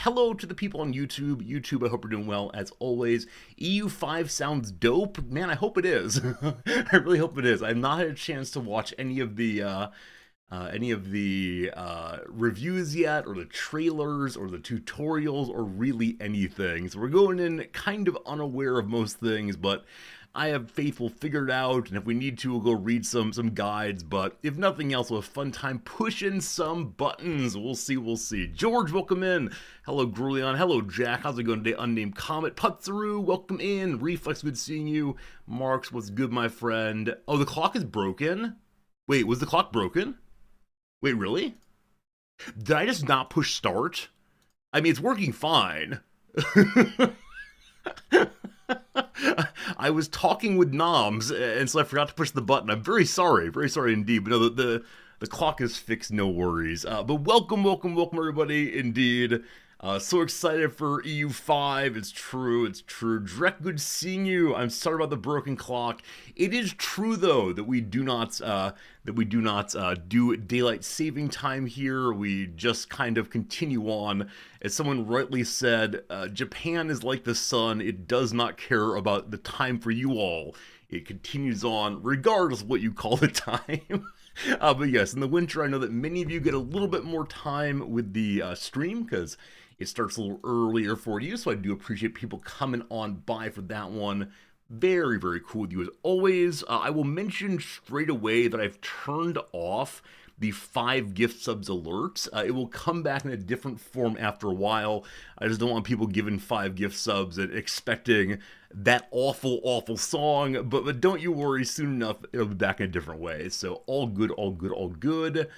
Hello to the people on YouTube. YouTube, I hope you're doing well as always. EU5 sounds dope. Man, I hope it is. I really hope it is. I've not had a chance to watch any of the reviews yet, or the trailers, or the tutorials, or really anything. So we're going in kind of unaware of most things, but I have faith we'll figure it out, and if we need to, we'll go read some guides, but if nothing else, we'll have a fun time pushing some buttons. We'll see. George, welcome in. Hello, Grulion. Hello, Jack. How's it going today? Unnamed Comet. Putzaru, welcome in. Reflex, good seeing you. Marks, what's good, my friend? Oh, the clock is broken? Wait, was the clock broken? Wait, really? Did I just not push start? I mean, it's working fine. I was talking with Noms, and so I forgot to push the button. I'm very sorry indeed. But no, the clock is fixed, no worries. But welcome everybody, indeed. So excited for EU5. It's true. Drek, good seeing you. I'm sorry about the broken clock. It is true though that we do not do daylight saving time here. We just kind of continue on. As someone rightly said, Japan is like the sun. It does not care about the time for you all. It continues on regardless of what you call the time. But yes, in the winter, I know that many of you get a little bit more time with the stream because it starts a little earlier for you, so I do appreciate people coming on by for that one. Very, very cool with you as always. I will mention straight away that I've turned off the 5 gift subs alerts. It will come back in a different form after a while. I just don't want people giving 5 gift subs and expecting that awful song, but don't you worry, soon enough it'll be back in a different way. So all good.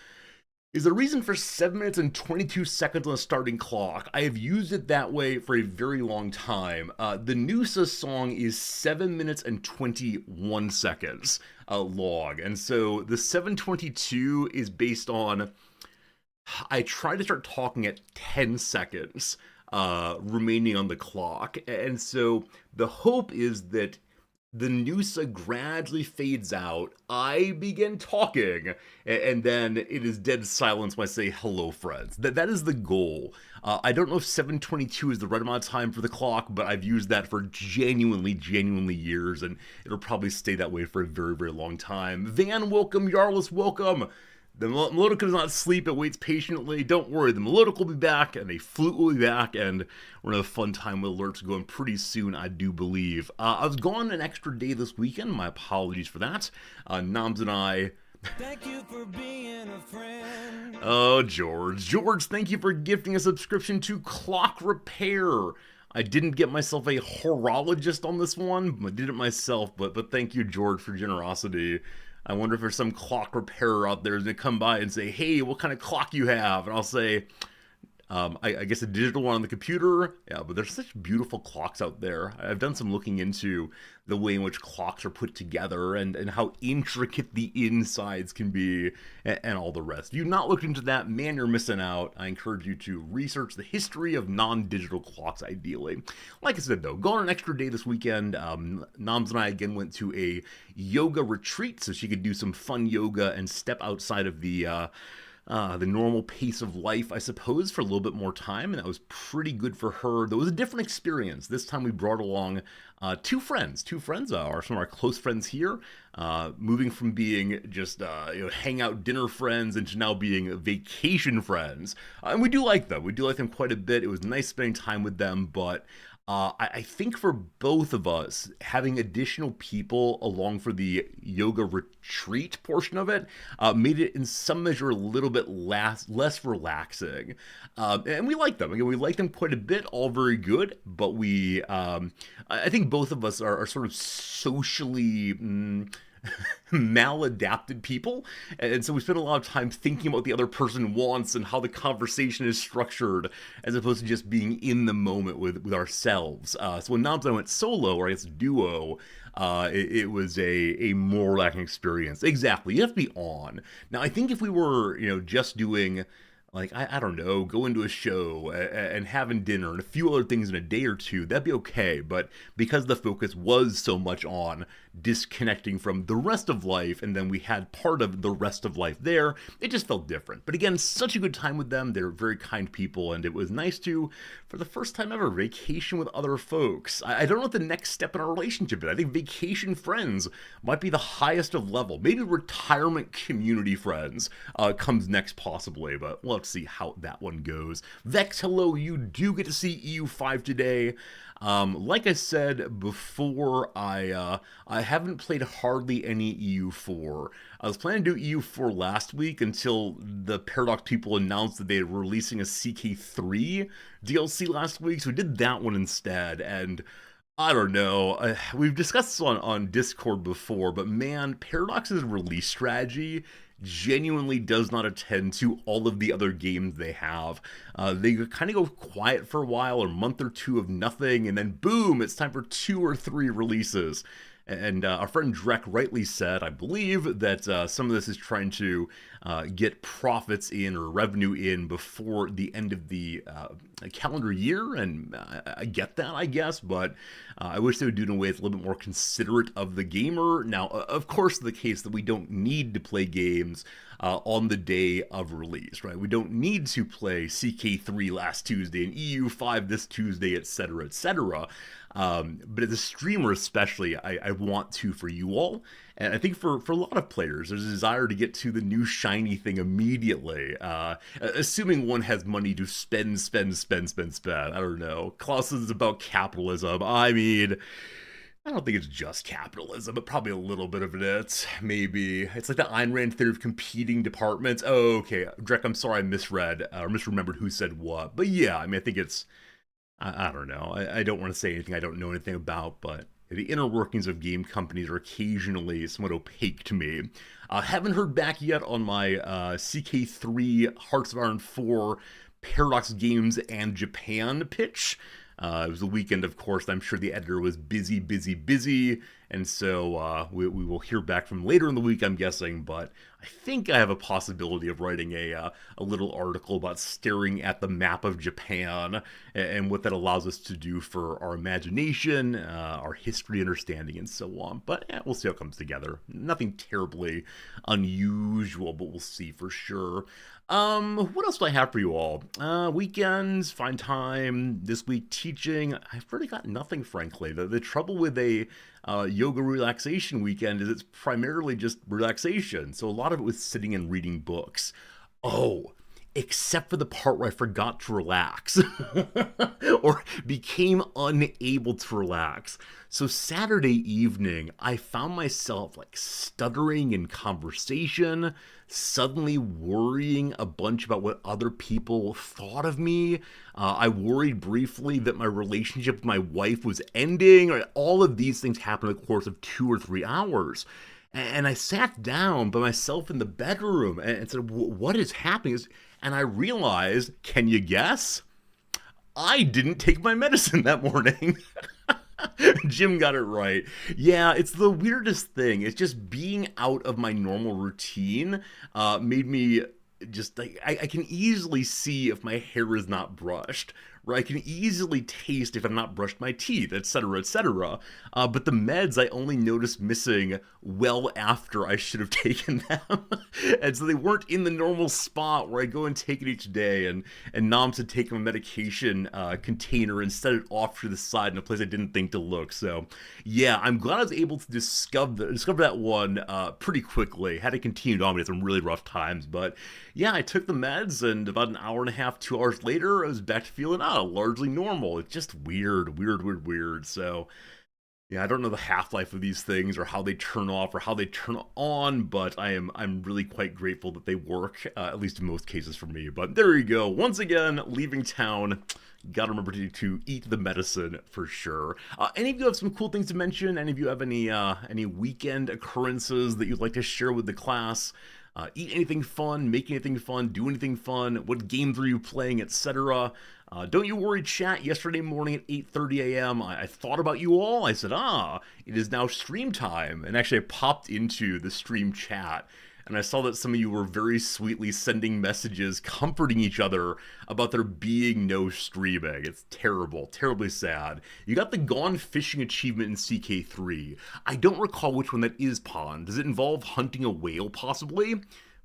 Is the reason for 7 minutes and 22 seconds on the starting clock. I have used it that way for a very long time. The Noosa song is 7 minutes and 21 seconds long. And so the 722 is based on, I try to start talking at 10 seconds remaining on the clock. And so the hope is that the Noosa gradually fades out, I begin talking, and then it is dead silence when I say, hello, friends. That is the goal. I don't know if 722 is the right amount of time for the clock, but I've used that for genuinely years, and it'll probably stay that way for a very, very long time. Van, welcome. Yarlis, welcome. The melodic does not sleep, it waits patiently. Don't worry, the melodic will be back, and a flute will be back, and we're going to have a fun time with alerts going pretty soon, I do believe. I was gone an extra day this weekend, my apologies for that. Noms and I... Thank you for being a friend. Oh, George, thank you for gifting a subscription to Clock Repair. I didn't get myself a horologist on this one, I did it myself, but thank you, George, for generosity. I wonder if there's some clock repairer out there who's going to come by and say, hey, what kind of clock you have? And I'll say, I guess a digital one on the computer. Yeah, but there's such beautiful clocks out there. I've done some looking into the way in which clocks are put together and how intricate the insides can be and all the rest. If you've not looked into that, man, you're missing out. I encourage you to research the history of non-digital clocks, ideally. Like I said, though, go on an extra day this weekend. Noms and I, again, went to a yoga retreat so she could do some fun yoga and step outside of the normal pace of life, I suppose, for a little bit more time, and that was pretty good for her. Though it was a different experience. This time we brought along two friends are some of our close friends here, moving from being just hangout dinner friends into now being vacation friends. And we do like them. We do like them quite a bit. It was nice spending time with them, but I think for both of us, having additional people along for the yoga retreat portion of it made it in some measure a little bit less relaxing. And we like them. Again, we like them quite a bit, all very good, but I think both of us are sort of socially... maladapted people, and so we spend a lot of time thinking about what the other person wants and how the conversation is structured, as opposed to just being in the moment with ourselves. So when Noms and I went solo, or I guess duo, it was a more relaxing experience. Exactly, you have to be on. Now, I think if we were, just doing Like, I don't know, going to a show and having dinner and a few other things in a day or two, that'd be okay. But because the focus was so much on disconnecting from the rest of life, and then we had part of the rest of life there, it just felt different. But again, such a good time with them. They're very kind people, and it was nice to, for the first time ever, vacation with other folks. I don't know what the next step in our relationship is. I think vacation friends might be the highest of level. Maybe retirement community friends comes next, possibly, but we'll have to see how that one goes. Vex, hello, you do get to see EU5 today. Like I said before, I haven't played hardly any EU4. I was planning to do EU4 last week until the Paradox people announced that they were releasing a CK3 DLC last week, so we did that one instead, and I don't know. We've discussed this on Discord before, but man, Paradox's release strategy genuinely does not attend to all of the other games they have. They kind of go quiet for a while, or a month or two of nothing, and then boom, it's time for 2 or 3 releases. And our friend Drek rightly said, I believe, that some of this is trying to get profits in or revenue in before the end of the calendar year, and I get that, I guess, but I wish they would do it in a way that's a little bit more considerate of the gamer. Now, of course, the case that we don't need to play games on the day of release, right? We don't need to play CK3 last Tuesday and EU5 this Tuesday, etc., etc. But as a streamer especially, I want to for you all. And I think for a lot of players, there's a desire to get to the new shiny thing immediately. Assuming one has money to spend. I don't know. Klaus is about capitalism. I mean, I don't think it's just capitalism, but probably a little bit of it. Maybe. It's like the Ayn Rand theory of competing departments. Oh, okay. Drek, I'm sorry I misread or misremembered who said what. But yeah, I mean, I think it's... I don't know. I don't want to say anything I don't know anything about, but the inner workings of game companies are occasionally somewhat opaque to me. Haven't heard back yet on my CK3 Hearts of Iron 4 Paradox Games and Japan pitch. It was the weekend, of course. I'm sure the editor was busy. And so we will hear back from later in the week, I'm guessing. But I think I have a possibility of writing a little article about staring at the map of Japan and what that allows us to do for our imagination, our history understanding, and so on. But we'll see how it comes together. Nothing terribly unusual, but we'll see for sure. What else do I have for you all? Weekends, fine time, this week teaching. I've really got nothing, frankly. The trouble with a yoga relaxation weekend is it's primarily just relaxation. So a lot of it was sitting and reading books. Oh, except for the part where I forgot to relax or became unable to relax. So Saturday evening, I found myself like stuttering in conversation, suddenly worrying a bunch about what other people thought of me. I worried briefly that my relationship with my wife was ending. All of these things happened in the course of 2 or 3 hours. And I sat down by myself in the bedroom and said, what is happening? And I realized, can you guess? I didn't take my medicine that morning. Jim got it right. Yeah, it's the weirdest thing. It's just being out of my normal routine made me just like, I can easily see if my hair is not brushed, right? I can easily taste if I've not brushed my teeth, etc., etc. But the meds I only noticed missing well after I should have taken them. And so they weren't in the normal spot where I go and take it each day. And Noms had taken a medication container and set it off to the side in a place I didn't think to look. So yeah, I'm glad I was able to discover that one pretty quickly. Had to continue on with some really rough times. But yeah, I took the meds, and about an hour and a half, 2 hours later, I was back to feeling largely normal. It's just weird. So yeah, I don't know the half-life of these things or how they turn off or how they turn on, but I'm really quite grateful that they work, at least in most cases for me. But there you go. Once again, leaving town. Gotta remember to eat the medicine for sure. Any of you have some cool things to mention? Any of you have any weekend occurrences that you'd like to share with the class? Eat anything fun, make anything fun, do anything fun, what games are you playing, etc. Don't you worry, chat. Yesterday morning at 8:30 a.m., I thought about you all. I said, it is now stream time. And actually, I popped into the stream chat and I saw that some of you were very sweetly sending messages comforting each other about there being no streaming. It's terrible, terribly sad. You got the Gone Fishing achievement in CK3. I don't recall which one that is, Pond. Does it involve hunting a whale, possibly?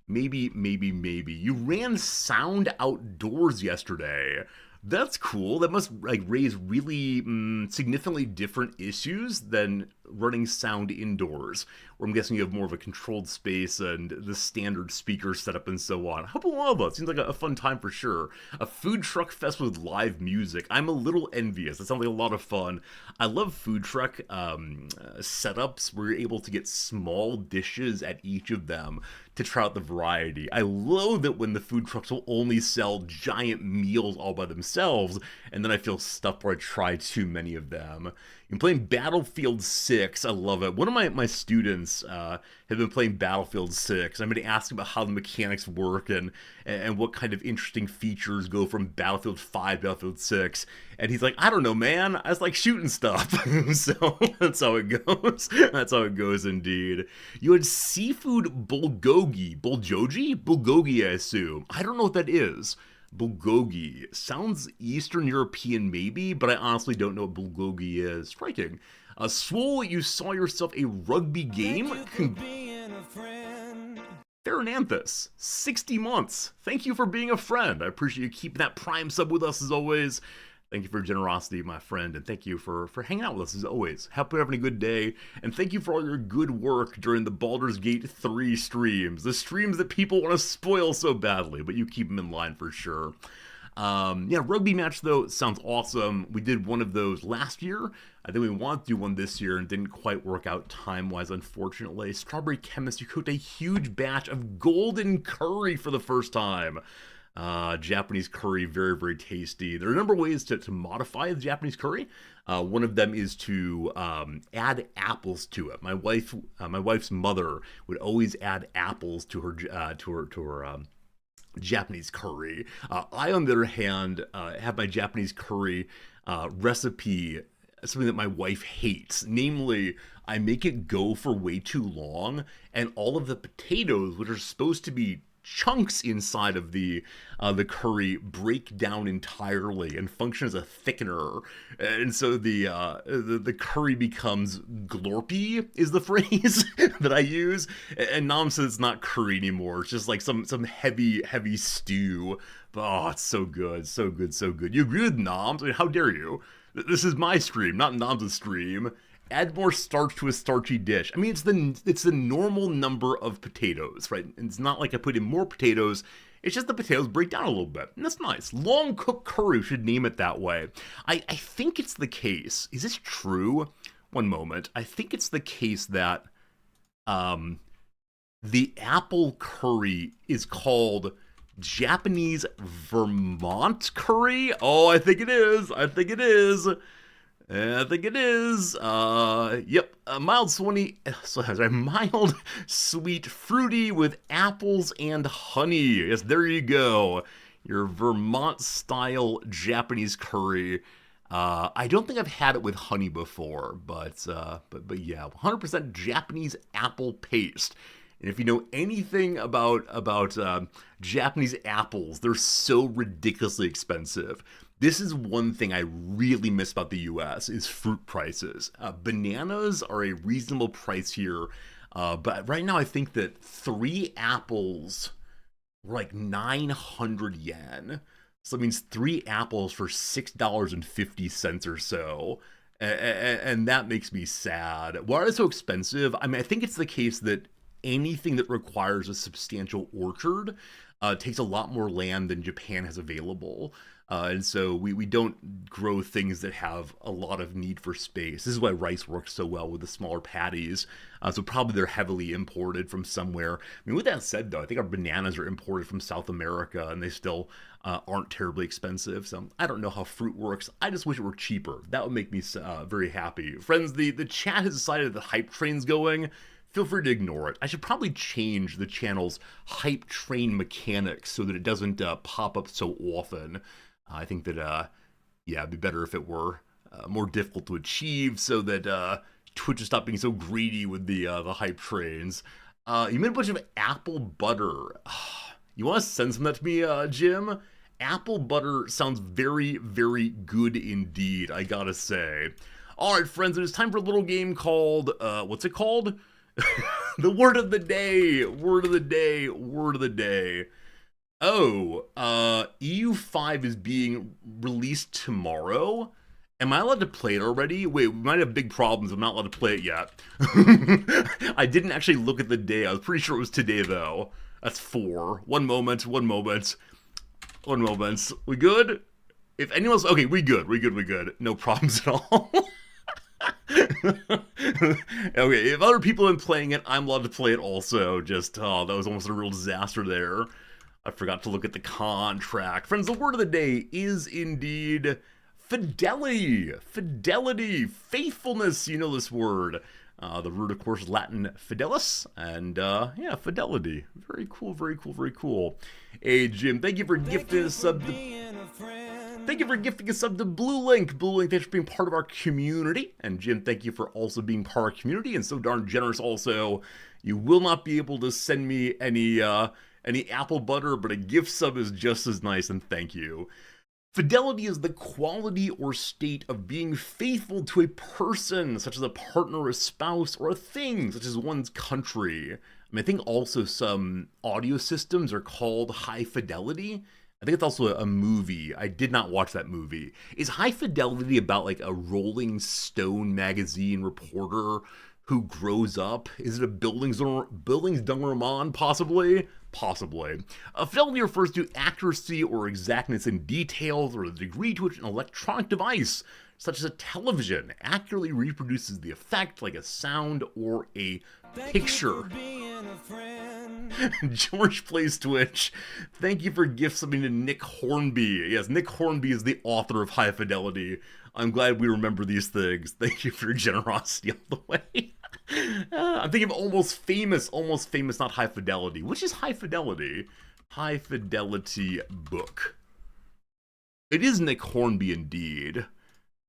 Maybe. You ran sound outdoors yesterday. That's cool. That must like raise really significantly different issues than running sound indoors, where I'm guessing you have more of a controlled space and the standard speaker setup and so on. How about all of us? Seems like a fun time for sure. A food truck fest with live music. I'm a little envious. That sounds like a lot of fun. I love food truck setups where you're able to get small dishes at each of them to try out the variety. I loathe it when the food trucks will only sell giant meals all by themselves, and then I feel stuffed where I try too many of them. You're playing Battlefield 6. I love it. One of my students have been playing Battlefield 6. I'm going to ask him about how the mechanics work and what kind of interesting features go from Battlefield 5 to Battlefield 6. And he's like, I don't know, man. I just like shooting stuff. So that's how it goes. That's how it goes indeed. You had seafood bulgogi. Bulgogi, I assume. I don't know what that is. Bulgogi. Sounds Eastern European maybe, but I honestly don't know what bulgogi is. Striking. Swole, you saw yourself a rugby game? Farinanthus, 60 months. Thank you for being a friend. I appreciate you keeping that Prime sub with us as always. Thank you for your generosity, my friend, and thank you for hanging out with us as always. Hope you're having a good day, and thank you for all your good work during the Baldur's Gate 3 streams. The streams that people want to spoil so badly, but you keep them in line for sure. Yeah, rugby match, though, sounds awesome. We did one of those last year. I think we want to do one this year and didn't quite work out time-wise, unfortunately. Strawberry Chemist, you cooked a huge batch of golden curry for the first time. Japanese curry, very tasty. There are a number of ways to modify the Japanese curry. One of them is to add apples to it. My wife's mother would always add apples to her Japanese curry. I, on the other hand, have my Japanese curry recipe, something that my wife hates. Namely, I make it go for way too long, and all of the potatoes, which are supposed to be chunks inside of the curry, break down entirely and function as a thickener, and so the curry becomes glorpy is the phrase that I use. And Nam says it's not curry anymore; it's just like some heavy stew. But oh, it's so good. You agree with Noms? I mean, how dare you? This is my stream, not Noms' stream. Add more starch to a starchy dish. I mean, it's the normal number of potatoes, right? It's not like I put in more potatoes. It's just the potatoes break down a little bit. And that's nice. Long cooked curry, should name it that way. I think it's the case. Is this true? One moment. I think it's the case that the apple curry is called Japanese Vermont curry. Oh, I think it is. Yep. Mild sweet fruity with apples and honey. Yes, there you go. Your Vermont style Japanese curry. I don't think I've had it with honey before, but yeah, 100% Japanese apple paste. And if you know anything about Japanese apples, they're so ridiculously expensive. This is one thing I really miss about the US is fruit prices. Bananas are a reasonable price here, but right now I think that 3 apples were like 900 yen. So that means 3 apples for $6.50 or so. And that makes me sad. Why are they so expensive? I mean, I think it's the case that anything that requires a substantial orchard takes a lot more land than Japan has available. And so we don't grow things that have a lot of need for space. This is why rice works so well with the smaller patties. So probably they're heavily imported from somewhere. I mean, with that said, though, I think our bananas are imported from South America, and they still aren't terribly expensive. So I don't know how fruit works. I just wish it were cheaper. That would make me very happy. Friends, the chat has decided the hype train's going. Feel free to ignore it. I should probably change the channel's hype train mechanics so that it doesn't pop up so often. I think that, yeah, it'd be better if it were more difficult to achieve so that Twitch would stop being so greedy with the hype trains. You made a bunch of apple butter. You want to send some of that to me, Jim? Apple butter sounds very, very good indeed, I gotta say. Alright, friends, it is time for a little game called, what's it called? The word of the day, word of the day, word of the day. Oh, EU5 is being released tomorrow? Am I allowed to play it already? Wait, we might have big problems. I'm not allowed to play it yet. I didn't actually look at the day. I was pretty sure it was today, though. That's 4. One moment, one moment. One moment. We good? If anyone's... Okay, we good. We good, we good. No problems at all. Okay, if other people have been playing it, I'm allowed to play it also. Just, oh, that was almost a real disaster there. I forgot to look at the contract. Friends, the word of the day is indeed fidelity. Fidelity. Faithfulness, you know this word. The root, of course, Latin fidelis. And, yeah, fidelity. Very cool, very cool, very cool. Hey, Jim, thank you for gifting a sub to... Thank you for gifting a sub to Blue Link. Blue Link, thanks for being part of our community. And Jim, thank you for also being part of our community and so darn generous also. You will not be able to send me any apple butter, but a gift sub is just as nice, and thank you. Fidelity is the quality or state of being faithful to a person, such as a partner, a spouse, or a thing, such as one's country. I think also some audio systems are called high fidelity. I think it's also a movie. I did not watch that movie. Is High Fidelity about like a Rolling Stone magazine reporter who grows up? Is it a Bildungsroman, possibly? Possibly. Fidelity refers to accuracy or exactness in details or the degree to which an electronic device, such as a television, accurately reproduces the effect like a sound or a picture. George plays Twitch. Thank you for gift subbing to Nick Hornby. Yes, Nick Hornby is the author of High Fidelity. I'm glad we remember these things. Thank you for your generosity all the way. I'm thinking of Almost Famous, not High Fidelity. Which is High Fidelity? High Fidelity book. It is Nick Hornby indeed.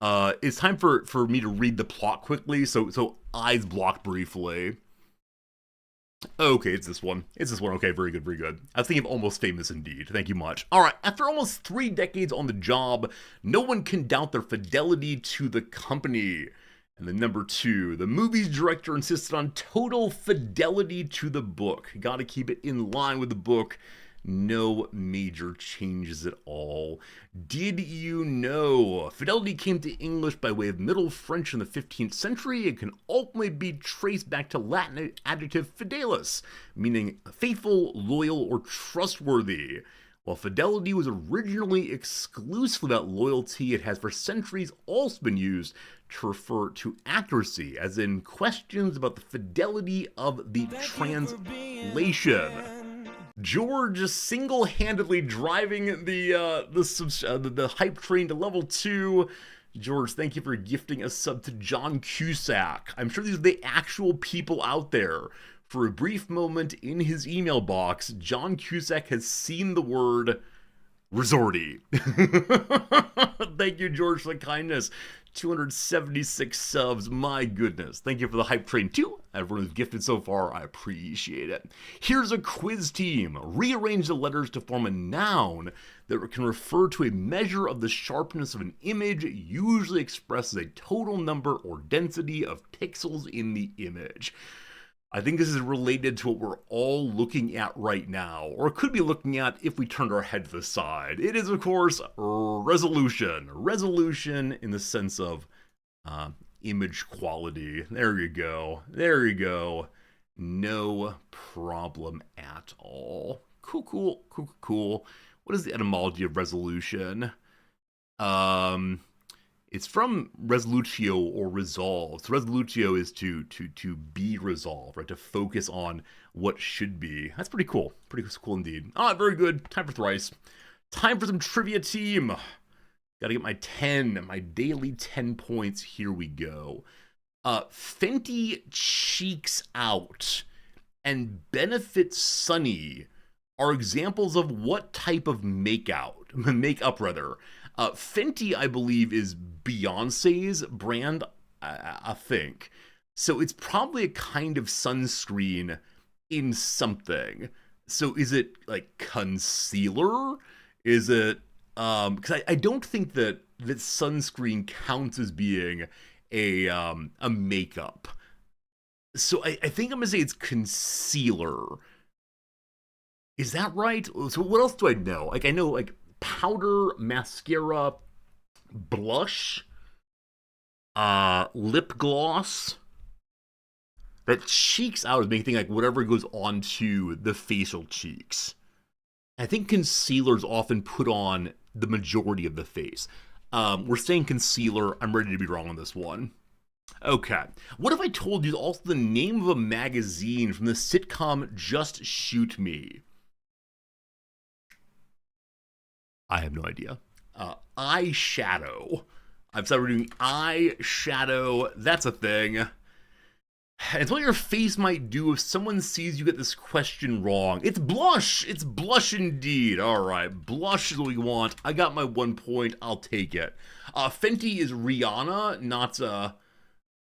It's time for me to read the plot quickly, so eyes blocked briefly. Okay, it's this one. It's this one. Okay, very good, very good. I was thinking of Almost Famous indeed. Thank you much. Alright, after almost 3 decades on the job, no one can doubt their fidelity to the company. And then number 2, the movie's director insisted on total fidelity to the book. Gotta keep it in line with the book. No major changes at all. Did you know? Fidelity came to English by way of Middle French in the 15th century. It can ultimately be traced back to Latin adjective fidelis, meaning faithful, loyal, or trustworthy. While fidelity was originally exclusively about loyalty, it has for centuries also been used to refer to accuracy, as in questions about the fidelity of the translation. George single-handedly driving the hype train to level 2. George, thank you for gifting a sub to John Cusack. I'm sure these are the actual people out there. For a brief moment in his email box, John Cusack has seen the word resorty. Thank you, George, for the kindness. 276 subs, my goodness. Thank you for the hype train too. Everyone who's gifted so far, I appreciate it. Here's a quiz team. Rearrange the letters to form a noun that can refer to a measure of the sharpness of an image, usually expressed as a total number or density of pixels in the image. I think this is related to what we're all looking at right now, or could be looking at if we turned our head to the side. It is, of course, resolution. Resolution in the sense of image quality. There you go. There you go. No problem at all. Cool, cool, cool, cool. What is the etymology of resolution? It's from resolutio or resolve. So resolutio is to be resolved, right? To focus on what should be. That's pretty cool. Pretty cool indeed. All right, very good. Time for thrice. Time for some trivia team. Gotta get my daily 10 points. Here we go. Fenty Cheeks Out and Benefit Sunny are examples of what type of makeup rather. Fenty, I believe, is Beyonce's brand, I think. So it's probably a kind of sunscreen in something. So is it like concealer? Is it because I don't think that sunscreen counts as being a makeup. So I think I'm gonna say it's concealer. Is that right? So what else do I know? Like I know like powder, mascara, blush, lip gloss. That cheeks out is making think like whatever goes onto the facial cheeks. I think concealers often put on the majority of the face. We're saying concealer. I'm ready to be wrong on this one. Okay. What if I told you also the name of a magazine from the sitcom Just Shoot Me? I have no idea. Eyeshadow. I've started doing eyeshadow. That's a thing. It's what your face might do if someone sees you get this question wrong. It's blush! It's blush indeed. Alright, blush is what we want. I got my 1 point. I'll take it. Fenty is Rihanna, not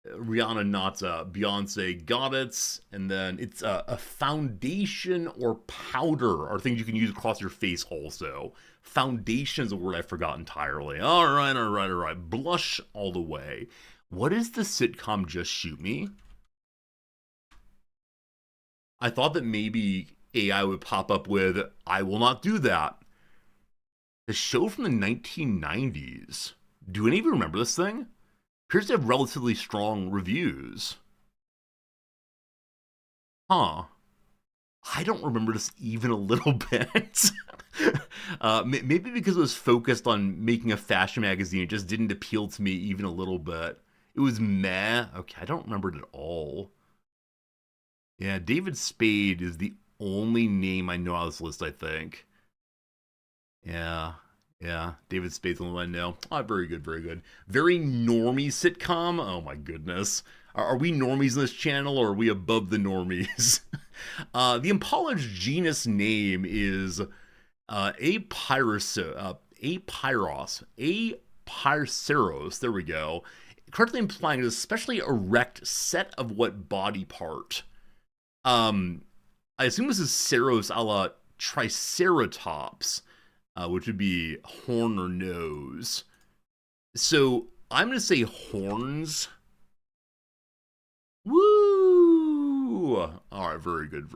Beyonce. Got it. And then it's a foundation or powder are things you can use across your face also. Foundation is a word I forgot entirely. Alright. Blush all the way. What is the sitcom Just Shoot Me? I thought that maybe AI would pop up with, I will not do that. The show from the 1990s. Do any of you remember this thing? Appears to have relatively strong reviews. Huh. I don't remember this even a little bit. Maybe because it was focused on making a fashion magazine, it just didn't appeal to me even a little bit. It was meh. Okay, I don't remember it at all. Yeah, David Spade is the only name I know on this list, I think. Yeah, David Spade's the only one I know. Oh, very good. Very normie sitcom. Oh my goodness. Are we normies in this channel, or are we above the normies? The Impala's genus name is Apeiroceros. There we go. Correctly implying an especially erect set of what body part? I assume this is Ceros a la Triceratops, which would be horn or nose. So I'm going to say horns. Woo! All right, very good.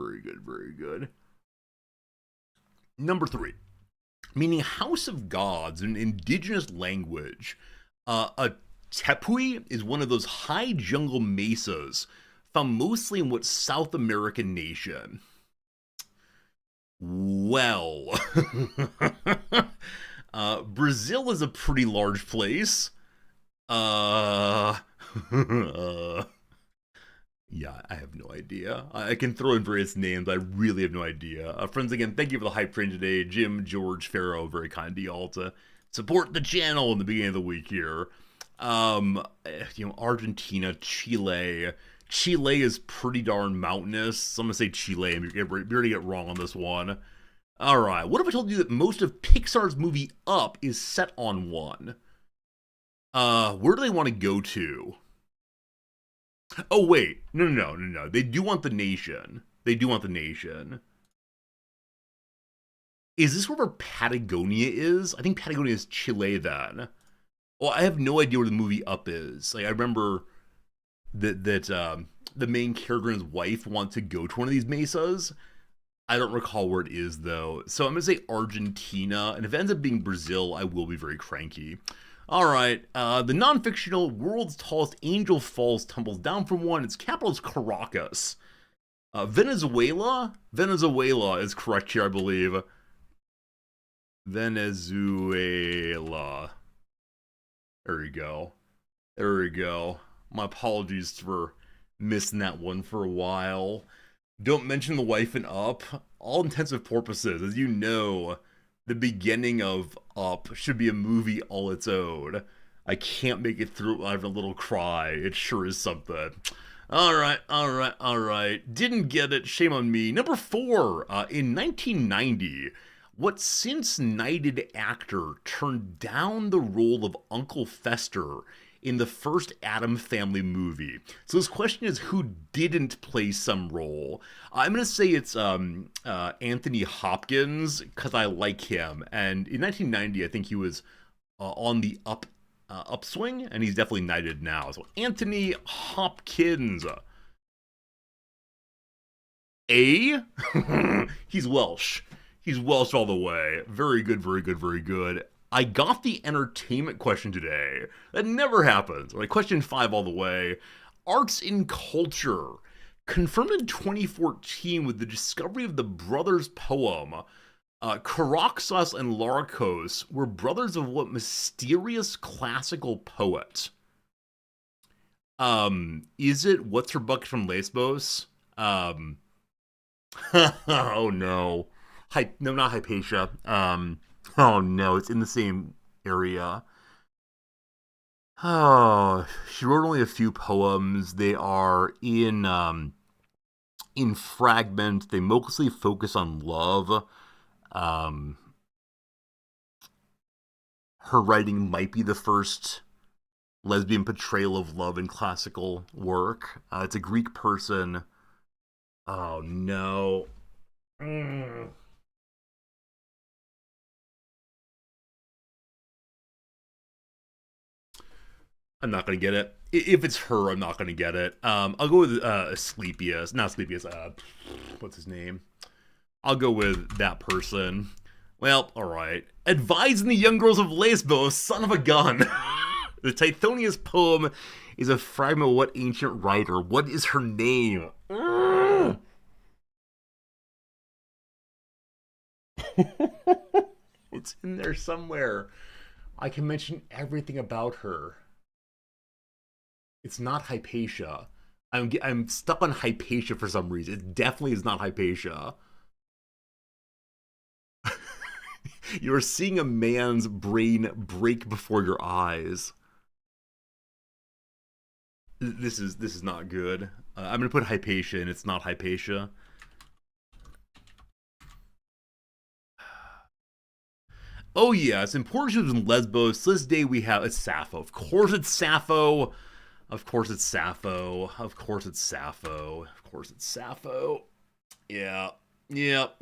Number 3, meaning house of gods in indigenous language. A tepui is one of those high jungle mesas found mostly in what South American nation? Well, Brazil is a pretty large place. Yeah, I have no idea. I can throw in various names. I really have no idea. Friends, again, thank you for the hype train today. Jim, George, Farrow, very kind of y'all to support the channel in the beginning of the week here. Argentina, Chile. Chile is pretty darn mountainous, so I'm going to say Chile, and you're going to get wrong on this one. Alright, what if I told you that most of Pixar's movie Up is set on one? Where do they want to go to? Oh, wait. No. They do want the nation. Is this where Patagonia is? I think Patagonia is Chile then. Well, I have no idea where the movie Up is. Like, I remember that the main character and his wife want to go to one of these mesas. I don't recall where it is, though. So I'm going to say Argentina. And if it ends up being Brazil, I will be very cranky. All right. The non-fictional World's Tallest Angel Falls tumbles down from one. Its capital is Caracas. Venezuela? Venezuela is correct here, I believe. Venezuela. There we go. My apologies for missing that one for a while. Don't mention the wife in Up. All intensive purposes, as you know, the beginning of Up should be a movie all its own. I can't make it through without having a little cry. It sure is something. All right. Didn't get it. Shame on me. Number 4. In 1990, what since knighted actor turned down the role of Uncle Fester in the first Addams Family movie. So this question is, who didn't play some role? I'm going to say it's Anthony Hopkins, because I like him. And in 1990, I think he was on the upswing, and he's definitely knighted now. So Anthony Hopkins. A? He's Welsh. He's Welsh all the way. Very good, very good, very good. I got the entertainment question today. That never happens. Like, question 5 all the way. Arts and culture. Confirmed in 2014 with the discovery of the brothers' poem. Karaxos and Larkos were brothers of what mysterious classical poet? Is it What's Her Bucket from Lesbos? Oh no. No, not Hypatia. Oh no, it's in the same area. Oh, she wrote only a few poems. They are in Fragment. They mostly focus on love. Her writing might be the first lesbian portrayal of love in classical work. It's a Greek person. Oh no. I'm not gonna get it. If it's her, I'm not gonna get it. I'll go with Asclepius. Not Asclepius. What's his name? I'll go with that person. Well, alright. Advising the young girls of Lesbos, son of a gun. The Tithonius poem is a fragment of what ancient writer? What is her name? It's in there somewhere. I can mention everything about her. It's not Hypatia. I'm stuck on Hypatia for some reason. It definitely is not Hypatia. You're seeing a man's brain break before your eyes. This is not good. I'm gonna put Hypatia, and it's not Hypatia. Oh yes, important she was in Lesbos. This day we have it's Sappho. Of course it's Sappho. Of course it's Sappho. Of course it's Sappho. Of course it's Sappho. Yeah. Yep.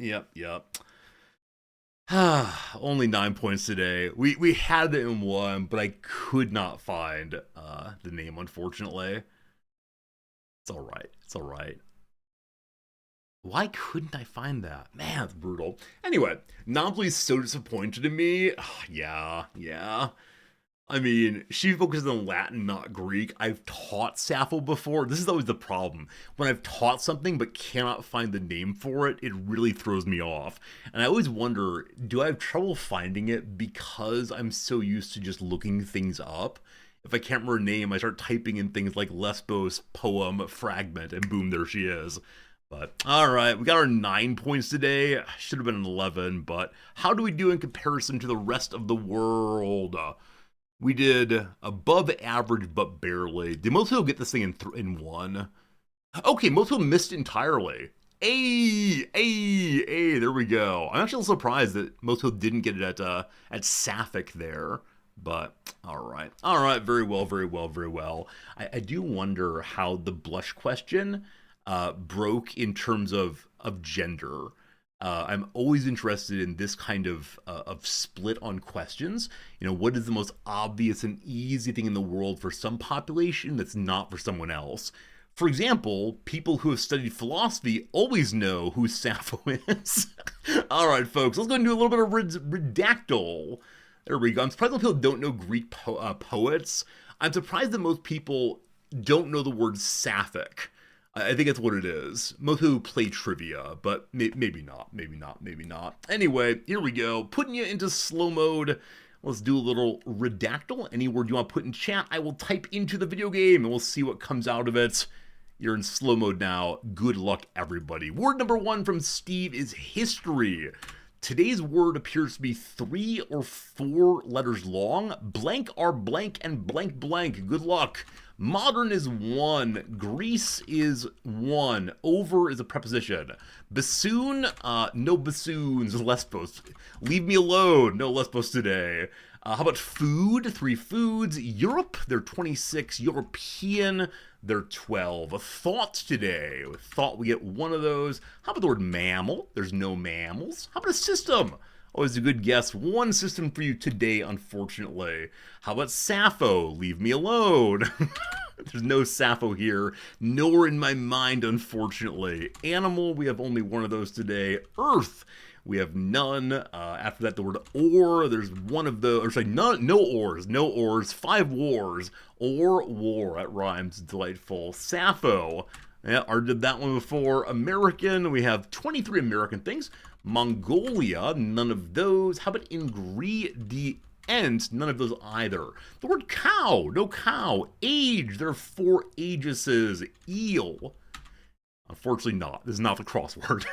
Only 9 points today. We had it in one, but I could not find the name, unfortunately. It's alright. It's alright. Why couldn't I find that? Man, that's brutal. Anyway, Napoli is so disappointed in me. Yeah. I mean, she focuses on Latin, not Greek. I've taught Sappho before. This is always the problem. When I've taught something but cannot find the name for it, it really throws me off. And I always wonder, do I have trouble finding it because I'm so used to just looking things up? If I can't remember her name, I start typing in things like Lesbos, poem, fragment, and boom, there she is. But, alright, we got our 9 points today. Should have been an 11, but how do we do in comparison to the rest of the world? We did above average, but barely. Did most people get this thing in one? Okay, most people missed entirely. There we go. I'm actually surprised that most people didn't get it at Sapphic there. But, alright. Alright, very well. I do wonder how the blush question broke in terms of gender. I'm always interested in this kind of split on questions. You know, what is the most obvious and easy thing in the world for some population that's not for someone else? For example, people who have studied philosophy always know who Sappho is. All right, folks, let's go and do a little bit of redactyl. There we go. I'm surprised that people don't know Greek poets. I'm surprised that most people don't know the word sapphic. I think that's what it is. Most people play trivia, but maybe not. Anyway, here we go. Putting you into slow mode. Let's do a little redactyl. Any word you want to put in chat, I will type into the video game, and we'll see what comes out of it. You're in slow mode now. Good luck, everybody. Word number 1 from Steve is history. Today's word appears to be 3 or 4 letters long. Blank are blank and blank blank. Good luck. Modern is 1. Greece is 1. Over is a preposition. Bassoon, no bassoons. Lesbos. Leave me alone. No Lesbos today. How about food? 3 foods. Europe, they're 26. European, they're 12. A thought today. We thought we get one of those. How about the word mammal? There's no mammals. How about a system? Always a good guess. One system for you today, unfortunately. How about Sappho? Leave me alone. There's no Sappho here, nor in my mind, unfortunately. Animal, we have only one of those today. Earth, we have none. After that, the word or, there's one of those, or sorry, no ors, 5 wars, or war, that rhymes, delightful. Sappho, yeah, already did that one before. American, we have 23 American things. Mongolia, none of those. How about ingredient? None of those either. The word cow, no cow. Age, there are 4 ageses. Eel, unfortunately not. This is not the crossword.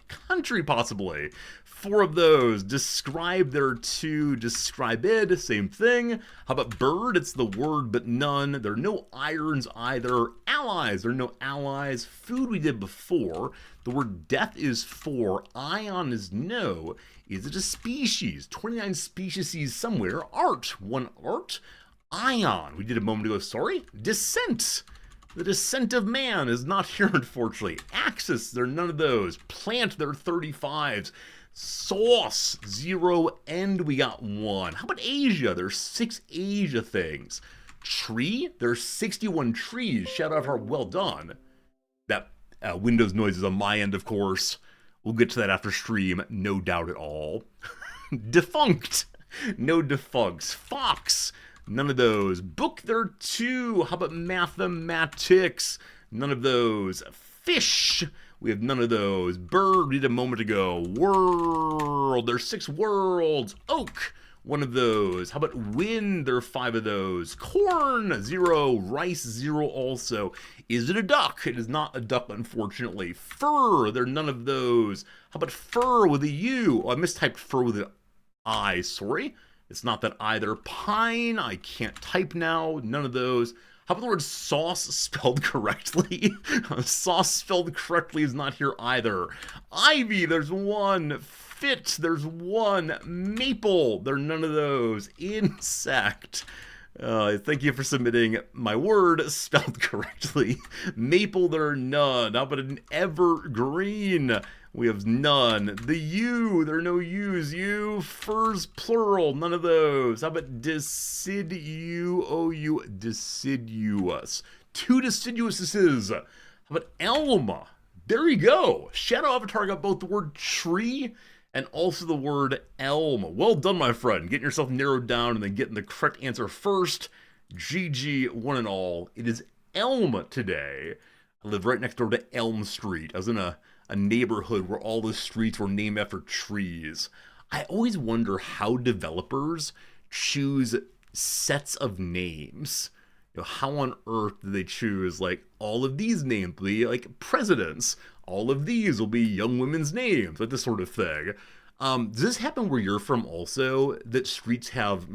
Country, possibly. 4 of those. Describe, there are 2. Describe it, same thing. How about bird? It's the word, but none. There are no irons either. Allies, there are no allies. Food we did before. The word death is 4. Ion is no. Is it a species? 29 species somewhere. Art, 1 art. Ion, we did a moment ago, sorry. Descent. The descent of man is not here, unfortunately. Axis, there are none of those. Plant, there are 35s. Sauce, 0, and we got 1. How about Asia? There's 6 Asia things. Tree, there's 61 trees. Shout out for well done. That Windows noise is on my end, of course. We'll get to that after stream, no doubt at all. Defunct, no defuncts. Fox, none of those. Book, there are 2. How about mathematics? None of those. Fish, we have none of those. Bird, we did a moment ago. World, there's 6 worlds. Oak, 1 of those. How about wind? There are 5 of those. Corn, 0. Rice, 0 also. Is it a duck? It is not a duck, unfortunately. Fur, there are none of those. How about fur with a U? Oh, I mistyped fur with an I, sorry. It's not that either. Pine, I can't type now. None of those. How about the word sauce spelled correctly? Sauce spelled correctly is not here either. Ivy, there's 1. Fit, there's 1. Maple, there are none of those. Insect. Thank you for submitting my word spelled correctly. Maple, there are none. How about an evergreen? We have none. The U, there are no U's. U, furs, plural, none of those. How about deciduous? Deciduous. 2 deciduouses. How about elm? There you go. Shadow Avatar got both the word tree and also the word elm. Well done, my friend. Getting yourself narrowed down and then getting the correct answer first. GG, one and all. It is elm today. I live right next door to Elm Street. I was in a neighborhood where all the streets were named after trees. I always wonder how developers choose sets of names. You know, how on earth do they choose, like, all of these names will be, like, presidents. All of these will be young women's names, like this sort of thing. Does this happen where you're from also, that streets have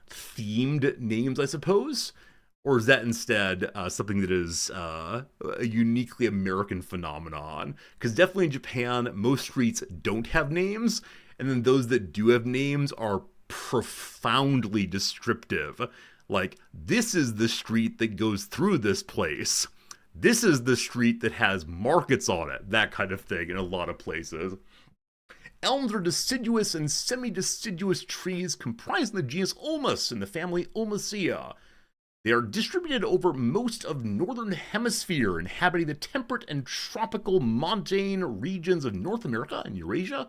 themed names, I suppose? Or is that instead something that is a uniquely American phenomenon? Because definitely in Japan, most streets don't have names, and then those that do have names are profoundly descriptive. Like, this is the street that goes through this place. This is the street that has markets on it. That kind of thing in a lot of places. Elms are deciduous and semi-deciduous trees comprising the genus Ulmus in the family Ulmaceae. They are distributed over most of northern hemisphere, inhabiting the temperate and tropical montane regions of North America and Eurasia,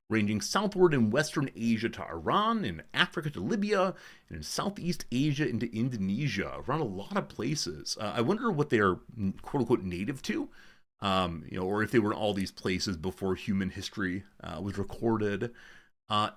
ranging southward in Western Asia to Iran, in Africa to Libya, and in Southeast Asia into Indonesia, around a lot of places. I wonder what they are quote-unquote native to, or if they were in all these places before human history was recorded.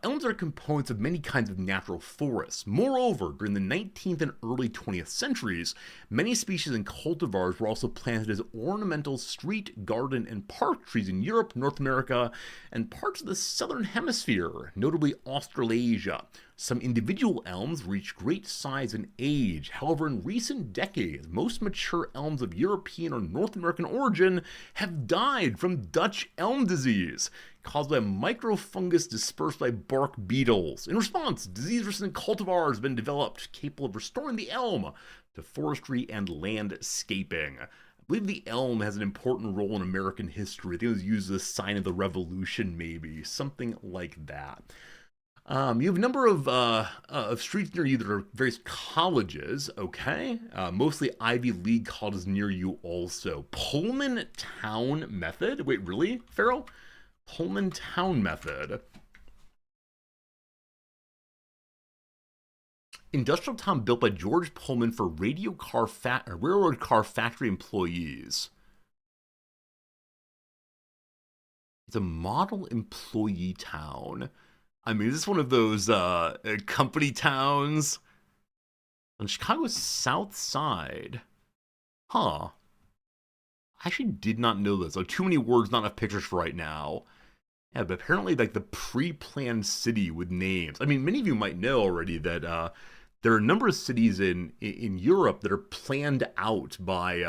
Elms are components of many kinds of natural forests. Moreover, during the 19th and early 20th centuries, many species and cultivars were also planted as ornamental street, garden, and park trees in Europe, North America, and parts of the southern hemisphere, notably Australasia. Some individual elms reach great size and age. However, in recent decades, most mature elms of European or North American origin have died from Dutch elm disease, caused by a microfungus dispersed by bark beetles. In response, disease-resistant cultivars have been developed capable of restoring the elm to forestry and landscaping. I believe the elm has an important role in American history. I think it was used as a sign of the Revolution, maybe. Something like that. You have a number of streets near you that are various colleges, okay? Mostly Ivy League colleges near you also. Pullman Town Method? Wait, really, Farrell? Pullman Town Method. Industrial town built by George Pullman for railroad car factory employees. It's a model employee town. I mean, is this one of those company towns on Chicago's South Side? Huh. I actually did not know this. Too many words, not enough pictures for right now. Yeah, but apparently, like the pre-planned city with names. I mean, many of you might know already that there are a number of cities in Europe that are planned out by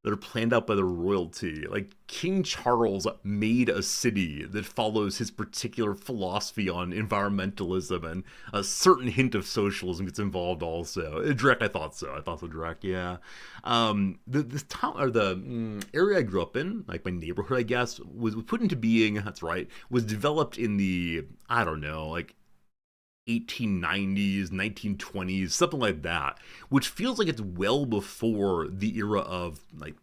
the royalty. Like King Charles made a city that follows his particular philosophy on environmentalism, and a certain hint of socialism gets involved also. Direct, I thought so, direct, yeah. This town, or the area I grew up in, like my neighborhood, I guess, was put into being, that's right, was developed in the, I don't know, like 1890s, 1920s, something like that, which feels like it's well before the era of like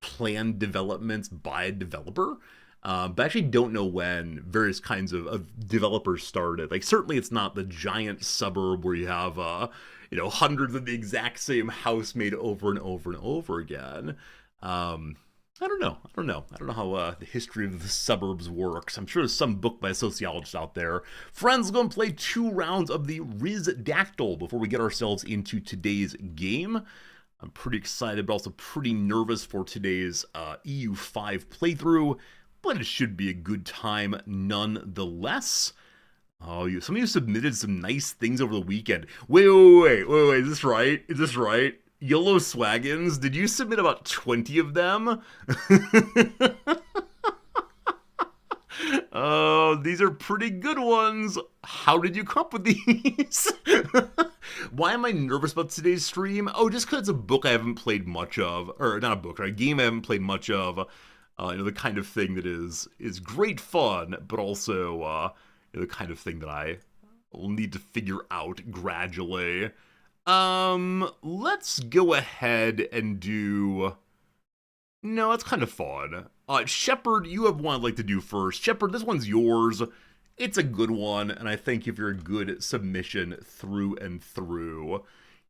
planned developments by a developer. But I actually don't know when various kinds of developers started. Like certainly it's not the giant suburb where you have hundreds of the exact same house made over and over and over again. I don't know how the history of the suburbs works. I'm sure there's some book by a sociologist out there. Friends, we're going to play 2 rounds of the Rizdactyl before we get ourselves into today's game. I'm pretty excited, but also pretty nervous for today's EU5 playthrough, but it should be a good time nonetheless. Oh, some of you submitted some nice things over the weekend. Wait, is this right? YOLO Swaggins, did you submit about 20 of them? Oh, these are pretty good ones. How did you come up with these? Why am I nervous about today's stream? Oh, just because it's a book I haven't played much of. Or not a book, right? A game I haven't played much of. The kind of thing that is great fun, but also the kind of thing that I will need to figure out gradually. Let's go ahead and do... No, that's kind of fun. Shepard, you have one I'd like to do first. Shepard, this one's yours. It's a good one, and I think if you're a good submission through and through.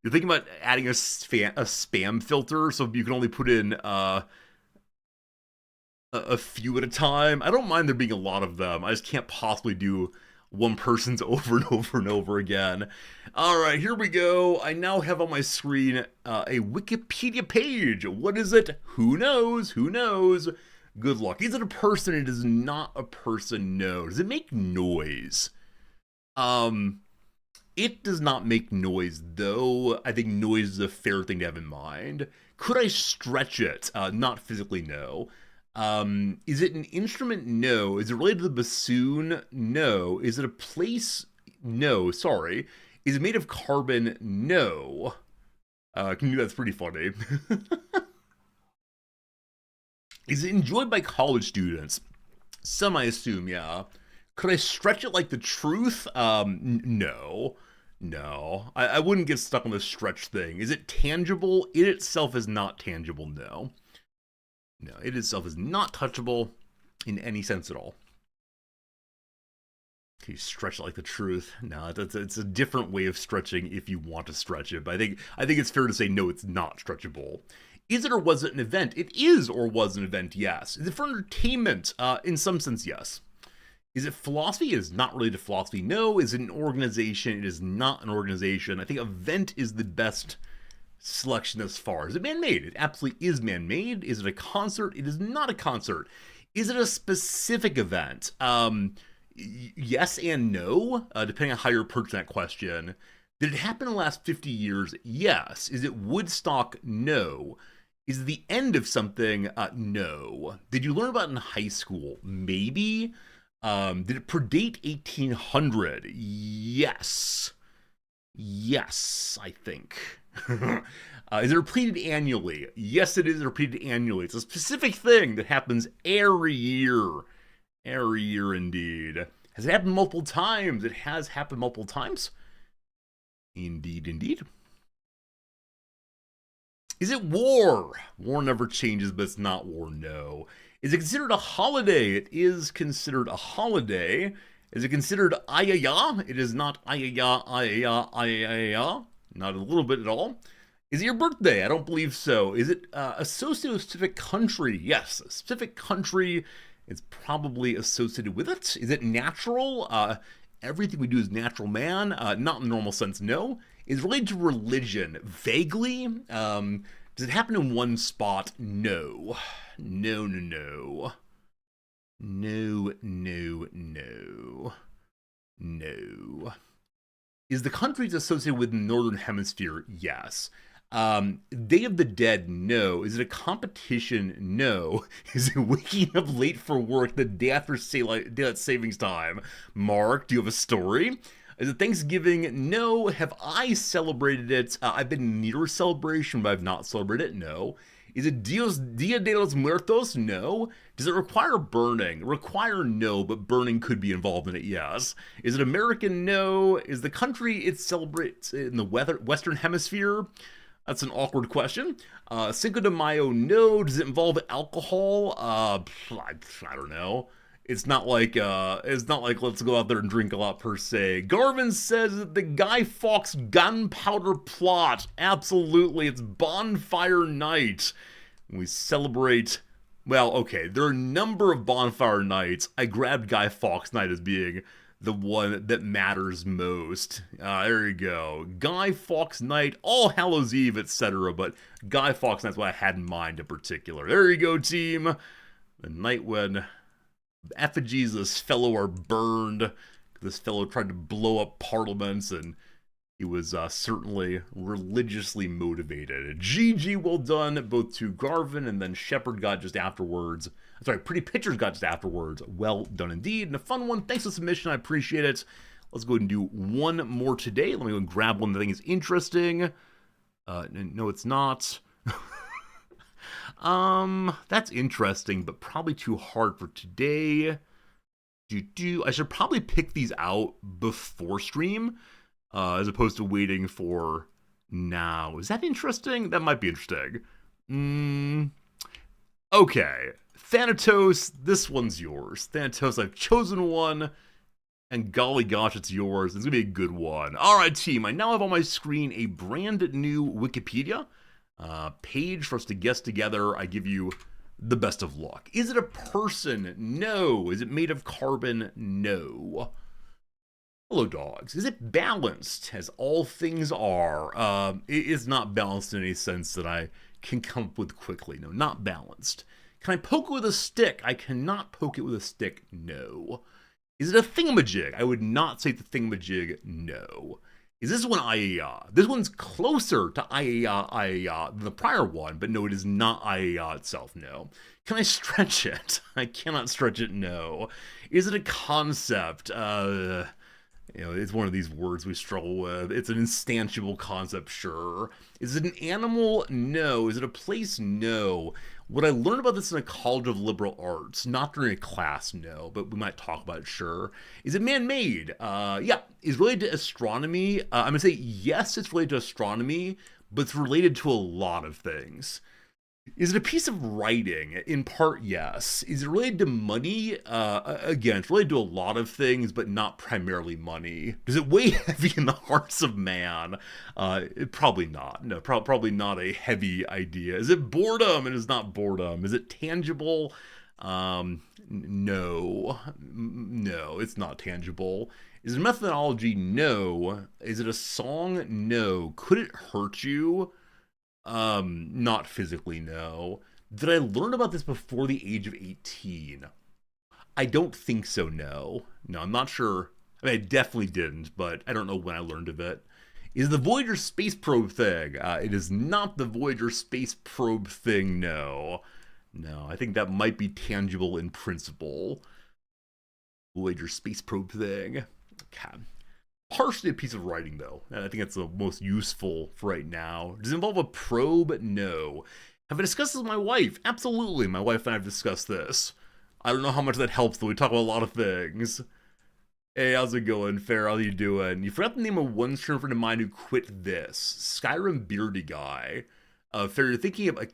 You're thinking about adding a spam filter, so you can only put in, a few at a time. I don't mind there being a lot of them. I just can't possibly do one person's over and over and over again. Alright, here we go. I now have on my screen a Wikipedia page. What is it? Who knows? Good luck. Is it a person? It is not a person, no. Does it make noise? It does not make noise, though. I think noise is a fair thing to have in mind. Could I stretch it? Not physically, no. Is it an instrument? No. Is it related to the bassoon? No. Is it a place? No, sorry. Is it made of carbon? No. Can you do that's pretty funny. Is it enjoyed by college students? Some, I assume, yeah. Could I stretch it like the truth? No. I wouldn't get stuck on the stretch thing. Is it tangible? It itself is not tangible, no. No, it itself is not touchable in any sense at all. Can you stretch it like the truth? No, it's a different way of stretching if you want to stretch it. But I think it's fair to say no, it's not stretchable. Is it or was it an event? It is or was an event, yes. Is it for entertainment? In some sense, yes. Is it philosophy? It is not related to philosophy. No. Is it an organization? It is not an organization. I think event is the best selection as far. Is it man-made? It absolutely is man-made. Is it a concert? It is not a concert. Is it a specific event? Yes and no, depending on how you're approaching that question. Did it happen in the last 50 years? Yes. Is it Woodstock? No. Is it the end of something? No. Did you learn about it in high school? Maybe. Did it predate 1800? Yes. Yes, I think. Is it repeated annually? Yes, it is repeated annually. It's a specific thing that happens every year. Every year, indeed. Has it happened multiple times? It has happened multiple times. Indeed, indeed. Is it war? War never changes, but it's not war, no. Is it considered a holiday? It is considered a holiday. Is it considered ayaya? It is not ayaya, ayaya, ayaya. Not a little bit at all. Is it your birthday? I don't believe so. Is it associated with a specific country? Yes, a specific country is probably associated with it. Is it natural? Everything we do is natural, man. Not in the normal sense, no. Is related to religion? Vaguely. Does it happen in one spot? No. No, no, no. No, no, no. No. Is the countries associated with the Northern Hemisphere? Yes. Day of the Dead? No. Is it a competition? No. Is it waking up late for work the day after daylight savings time? Mark, do you have a story? Is it Thanksgiving? No. Have I celebrated it? I've been near a celebration, but I've not celebrated it. No. Is it Dia de los Muertos? No. Does it require burning? Require no, but burning could be involved in it, yes. Is it American? No. Is the country it celebrates in the Western Hemisphere? That's an awkward question. Cinco de Mayo? No. Does it involve alcohol? I don't know. It's not like let's go out there and drink a lot per se. Garvin says that the Guy Fawkes gunpowder plot. Absolutely, it's bonfire night. We celebrate. Well, okay, there are a number of bonfire nights. I grabbed Guy Fawkes night as being the one that matters most. There you go. Guy Fawkes night, All Hallows Eve, etc. But Guy Fawkes night's what I had in mind in particular. There you go, team. The night when effigies of this fellow are burned. This fellow tried to blow up parliaments, and he was certainly religiously motivated. GG, well done, both to Garvin and then Shepard got just afterwards. Sorry, Pretty Pictures got just afterwards. Well done indeed. And a fun one. Thanks for the submission. I appreciate it. Let's go ahead and do one more today. Let me go and grab one that I think is interesting. No, it's not. That's interesting, but probably too hard for today. I should probably pick these out before stream, as opposed to waiting for now. Is that interesting? That might be interesting. Okay. Thanatos, this one's yours. Thanatos, I've chosen one, and golly gosh, it's yours. It's gonna be a good one. Alright, team, I now have on my screen a brand new Wikipedia page for us to guess together. I give you the best of luck. Is it a person? No. Is it made of carbon? No. Hello, dogs. Is it balanced, as all things are? It is not balanced in any sense that I can come up with quickly. No, not balanced. Can I poke it with a stick? I cannot poke it with a stick. No. Is it a thingamajig? I would not say the thingamajig. No. Is this one IAA? This one's closer to IAA than the prior one, but no, it is not IAA itself, no. Can I stretch it? I cannot stretch it, no. Is it a concept? It's one of these words we struggle with. It's an instantiable concept, sure. Is it an animal? No. Is it a place? No. Would I learn about this in a college of liberal arts? Not during a class, no, but we might talk about it, sure. Is it man-made? Yeah. Is it related to astronomy? I'm going to say yes, it's related to astronomy, but it's related to a lot of things. Is it a piece of writing? In part, yes. Is it related to money? Again, it's related to a lot of things, but not primarily money. Does it weigh heavy in the hearts of man? Probably not. No, probably not a heavy idea. Is it boredom? It is not boredom. Is it tangible? No. No, it's not tangible. Is it a methodology? No. Is it a song? No. Could it hurt you? Not physically, no. Did I learn about this before the age of 18? I don't think so, no. No, I'm not sure. I mean, I definitely didn't, but I don't know when I learned of it. Is the Voyager space probe thing? It is not the Voyager space probe thing, no. No, I think that might be tangible in principle. Voyager space probe thing. Okay. Partially a piece of writing, though, and I think that's the most useful for right now. Does it involve a probe? No. Have I discussed this with my wife? Absolutely. My wife and I have discussed this. I don't know how much that helps, though. We talk about a lot of things. Hey, how's it going, Fair? How you doing? You forgot the name of one streamer friend of mine who quit this. Skyrim Beardy Guy. Fair, you're thinking of what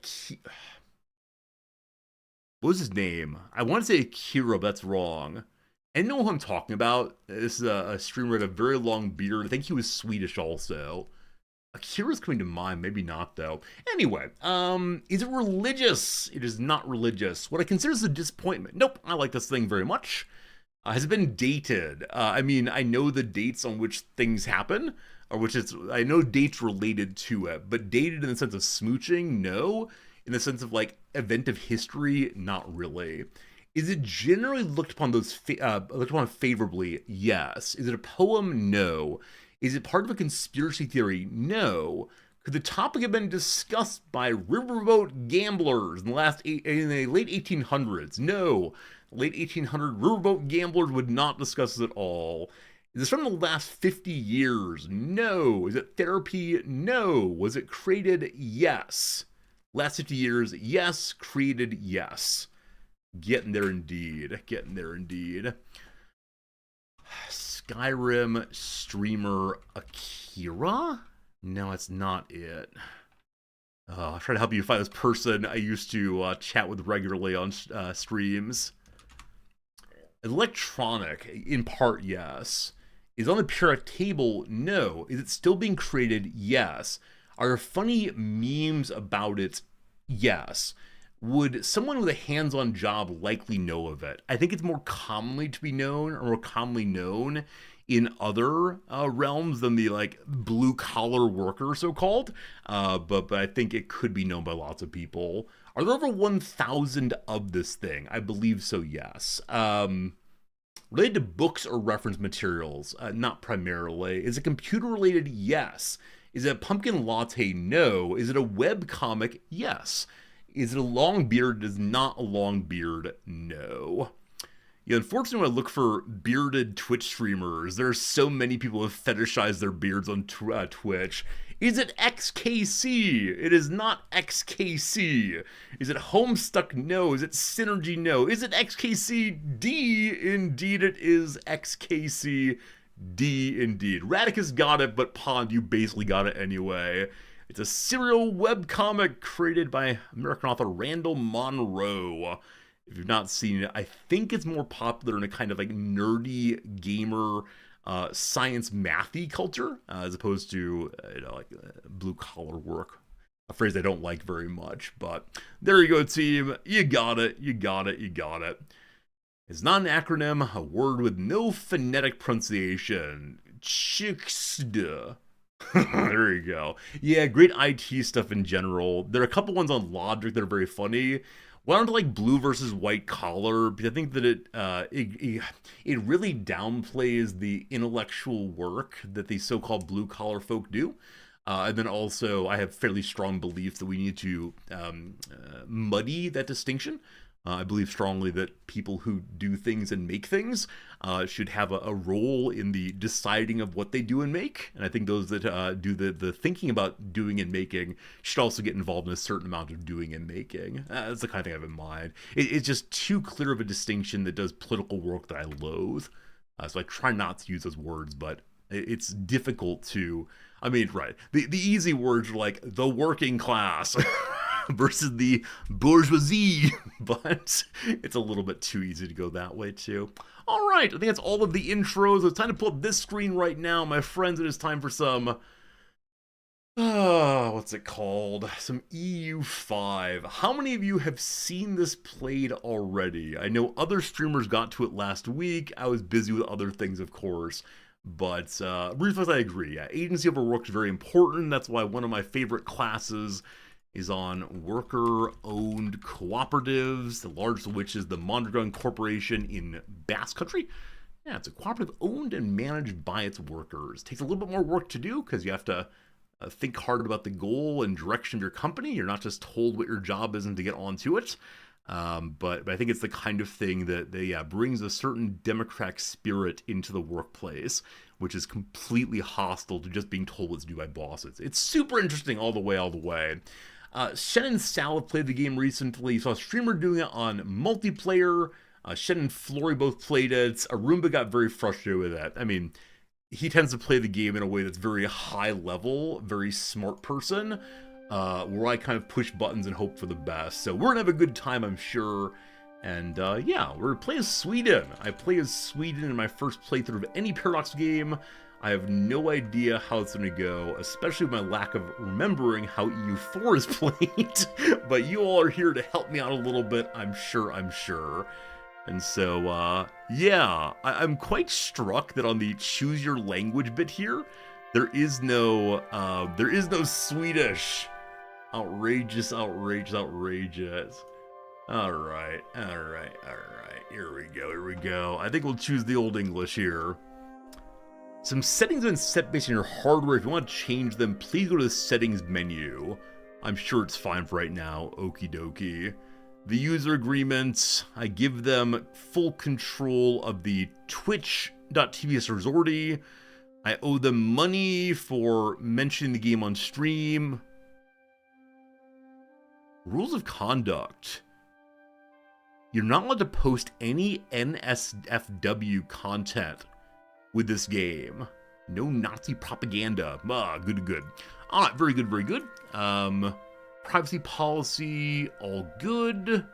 was his name? I want to say Akira, but that's wrong. I know who I'm talking about. This is a streamer with a very long beard. I think he was Swedish also. Akira's coming to mind, maybe not though. Anyway, is it religious? It is not religious. What I consider is a disappointment. Nope, I like this thing very much. Has it been dated? I mean, I know the dates on which things happen, or I know dates related to it, but dated in the sense of smooching, no. In the sense of like event of history, not really. Is it generally looked upon favorably? Yes. Is it a poem? No. Is it part of a conspiracy theory? No. Could the topic have been discussed by riverboat gamblers in the late 1800s? No. Late 1800 riverboat gamblers would not discuss this at all. Is this from the last 50 years? No. Is it therapy? No. Was it created? Yes. Last 50 years? Yes. Created? Yes. Getting there indeed. Getting there indeed. Skyrim streamer Akira? No, it's not it. I'll try to help you find this person I used to chat with regularly on streams. Electronic, in part, yes. Is on the periodic table? No. Is it still being created? Yes. Are there funny memes about it? Yes. Would someone with a hands-on job likely know of it? I think it's more commonly to be known, or more commonly known in other realms than the like blue-collar worker, so-called. But I think it could be known by lots of people. Are there over 1,000 of this thing? I believe so, yes. Related to books or reference materials? Not primarily. Is it computer-related? Yes. Is it a pumpkin latte? No. Is it a web comic? Yes. Is it a long beard? It is not a long beard. No. Yeah, unfortunately, when I look for bearded Twitch streamers, there are so many people who have fetishized their beards on Twitch. Is it XKC? It is not XKC. Is it Homestuck? No. Is it Synergy? No. Is it XKCD? Indeed, it is XKCD. Indeed. Radicus got it, but Pond, you basically got it anyway. It's a serial webcomic created by American author Randall Monroe. If you've not seen it, I think it's more popular in a kind of like nerdy gamer science mathy culture as opposed to like blue collar work. A phrase I don't like very much, but there you go, team. You got it. You got it. You got it. It's not an acronym, a word with no phonetic pronunciation. Chixda. There you go. Yeah, great IT stuff in general. There are a couple ones on Logic that are very funny. One on like blue versus white collar, because I think that it really downplays the intellectual work that the so-called blue collar folk do. And then also, I have fairly strong beliefs that we need to muddy that distinction. I believe strongly that people who do things and make things should have a role in the deciding of what they do and make. And I think those that do the thinking about doing and making should also get involved in a certain amount of doing and making. That's the kind of thing I have in mind. It's just too clear of a distinction that does political work that I loathe. So I try not to use those words, but it's difficult to... I mean, right. The easy words are like the working class versus the bourgeoisie, but it's a little bit too easy to go that way too. All right, I think that's all of the intros. It's time to pull up this screen right now, my friends. It is time for some, what's it called? Some EU5. How many of you have seen this played already? I know other streamers got to it last week. I was busy with other things, of course. But briefly, I agree. Yeah, agency overwork is very important. That's why one of my favorite classes is on worker-owned cooperatives, the largest of which is the Mondragon Corporation in Basque Country. Yeah, it's a cooperative owned and managed by its workers. It takes a little bit more work to do because you have to think hard about the goal and direction of your company. You're not just told what your job is and to get onto it. But I think it's the kind of thing that brings a certain democratic spirit into the workplace, which is completely hostile to just being told what to do by bosses. It's super interesting all the way. Shen and Sal have played the game recently. Saw a streamer doing it on multiplayer. Shen and Flory both played it. Arumba got very frustrated with it. I mean, he tends to play the game in a way that's very high level, very smart person, where I kind of push buttons and hope for the best. So we're gonna have a good time, I'm sure. And yeah, we're playing as Sweden. I play as Sweden in my first playthrough of any Paradox game. I have no idea how it's gonna go, especially with my lack of remembering how EU4 is played. But you all are here to help me out a little bit, I'm sure. And so, yeah, I'm quite struck that on the choose your language bit here, there is no Swedish. Outrageous. All right. Here we go. I think we'll choose the Old English here. Some settings have been set based on your hardware. If you want to change them, please go to the settings menu. I'm sure it's fine for right now. Okie dokie. The user agreements, I give them full control of the twitch.tv resorty. I owe them money for mentioning the game on stream. Rules of conduct. You're not allowed to post any NSFW content with this game. No Nazi propaganda. Good. Alright, very good. Privacy policy, all good.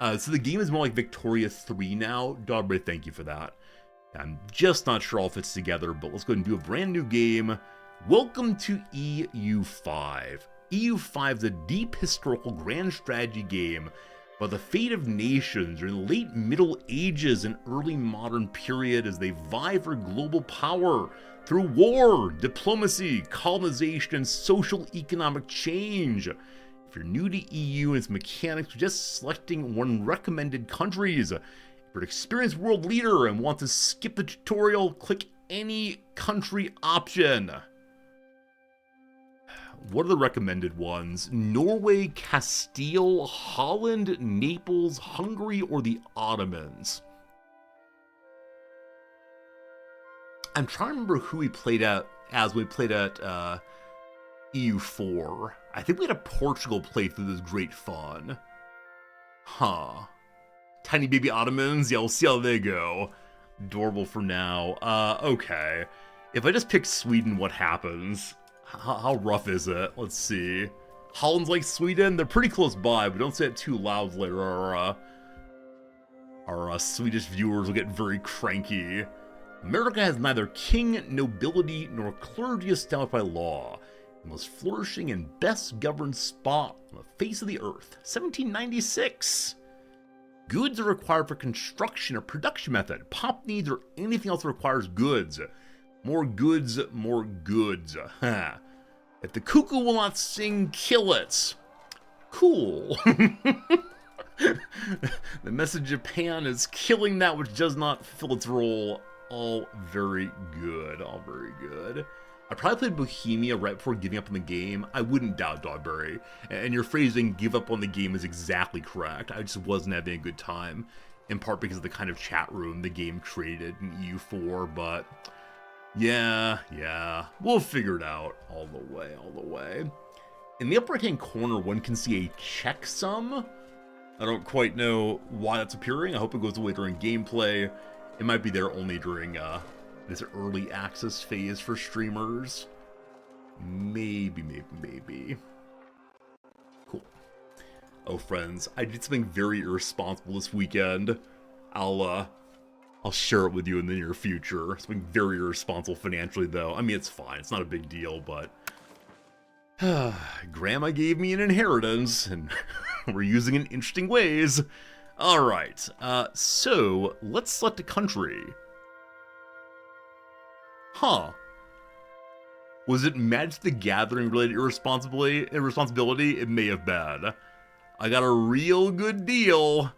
So the game is more like Victoria 3 now. Dogberry, thank you for that. I'm just not sure all fits together, but let's go ahead and do a brand new game. Welcome to EU5. EU5 is a deep historical grand strategy game about the fate of nations during the late Middle Ages and early modern period as they vie for global power through war, diplomacy, colonization, and social economic change. If you're new to EU and its mechanics, just selecting one recommended countries. If you're an experienced world leader and want to skip the tutorial, click any country option. What are the recommended ones? Norway, Castile, Holland, Naples, Hungary, or the Ottomans? I'm trying to remember who we played at as we played at EU4. I think we had a Portugal playthrough that was great fun. Huh. Tiny baby Ottomans? Yeah, we'll see how they go. Adorable for now. Okay. If I just pick Sweden, what happens? How rough is it? Let's see. Holland's like Sweden? They're pretty close by, but don't say it too loudly or our Swedish viewers will get very cranky. America has neither king, nobility, nor clergy established by law. The most flourishing and best governed spot on the face of the earth. 1796. Goods are required for construction or production method. Pop needs or anything else that requires goods. More goods. If the cuckoo will not sing, kill it. Cool. The message of Japan is killing that which does not fill its role. All very good. I probably played Bohemia right before giving up on the game. I wouldn't doubt Dogberry. And your phrasing, give up on the game, is exactly correct. I just wasn't having a good time. In part because of the kind of chat room the game created in EU4, but yeah, we'll figure it out all the way. In the upper right-hand corner, one can see a checksum. I don't quite know why that's appearing. I hope it goes away during gameplay. It might be there only during this early access phase for streamers. Maybe. Cool. Oh, friends, I did something very irresponsible this weekend. I'll share it with you in the near future. Something very irresponsible financially, though. I mean, it's fine. It's not a big deal, but Grandma gave me an inheritance, and we're using it in interesting ways. All right, so let's select a country. Huh. Was it Magic the Gathering related irresponsibility? It may have been. I got a real good deal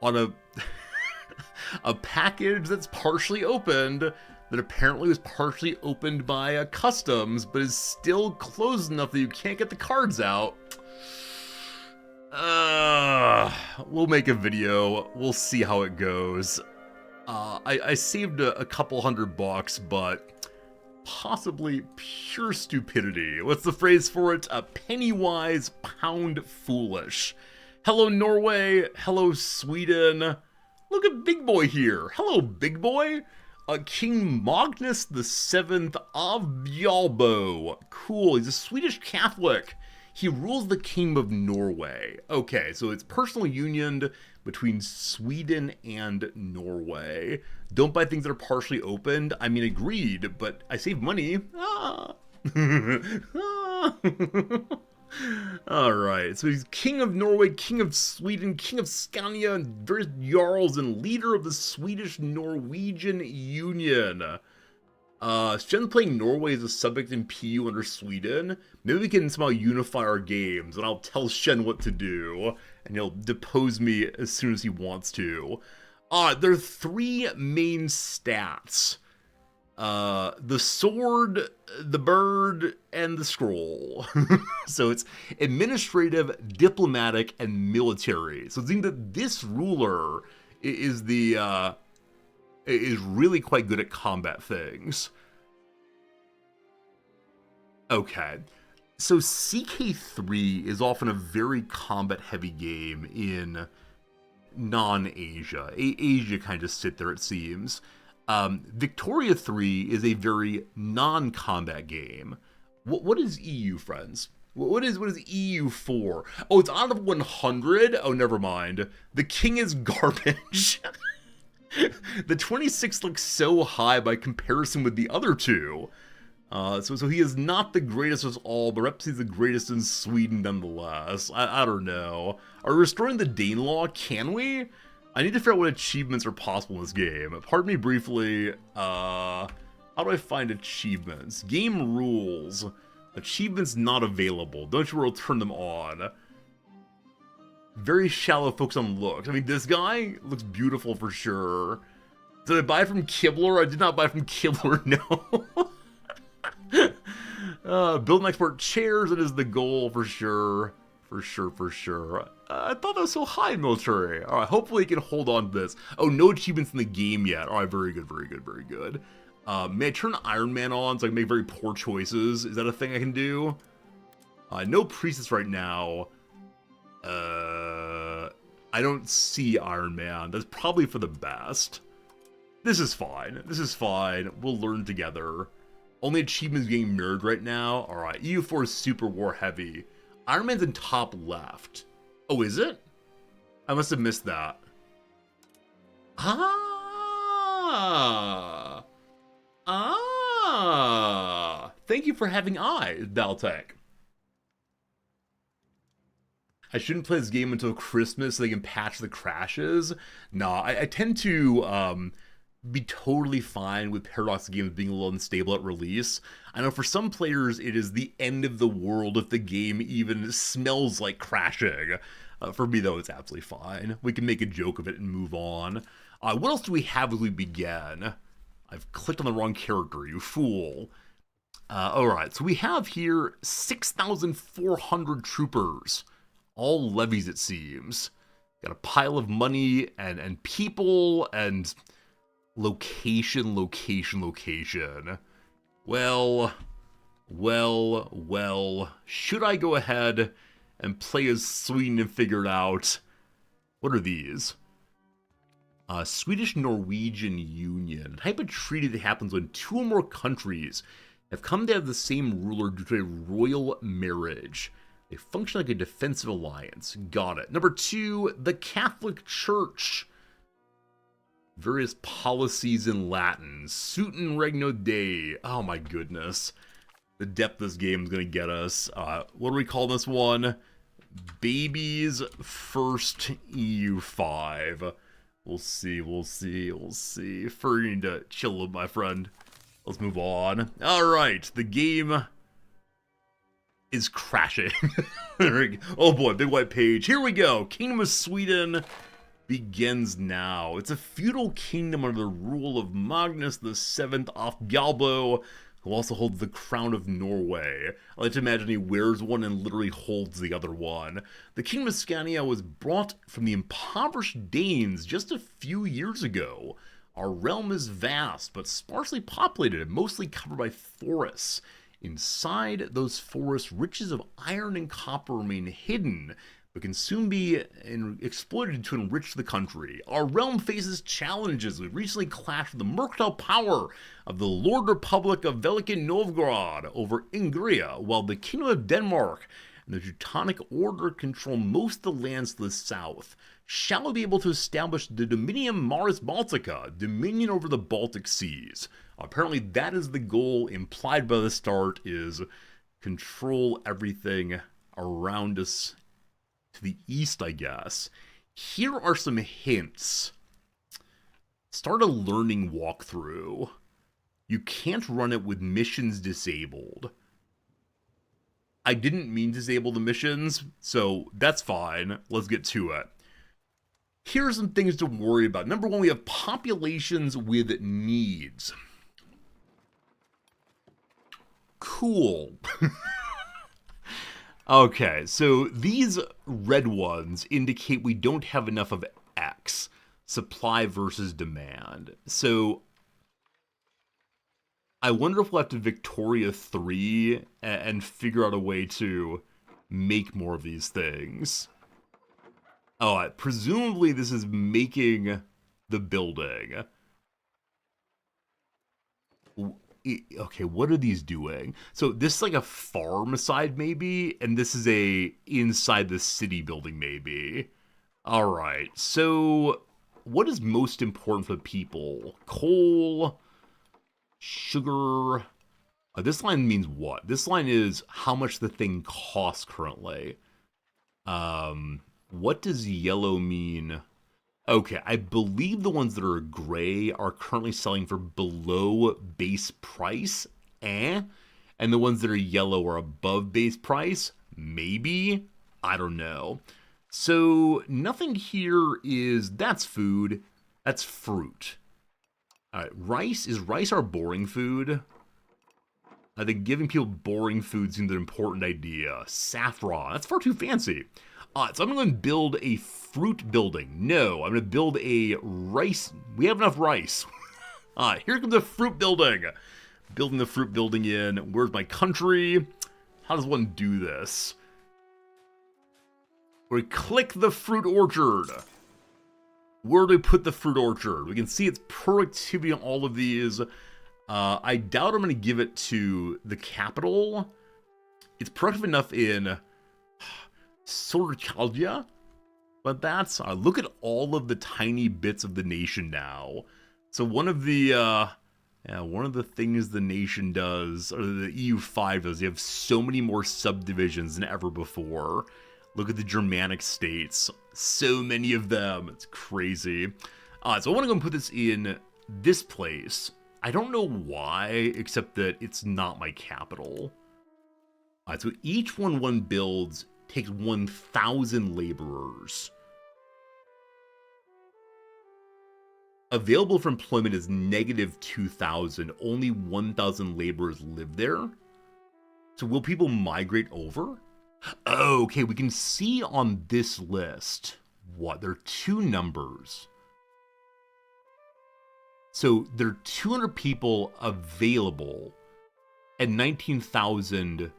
on a a package that's partially opened that apparently was partially opened by customs, but is still closed enough that you can't get the cards out. We'll make a video. We'll see how it goes. I saved a couple $100, but possibly pure stupidity. What's the phrase for it? A penny wise, pound foolish. Hello, Norway. Hello, Sweden. Look at Big Boy here. Hello, Big Boy. King Magnus VII of Bjalbo. Cool. He's a Swedish Catholic. He rules the Kingdom of Norway. Okay, so it's personal union between Sweden and Norway. Don't buy things that are partially opened. I mean, agreed, but I save money. Alright, so he's King of Norway, King of Sweden, King of Scania, and various Jarls, and leader of the Swedish-Norwegian Union. Shen's playing Norway as a subject in PU under Sweden. Maybe we can somehow unify our games, and I'll tell Shen what to do, and he'll depose me as soon as he wants to. There are three main stats. The sword, the bird, and the scroll. So it's administrative, diplomatic, and military. So it seems that this ruler is really quite good at combat things. Okay. So CK3 is often a very combat-heavy game in non-Asia. Asia kind of just sit there, it seems. Victoria 3 is a very non-combat game. What is EU, friends? What is EU for? Oh, it's out of 100? Oh, never mind. The king is garbage. The 26 looks so high by comparison with the other two. So he is not the greatest of all, but perhaps he's the greatest in Sweden nonetheless. I don't know. Are we restoring the Danelaw? Can we? I need to figure out what achievements are possible in this game. Pardon me briefly. How do I find achievements? Game rules. Achievements not available. Don't you worry, I'll turn them on. Very shallow focus on looks. I mean, this guy looks beautiful for sure. Did I buy it from Kibler? I did not buy from Kibler, no. Build and export chairs, it is the goal for sure. For sure. I thought that was so high in military. Alright, hopefully he can hold on to this. Oh, no achievements in the game yet. Alright, very good. May I turn Iron Man on so I can make very poor choices? Is that a thing I can do? No priestess right now. I don't see Iron Man. That's probably for the best. This is fine. We'll learn together. Only achievements getting mirrored right now. Alright, EU4 is super war heavy. Iron Man's in top left. Oh, is it? I must have missed that. Thank you for having eyes, Baltec. I shouldn't play this game until Christmas so they can patch the crashes. Nah, I tend to be totally fine with Paradox games being a little unstable at release. I know for some players it is the end of the world if the game even smells like crashing. For me though, it's absolutely fine. We can make a joke of it and move on. What else do we have as we begin? I've clicked on the wrong character, you fool. Alright, so we have here 6,400 troopers. All levies, it seems. Got a pile of money and people and location. Well. Should I go ahead and play as Sweden and figure it out? What are these? Swedish-Norwegian Union. A type of treaty that happens when two or more countries have come to have the same ruler due to a royal marriage. They function like a defensive alliance. Got it. Number 2, the Catholic Church. Various policies in Latin. Sutum regno Dei. Oh my goodness. The depth of this game is going to get us. What do we call this one? Baby's first EU5. We'll see. First, you need to chill, my friend. Let's move on. All right, the game is crashing. Oh boy, big white page. Here we go. Kingdom of Sweden begins now. It's a feudal kingdom under the rule of Magnus VII of Galbo, who also holds the crown of Norway. I like to imagine he wears one and literally holds the other one. The kingdom of Scania was brought from the impoverished Danes just a few years ago. Our realm is vast, but sparsely populated and mostly covered by forests. Inside those forests, riches of iron and copper remain hidden, but can soon be exploited to enrich the country. Our realm faces challenges. We recently clashed with the mercantile power of the Lord Republic of Veliki Novgorod over Ingria, while the Kingdom of Denmark and the Teutonic Order control most of the lands to the south. Shall we be able to establish the Dominium Maris Baltica, dominion over the Baltic Seas? Apparently that is the goal implied by the start, is control everything around us to the east, I guess. Here are some hints. Start a learning walkthrough. You can't run it with missions disabled. I didn't mean to disable the missions, so that's fine. Let's get to it. Here are some things to worry about. Number one, we have populations with needs. Cool. Okay, so these red ones indicate we don't have enough of X, supply versus demand. So I wonder if we'll have to Victoria 3 and figure out a way to make more of these things. Oh, presumably this is making the building. Okay, what are these doing? So this is like a farm side maybe, and this is a inside the city building maybe. All right, so what is most important for the people? Coal, sugar. This line means what? This line is how much the thing costs currently. What does yellow mean? Okay, I believe the ones that are gray are currently selling for below base price, and the ones that are yellow are above base price, maybe? I don't know. So nothing here is, that's food, that's fruit. All right, rice, is rice our boring food? I think giving people boring food seems an important idea. Saffron, that's far too fancy. So I'm going to build a fruit building. No, I'm going to build a rice. We have enough rice. Here comes a fruit building. Building the fruit building in. Where's my country? How does one do this? We click the fruit orchard. Where do we put the fruit orchard? We can see its productivity on all of these. I doubt I'm going to give it to the capital. It's productive enough in Sorchaldia, but that's look at all of the tiny bits of the nation now. So one of the things the nation does, or the EU5 does, you have so many more subdivisions than ever before. Look at the Germanic states, so many of them. It's crazy. So I want to go and put this in this place. I don't know why, except that it's not my capital. So each one builds takes 1,000 laborers. Available for employment is negative 2,000. Only 1,000 laborers live there. So will people migrate over? Oh, okay, we can see on this list, what, there are two numbers. So there are 200 people available and 19,000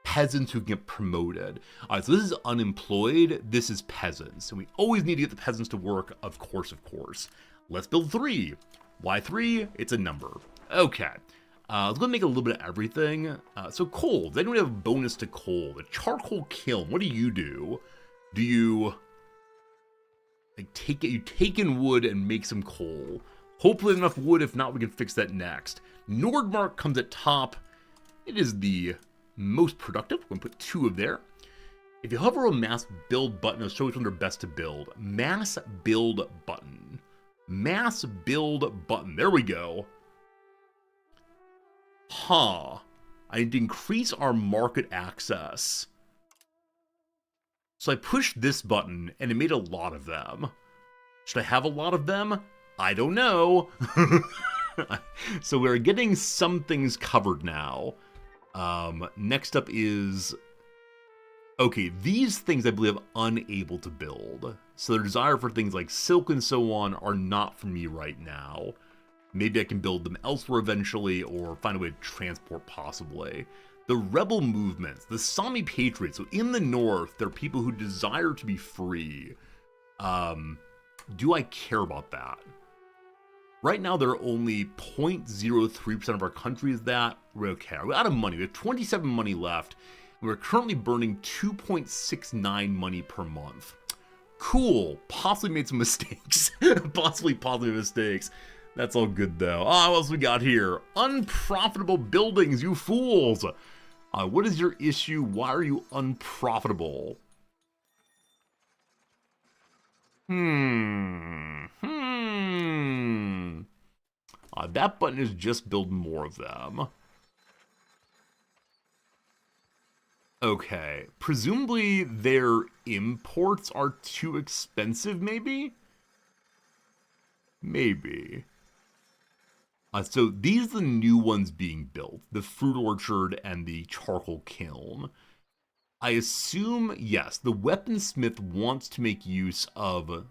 peasants who can get promoted. All right, so this is unemployed, this is peasants. And we always need to get the peasants to work, of course. Let's build 3. Why 3? It's a number. Okay, let's go make a little bit of everything. So coal, does anyone have a bonus to coal? The charcoal kiln, what do? Do you like take in wood and make some coal? Hopefully enough wood, if not we can fix that next. Nordmark comes at top. It is the most productive. We're going to put 2 of there. If you hover a mass build button, it'll show which one are best to build. Mass build button. Mass build button. There we go. Huh. I need to increase our market access. So I pushed this button, and it made a lot of them. Should I have a lot of them? I don't know. So we're getting some things covered now. Next up is... Okay, these things I believe I'm unable to build. So their desire for things like silk and so on are not for me right now. Maybe I can build them elsewhere eventually, or find a way to transport possibly. The rebel movements, the Sami Patriots, so in the north, there are people who desire to be free. Do I care about that? Right now, there are only 0.03% of our country is that. We're okay. We're out of money. We have 27 money left. And we're currently burning 2.69 money per month. Cool. Possibly made some mistakes. Possibly mistakes. That's all good, though. What else we got here? Unprofitable buildings, you fools. What is your issue? Why are you unprofitable? That button is just build more of them. Okay. Presumably their imports are too expensive, maybe? Maybe. So these are the new ones being built. The fruit orchard and the charcoal kiln. I assume, yes, the weaponsmith wants to make use of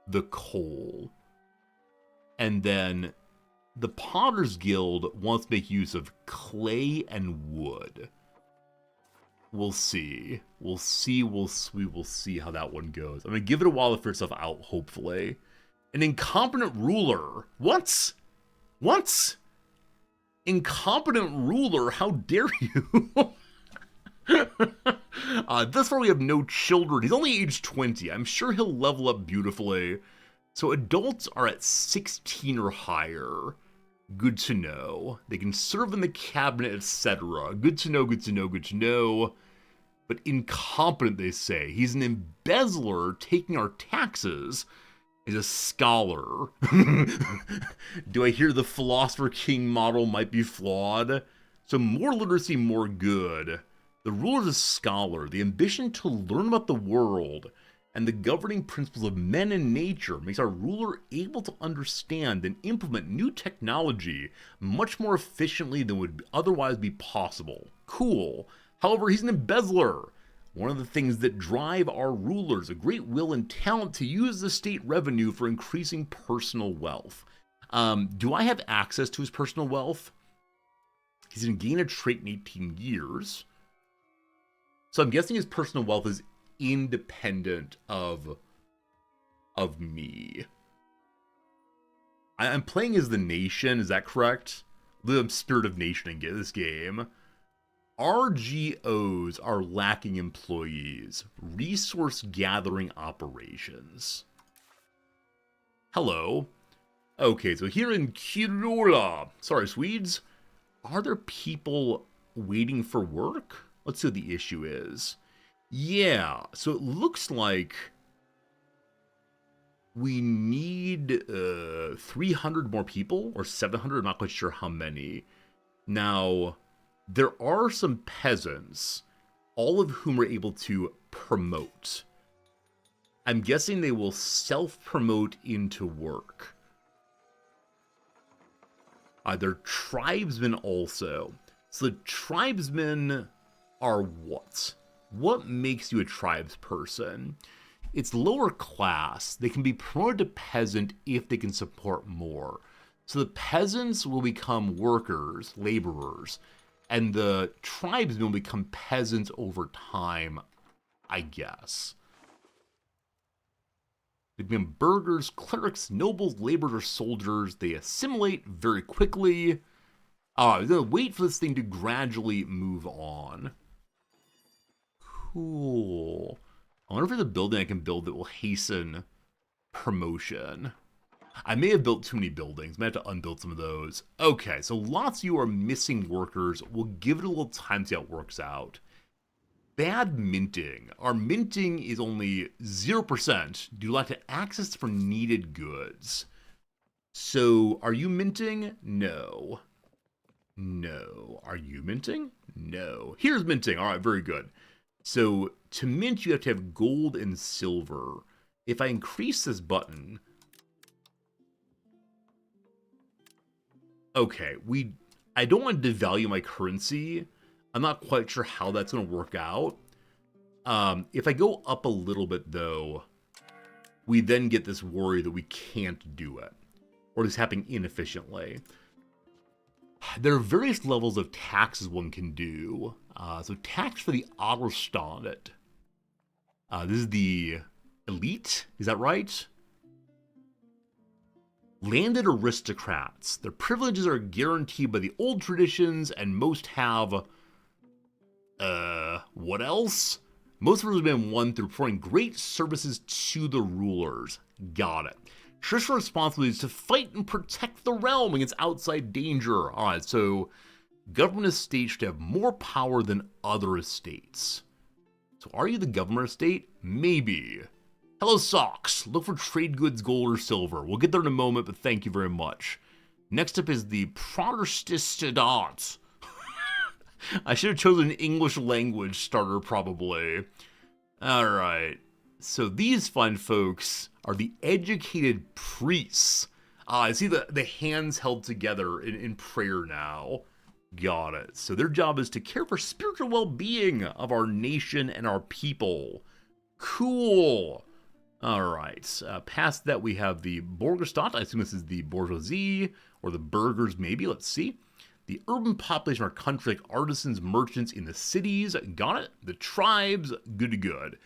the coal. And then the Potter's Guild wants to make use of clay and wood. We'll see. We will see how that one goes. I'm going to give it a while to figure stuff out, hopefully. An incompetent ruler. What? What? Incompetent ruler? How dare you? Thus far we have no children. He's only age 20. I'm sure he'll level up beautifully. So adults are at 16 or higher. Good to know. They can serve in the cabinet, etc. Good to know, good to know, good to know. But incompetent, they say. He's an embezzler taking our taxes. He's a scholar. Do I hear the Philosopher King model might be flawed? So more literacy, more good. The ruler is a scholar. The ambition to learn about the world and the governing principles of men and nature makes our ruler able to understand and implement new technology much more efficiently than would otherwise be possible. Cool. However, he's an embezzler. One of the things that drive our rulers, a great will and talent to use the state revenue for increasing personal wealth. Do I have access to his personal wealth? He's going to gain a trait in 18 years. So I'm guessing his personal wealth is independent of me. I'm playing as the nation, is that correct? The spirit of nation in this game. RGOs are lacking employees. Resource gathering operations. Hello. Okay, so here in Kirula, sorry Swedes, are there people waiting for work? Let's see what the issue is. Yeah, so it looks like we need 300 more people, or 700, I'm not quite sure how many. Now, there are some peasants, all of whom are able to promote. I'm guessing they will self-promote into work. They're tribesmen also. So the tribesmen are what? What makes you a tribesperson? It's lower class. They can be promoted to peasant if they can support more. So the peasants will become workers, laborers, and the tribesmen will become peasants over time, I guess. They become burghers, clerics, nobles, laborers, or soldiers. They assimilate very quickly. They're going to wait for this thing to gradually move on. Cool. I wonder if there's a building I can build that will hasten promotion. I may have built too many buildings. I may have to unbuild some of those. Okay, so lots of you are missing workers. We'll give it a little time to see how it works out. Bad minting. Our minting is only 0% due to lack of access for needed goods. So, are you minting? No. No. Are you minting? No. Here's minting. All right, very good. So to mint, you have to have gold and silver. If I increase this button... Okay, I don't want to devalue my currency. I'm not quite sure how that's going to work out. If I go up a little bit, though, we then get this worry that we can't do it. Or it's happening inefficiently. There are various levels of taxes one can do. So tax for the Adelsstand. This is the elite, is that right? Landed aristocrats. Their privileges are guaranteed by the old traditions, and most have... what else? Most rulers have been won through performing great services to the rulers. Got it. Traditional responsibility is to fight and protect the realm against outside danger. Alright, so government estates should have more power than other estates. So are you the government estate? Maybe. Hello, Socks. Look for trade goods, gold, or silver. We'll get there in a moment, but thank you very much. Next up is the Protestant. I should have chosen an English language starter, probably. Alright. So these fine folks are the educated priests. I see the hands held together in prayer now. Got it. So their job is to care for spiritual well-being of our nation and our people. Cool. Alright. Past that we have the Borgerstaat. I assume this is the bourgeoisie, or the burghers maybe. Let's see. The urban population of our country, like artisans, merchants in the cities. Got it. The tribes. Good to good.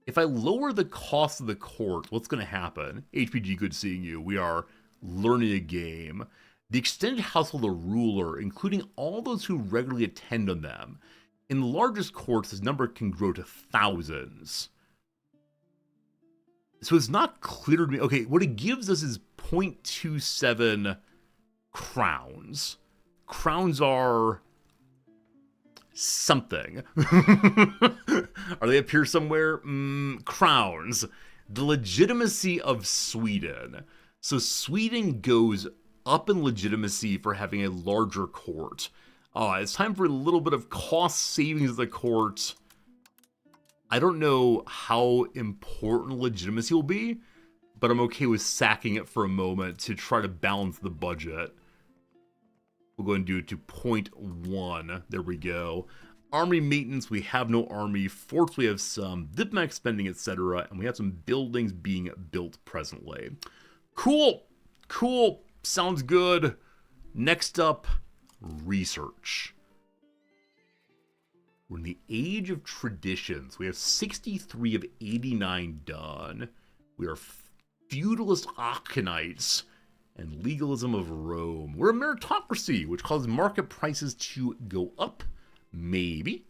If I lower the cost of the court, what's going to happen? HPG, good seeing you. We are learning a game. The extended household of the ruler, including all those who regularly attend on them. In the largest courts, this number can grow to thousands. So it's not clear to me. Okay, what it gives us is 0.27 crowns. Crowns are something. Are they up here somewhere? Crowns. The legitimacy of Sweden. So Sweden goes up in legitimacy for having a larger court. It's time for a little bit of cost savings of the court. I don't know how important legitimacy will be, but I'm okay with sacking it for a moment to try to balance the budget. We'll go and do it to 0.1. There we go. Army maintenance, we have no army. Forts, we have some. Diplomatic spending, etc. And we have some buildings being built presently. Cool. Cool. Sounds good. Next up, research. We're in the age of traditions. We have 63 of 89 done. We are feudalist Achaenites and legalism of Rome. We're a meritocracy, which causes market prices to go up. Maybe.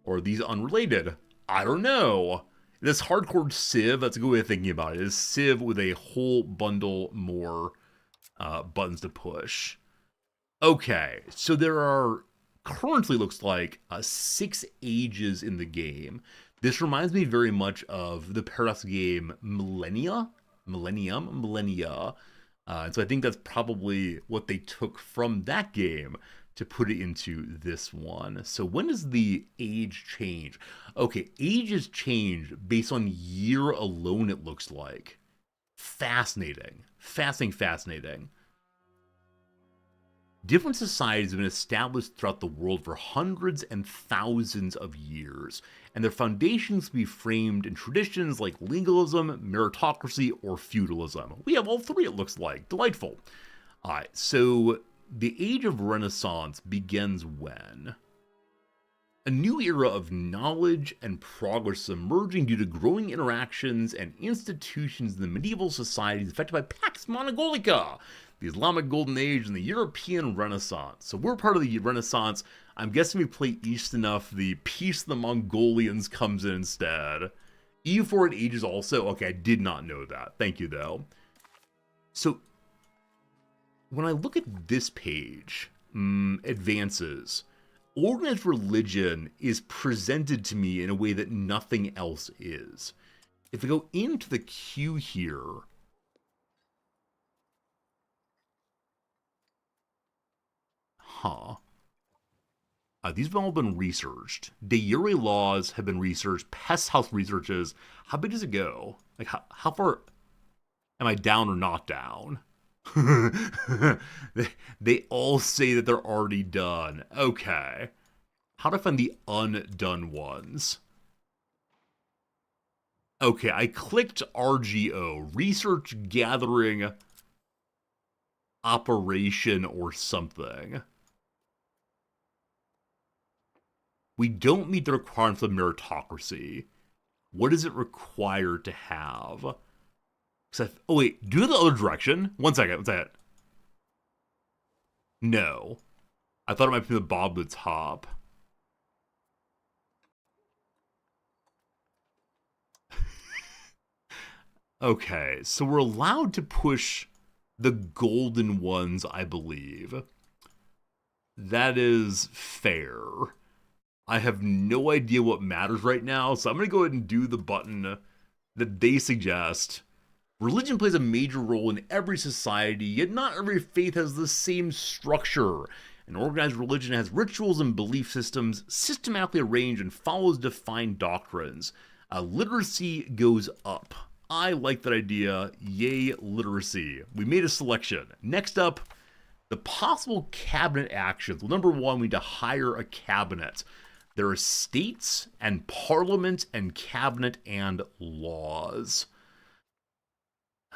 Or are these unrelated? I don't know. This hardcore Civ, that's a good way of thinking about it, is Civ with a whole bundle more buttons to push. Okay, so there are currently looks like 6 ages in the game. This reminds me very much of the Paradox game Millennia. And so I think that's probably what they took from that game to put it into this one. So when does the age change? Okay, ages change based on year alone, it looks like. Fascinating. Fascinating. Different societies have been established throughout the world for hundreds and thousands of years, and their foundations can be framed in traditions like legalism, meritocracy, or feudalism. We have all three, it looks like. Delightful. Alright, so the Age of Renaissance begins when? A new era of knowledge and progress is emerging due to growing interactions and institutions in the medieval societies affected by Pax Mongolica, the Islamic Golden Age, and the European Renaissance. So we're part of the Renaissance. I'm guessing we play East enough, the Peace of the Mongolians comes in instead. EU4 and ages also? Okay, I did not know that. Thank you, though. So, when I look at this page, advances, organized religion is presented to me in a way that nothing else is. If I go into the queue here, These have all been researched. De jure laws have been researched. Pest house researches. How big does it go? Like, how far am I down or not down? they all say that they're already done. Okay. How do I find the undone ones? Okay, I clicked RGO, Research Gathering Operation or something. We don't meet the requirements of meritocracy. What does it require to have? Oh wait, do the other direction. One second, what's that? No. I thought it might be the Bob the top. Okay, so we're allowed to push the golden ones, I believe. That is fair. I have no idea what matters right now, so I'm going to go ahead and do the button that they suggest. Religion plays a major role in every society, yet not every faith has the same structure. An organized religion has rituals and belief systems systematically arranged and follows defined doctrines. Literacy goes up. I like that idea. Yay, literacy. We made a selection. Next up, the possible cabinet actions. Well, number one, we need to hire a cabinet. There are states and parliament and cabinet and laws.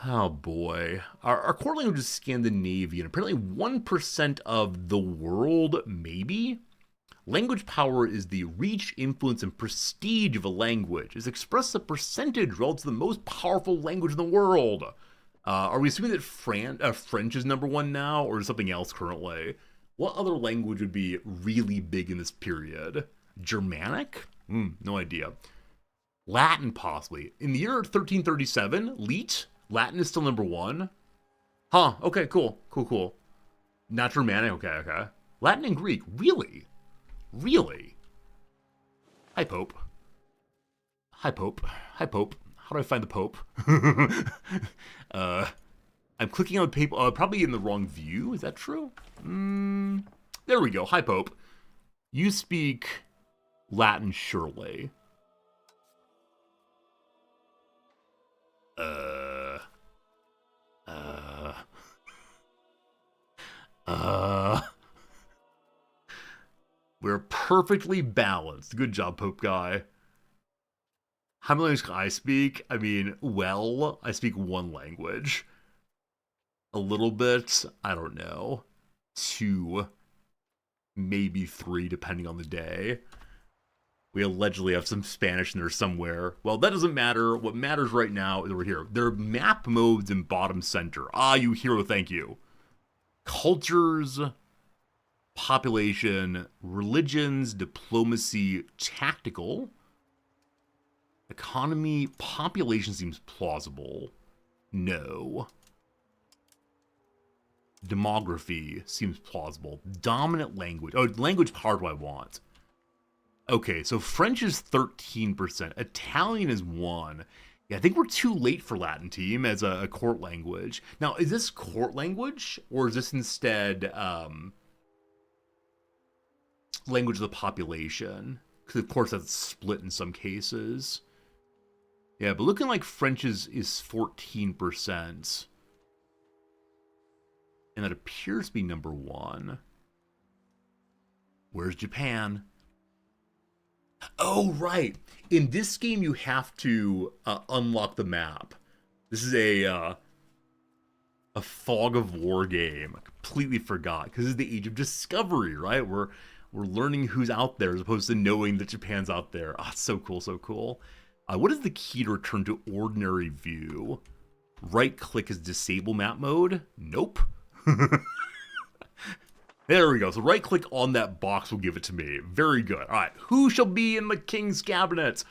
Oh boy. Our core language is Scandinavian. Apparently 1% of the world, maybe? Language power is the reach, influence, and prestige of a language. It's expressed as a percentage relative to the most powerful language in the world. Are we assuming that French is number one now, or is something else currently? What other language would be really big in this period? Germanic? No idea. Latin, possibly. In the year 1337, Latin is still number one. Huh, okay, cool. Not Germanic, okay. Latin and Greek, really? Really? Hi, Pope. How do I find the Pope? I'm clicking on the paper, probably in the wrong view. Is that true? There we go. Hi, Pope. You speak Latin, surely. We're perfectly balanced. Good job, Pope guy. How many languages can I speak? I mean, well, I speak one language. A little bit, I don't know. 2, maybe 3, depending on the day. We allegedly have some Spanish in there somewhere. Well, that doesn't matter. What matters right now is over here. There are map modes in bottom center. Ah, you hero, thank you. Cultures, population, religions, diplomacy, tactical, economy, population seems plausible. No. Demography seems plausible. Dominant language. Oh, language power do I want? Okay, so French is 13%. Italian is 1. Yeah, I think we're too late for Latin, team, as a court language. Now, is this court language, or is this instead language of the population? Because, of course, that's split in some cases. Yeah, but looking like French is 14%. And that appears to be number 1. Where's Japan? Oh, right. In this game, you have to unlock the map. This is a fog of war game. I completely forgot, because this is the age of discovery, right? We're learning who's out there as opposed to knowing that Japan's out there. Oh, it's so cool, so cool. What is the key to return to ordinary view? Right-click is disable map mode? Nope. There we go. So right-click on that box will give it to me. Very good. All right. Who shall be in the king's cabinet?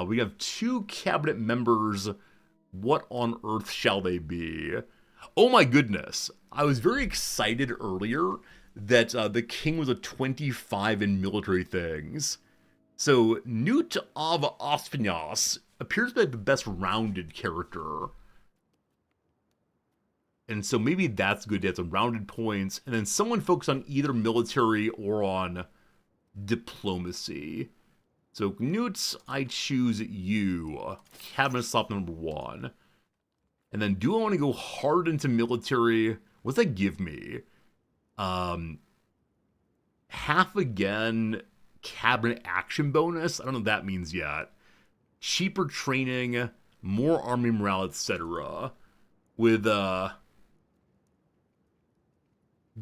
We have 2 cabinet members. What on earth shall they be? Oh my goodness. I was very excited earlier that the king was a 25 in military things. So Newt of Ospinias appears to be the best rounded character. And so maybe that's good to have some rounded points. And then someone focus on either military or on diplomacy. So, Knut, I choose you. Cabinet stop number 1. And then, do I want to go hard into military? What's that give me? Half again, cabinet action bonus? I don't know what that means yet. Cheaper training, more army morale, etc. With,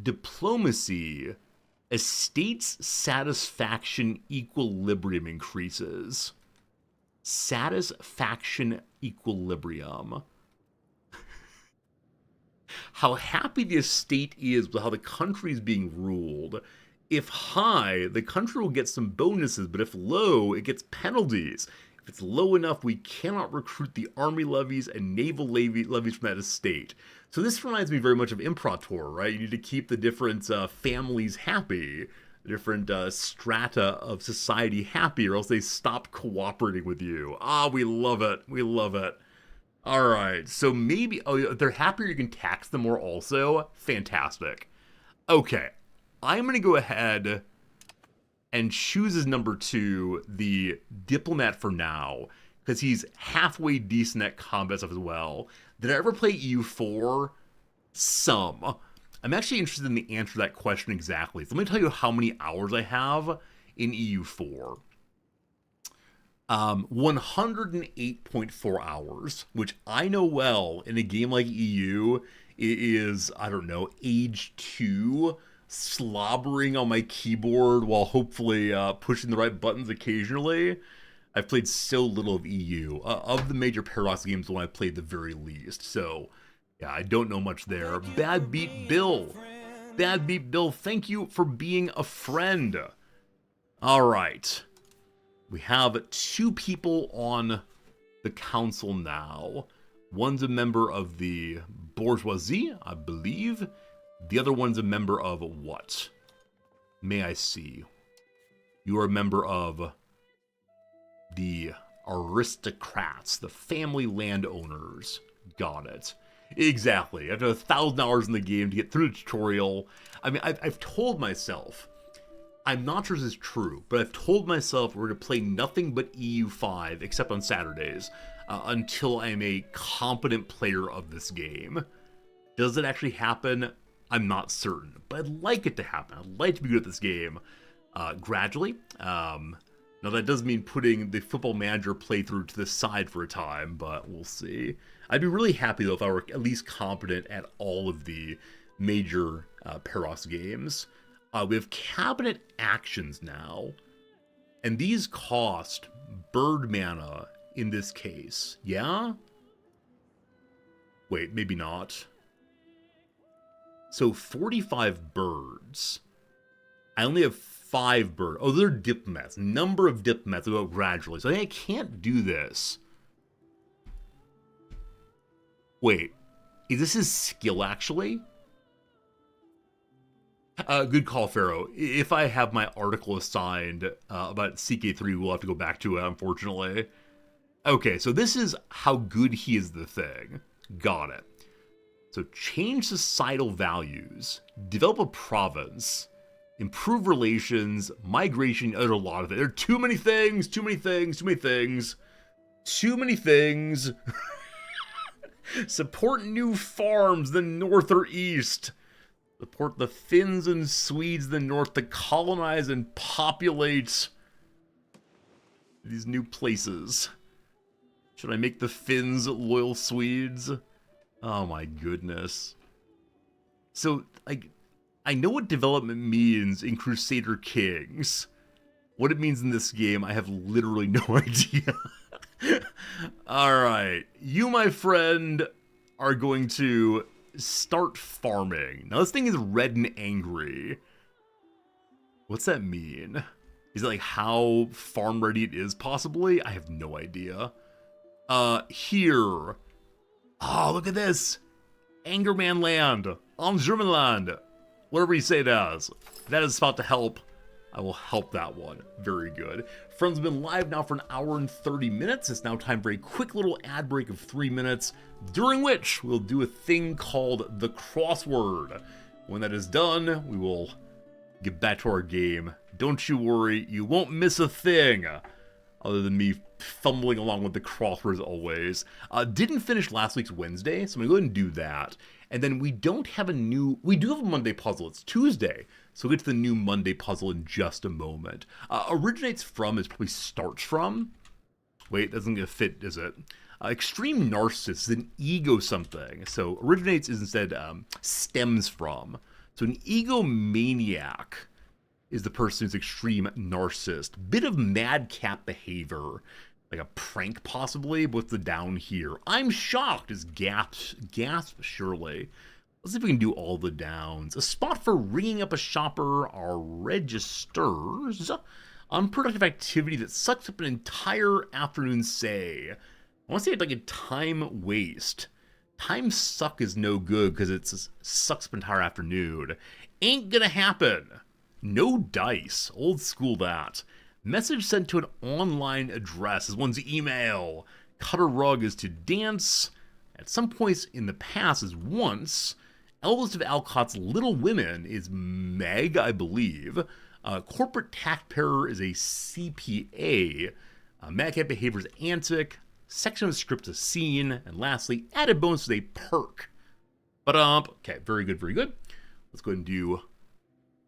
diplomacy, estate's satisfaction equilibrium increases. Satisfaction equilibrium. How happy the estate is with how the country is being ruled. If high, the country will get some bonuses, but if low, it gets penalties. If it's low enough, we cannot recruit the army levies and naval levies from that estate. So this reminds me very much of Imperator, right? You need to keep the different families happy, the different strata of society happy, or else they stop cooperating with you. Ah, we love it. We love it. All right, so maybe, oh, if they're happier, you can tax them more also. Fantastic. Okay, I'm going to go ahead and choose as number 2 the diplomat for now, because he's halfway decent at combat stuff as well. Did I ever play EU4? Some. I'm actually interested in the answer to that question exactly. So let me tell you how many hours I have in EU4. 108.4 hours, which I know well in a game like EU is, I don't know, age 2, slobbering on my keyboard while hopefully pushing the right buttons occasionally. I've played so little of EU. Of the major Paradox games, the one I played the very least. So, yeah, I don't know much there. Bad Beat Bill. Bad Beat Bill, thank you for being a friend. All right. We have 2 people on the council now. One's a member of the bourgeoisie, I believe. The other one's a member of what? May I see? You are a member of the aristocrats, the family landowners. Got it. Exactly. After 1,000 hours in the game to get through the tutorial, I mean, I've told myself, I'm not sure this is true, but I've told myself we're going to play nothing but EU5, except on Saturdays, until I'm a competent player of this game. Does it actually happen? I'm not certain, but I'd like it to happen. I'd like to be good at this game gradually. Now, that does mean putting the Football Manager playthrough to the side for a time, but we'll see. I'd be really happy, though, if I were at least competent at all of the major Paradox games. We have cabinet actions now, and these cost bird mana in this case. Yeah? Wait, maybe not. So 45 birds. I only have 5 birds. Oh, they're diplomats. Number of diplomats will go gradually. So I think I can't do this. Wait, is this his skill actually? Good call, Pharaoh. If I have my article assigned about CK3, we'll have to go back to it, unfortunately. Okay, so this is how good he is the thing. Got it. So change societal values, develop a province, improve relations, migration, there's a lot of it. There are too many things, too many things, too many things, too many things. Support new farms, the north or east. Support the Finns and Swedes in the north to colonize and populate these new places. Should I make the Finns loyal Swedes? Oh my goodness. So, I know what development means in Crusader Kings. What it means in this game, I have literally no idea. Alright, you, my friend, are going to start farming. Now this thing is red and angry. What's that mean? Is it like how farm ready it is, possibly? I have no idea. Here. Oh, look at this. Angerman land. On German land. Whatever you say it as. That is about to help. I will help that one. Very good. Friends have been live now for an hour and 30 minutes. It's now time for a quick little ad break of 3 minutes, during which we'll do a thing called the crossword. When that is done, we will get back to our game. Don't you worry, you won't miss a thing. Other than me fumbling along with the crosswords always. Didn't finish last week's Wednesday, so I'm gonna go ahead and do that. And then we do have a Monday puzzle. It's Tuesday, so we'll get to the new Monday puzzle in just a moment. Originates from is probably starts from. Wait, doesn't get fit, is it? Extreme narcissist is an ego something. So originates is instead stems from. So an egomaniac is the person who's extreme narcissist. Bit of madcap behavior. Like a prank possibly, but what's the down here? I'm shocked is gasp surely. Let's see if we can do all the downs. A spot for ringing up a shopper are registers. Unproductive activity that sucks up an entire afternoon, say. I want to say it's like a time waste. Time suck is no good because it sucks up an entire afternoon. Ain't gonna happen. No dice. Old school that. Message sent to an online address is one's email. Cut a rug is to dance. At some points in the past is once. Eldest of Alcott's Little Women is Meg, I believe. Corporate taxpayer is a CPA. Madcap behavior is antic. Section of the script is scene. And lastly, added bonus is a perk. But okay, very good, very good. Let's go ahead and do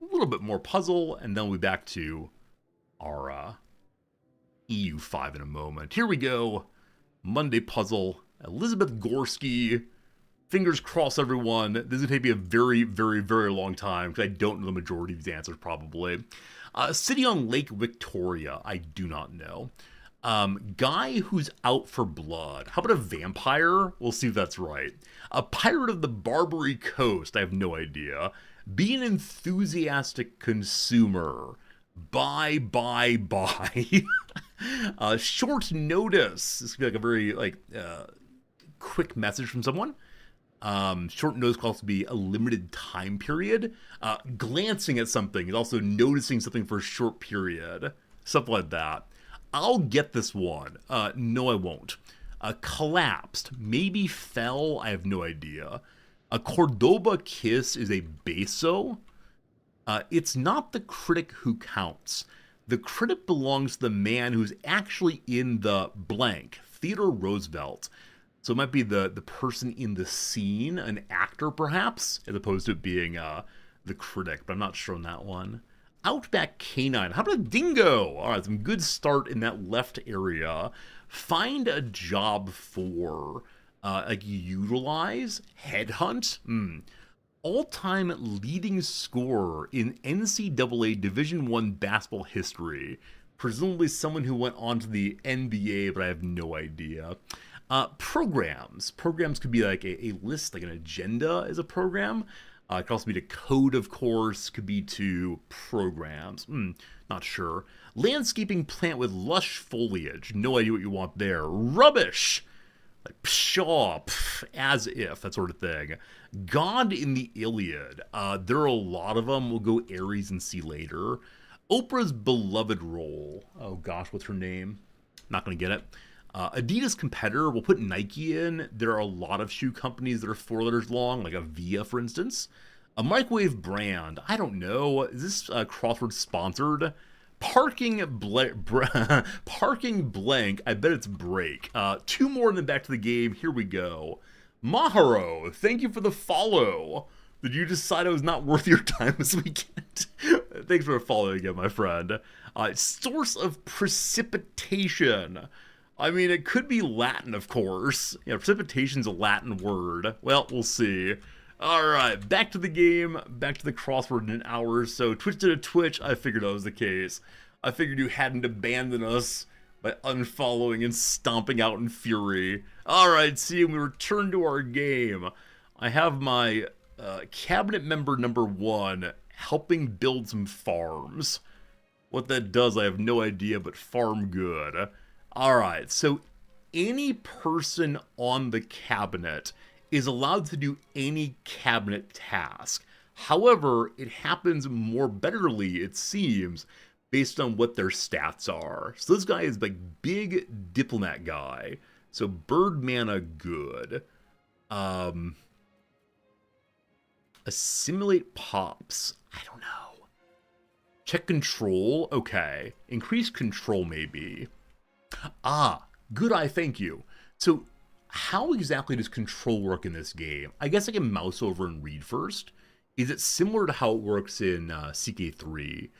a little bit more puzzle, and then we'll be back to our EU5 in a moment. Here we go. Monday puzzle. Elizabeth Gorski. Fingers crossed, everyone. This is going to take me a very, very, very long time because I don't know the majority of these answers, probably. City on Lake Victoria. I do not know. Guy who's out for blood. How about a vampire? We'll see if that's right. A pirate of the Barbary Coast. I have no idea. Be an enthusiastic consumer. Buy. Short notice. This could be like a very quick message from someone. Short notice could also be a limited time period. Glancing at something is also noticing something for a short period. Something like that. I'll get this one. No, I won't. Collapsed. Maybe fell. I have no idea. A Cordoba kiss is a beso. It's not the critic who counts. The critic belongs to the man who's actually in the blank. Theodore Roosevelt. So it might be the person in the scene, an actor perhaps, as opposed to it being the critic, but I'm not sure on that one. Outback Canine. How about a dingo? All right, some good start in that left area. Find a job for, utilize, headhunt. All-time leading scorer in NCAA Division I basketball history. Presumably someone who went on to the NBA, but I have no idea. Programs. Programs could be like a list, like an agenda is a program. It could also be to code, of course. Could be to programs. Not sure. Landscaping plant with lush foliage. No idea what you want there. Rubbish. Like pshaw, as if, that sort of thing. God in the Iliad. There are a lot of them. We'll go Aries and see later. Oprah's beloved role. Oh gosh, what's her name? Not gonna get it. Adidas competitor, we'll put Nike in. There are a lot of shoe companies that are 4 letters long, like a Via, for instance. A microwave brand, I don't know. Is this crossword sponsored? Parking blank, I bet it's break. 2 more and then back to the game. Here we go. Maharo, thank you for the follow. Did you decide I was not worth your time this weekend? Thanks for following again, my friend. Source of precipitation. I mean, it could be Latin, of course. Yeah, precipitation's a Latin word. Well, we'll see. Alright, back to the game, back to the crossword in an hour or so. Twitch did a Twitch, I figured that was the case. I figured you hadn't abandoned us by unfollowing and stomping out in fury. Alright, see, we return to our game. I have my cabinet member number 1 helping build some farms. What that does, I have no idea, but farm good. Alright, so any person on the cabinet is allowed to do any cabinet task. However, it happens more betterly, it seems, based on what their stats are. So this guy is like big diplomat guy. So bird mana good. Assimilate pops. I don't know. Check control. Okay. Increase control, maybe. Ah, good eye, thank you. So, how exactly does control work in this game? I guess I can mouse over and read first. Is it similar to how it works in CK3?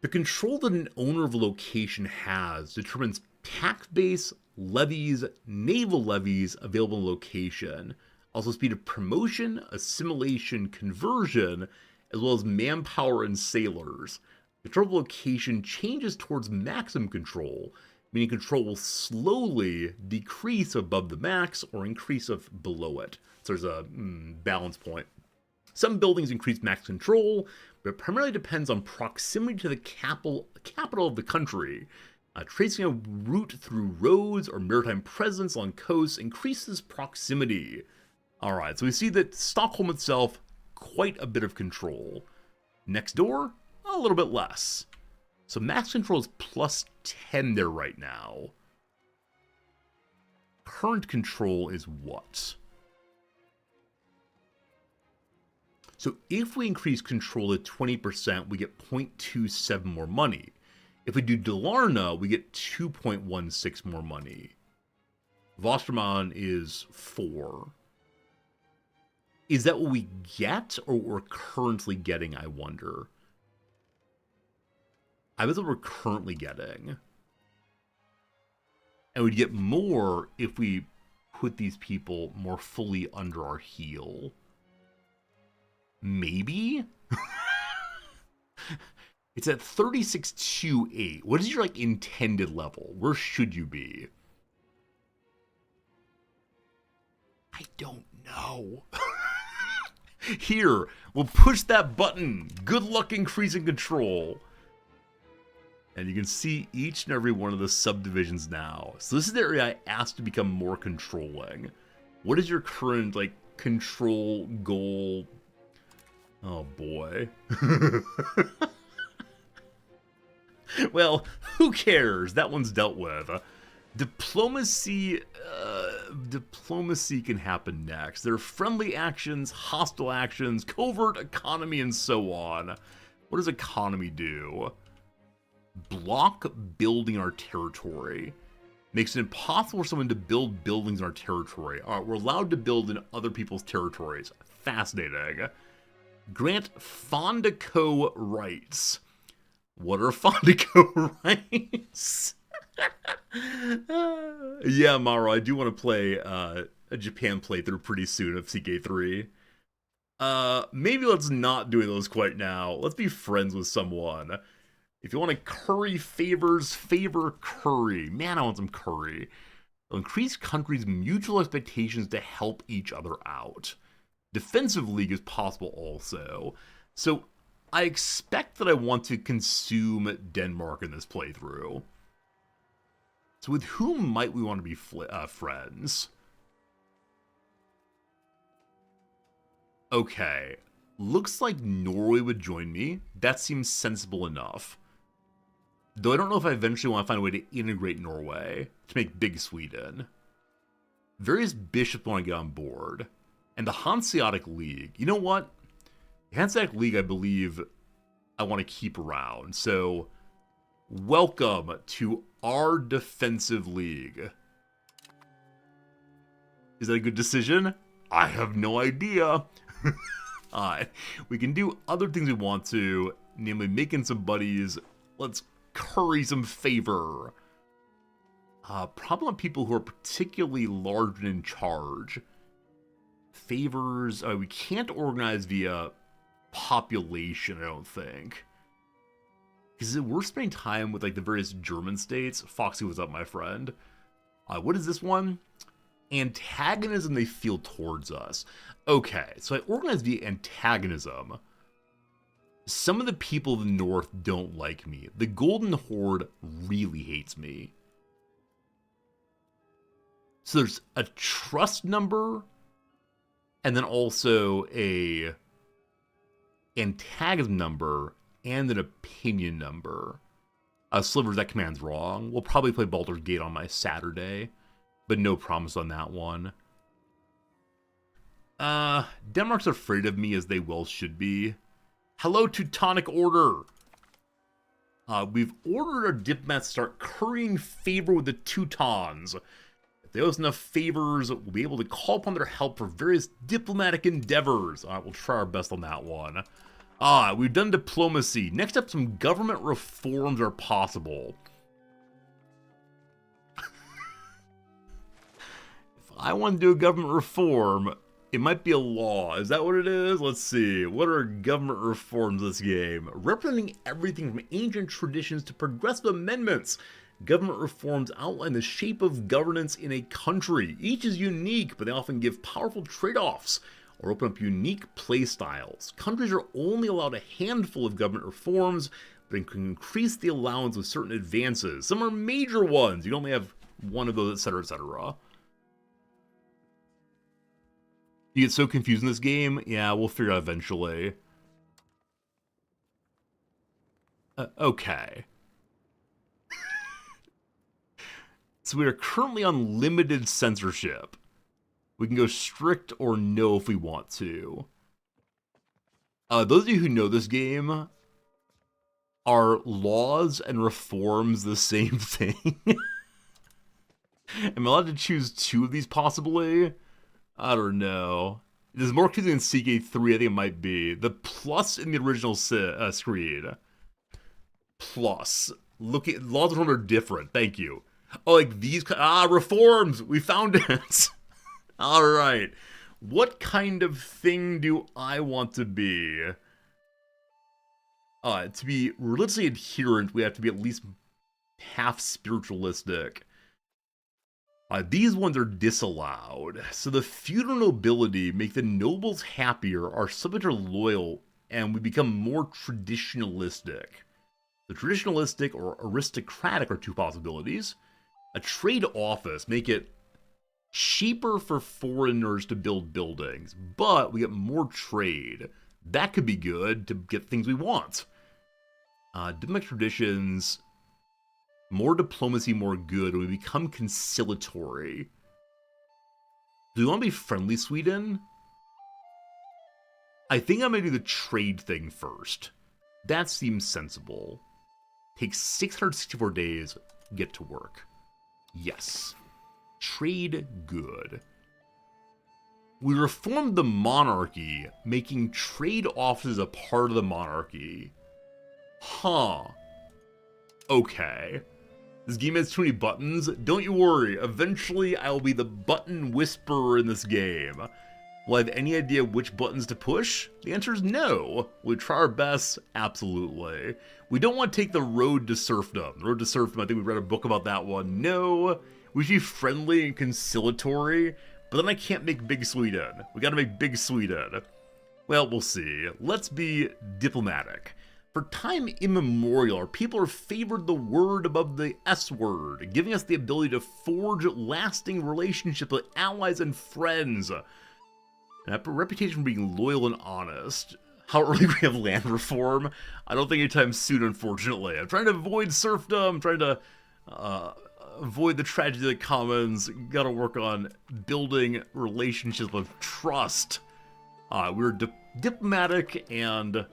The control that an owner of a location has determines tax base, levies, naval levies available in location, also speed of promotion, assimilation, conversion, as well as manpower and sailors. Control of location changes towards maximum control, meaning control will slowly decrease above the max or increase below it. So there's a balance point. Some buildings increase max control, but it primarily depends on proximity to the capital of the country. Tracing a route through roads or maritime presence along coasts increases proximity. Alright, so we see that Stockholm itself, quite a bit of control. Next door, a little bit less. So max control is plus 10 there right now. Current control is what? So if we increase control to 20%, we get 0.27 more money. If we do Dalarna, we get 2.16 more money. Vosterman is 4. Is that what we get, or what we're currently getting, I wonder? I bet that we're currently getting. And we'd get more if we put these people more fully under our heel. Maybe? It's at 36.28. What is your, like, intended level? Where should you be? I don't know. Here, we'll push that button. Good luck increasing control. And you can see each and every one of the subdivisions now. So this is the area I asked to become more controlling. What is your current, like, control goal? Oh, boy. Well, who cares? That one's dealt with. Diplomacy can happen next. There are friendly actions, hostile actions, covert economy, and so on. What does economy do? Block building our territory. Makes it impossible for someone to build buildings in our territory. Alright, we're allowed to build in other people's territories. Fascinating. Grant Fondico rights. What are Fondico rights? Yeah, Maro, I do want to play a Japan playthrough pretty soon of CK3. Maybe let's not do those quite now. Let's be friends with someone. If you want to curry favors, favor curry. Man, I want some curry. It'll increase countries' mutual expectations to help each other out. Defensive League is possible also. So I expect that I want to consume Denmark in this playthrough. So with whom might we want to be friends? Okay, looks like Norway would join me. That seems sensible enough. Though I don't know if I eventually want to find a way to integrate Norway to make big Sweden. Various bishops want to get on board. And the Hanseatic League. You know what? The Hanseatic League, I believe, I want to keep around. So, welcome to our defensive league. Is that a good decision? I have no idea. We can do other things we want to, namely making some buddies. Let's curry some favor. Probably on people who are particularly large and in charge. Favors, we can't organize via population, I don't think. Because we're spending time with, like, the various German states. Foxy, what's up, my friend? What is this one? Antagonism they feel towards us. Okay, so I organize via antagonism. Some of the people of the North don't like me. The Golden Horde really hates me. So there's a trust number, and then also a antagonism number, and an opinion number. Slivers, that command's wrong. We'll probably play Baldur's Gate on my Saturday, but no promise on that one. Denmark's afraid of me, as they well should be. Hello, Teutonic Order! We've ordered our diplomats to start currying favor with the Teutons. If they owe us enough favors, we'll be able to call upon their help for various diplomatic endeavors. We'll try our best on that one. We've done diplomacy. Next up, some government reforms are possible. If I want to do a government reform, it might be a law. Is that what it is? Let's see. What are government reforms in this game? Representing everything from ancient traditions to progressive amendments. Government reforms outline the shape of governance in a country. Each is unique, but they often give powerful trade-offs or open up unique play styles. Countries are only allowed a handful of government reforms, but it can increase the allowance with certain advances. Some are major ones. You can only have one of those, etc., etc. You get so confused in this game? Yeah, we'll figure it out eventually. Okay. So we are currently on limited censorship. We can go strict or no if we want to. Those of you who know this game, are laws and reforms the same thing? Am I allowed to choose two of these possibly? I don't know. There's more confusing than CK3, I think it might be. The plus in the original screen. Plus. Look at laws and reforms are different. Thank you. Oh, like these reforms. We found it. All right. What kind of thing do I want to be? To be religiously adherent, we have to be at least half spiritualistic. These ones are disallowed. So the feudal nobility make the nobles happier, our subjects are loyal, and we become more traditionalistic. The traditionalistic or aristocratic are two possibilities. A trade office, make it cheaper for foreigners to build buildings, but we get more trade. That could be good to get things we want. Diplomatic traditions, more diplomacy, more good, we become conciliatory. Do we want to be friendly, Sweden? I think I'm going to do the trade thing first. That seems sensible. Takes 664 days, get to work. Yes. Trade good. We reformed the monarchy, making trade offices a part of the monarchy. Huh. Okay. This game has too many buttons. Don't you worry, eventually I will be the button whisperer in this game. Will I have any idea which buttons to push? The answer is no. Will we try our best? Absolutely. We don't want to take the road to serfdom. The road to serfdom, I think we read a book about that one. No. We should be friendly and conciliatory, but then I can't make Big Sweden. We gotta make Big Sweden. Well, we'll see. Let's be diplomatic. For time immemorial, our people have favored the word above the S word, giving us the ability to forge lasting relationships with allies and friends. And I have a reputation for being loyal and honest. How early we have land reform? I don't think anytime soon, unfortunately. I'm trying to avoid serfdom, I'm trying to avoid the tragedy of the commons, gotta work on building relationships of trust. We're diplomatic and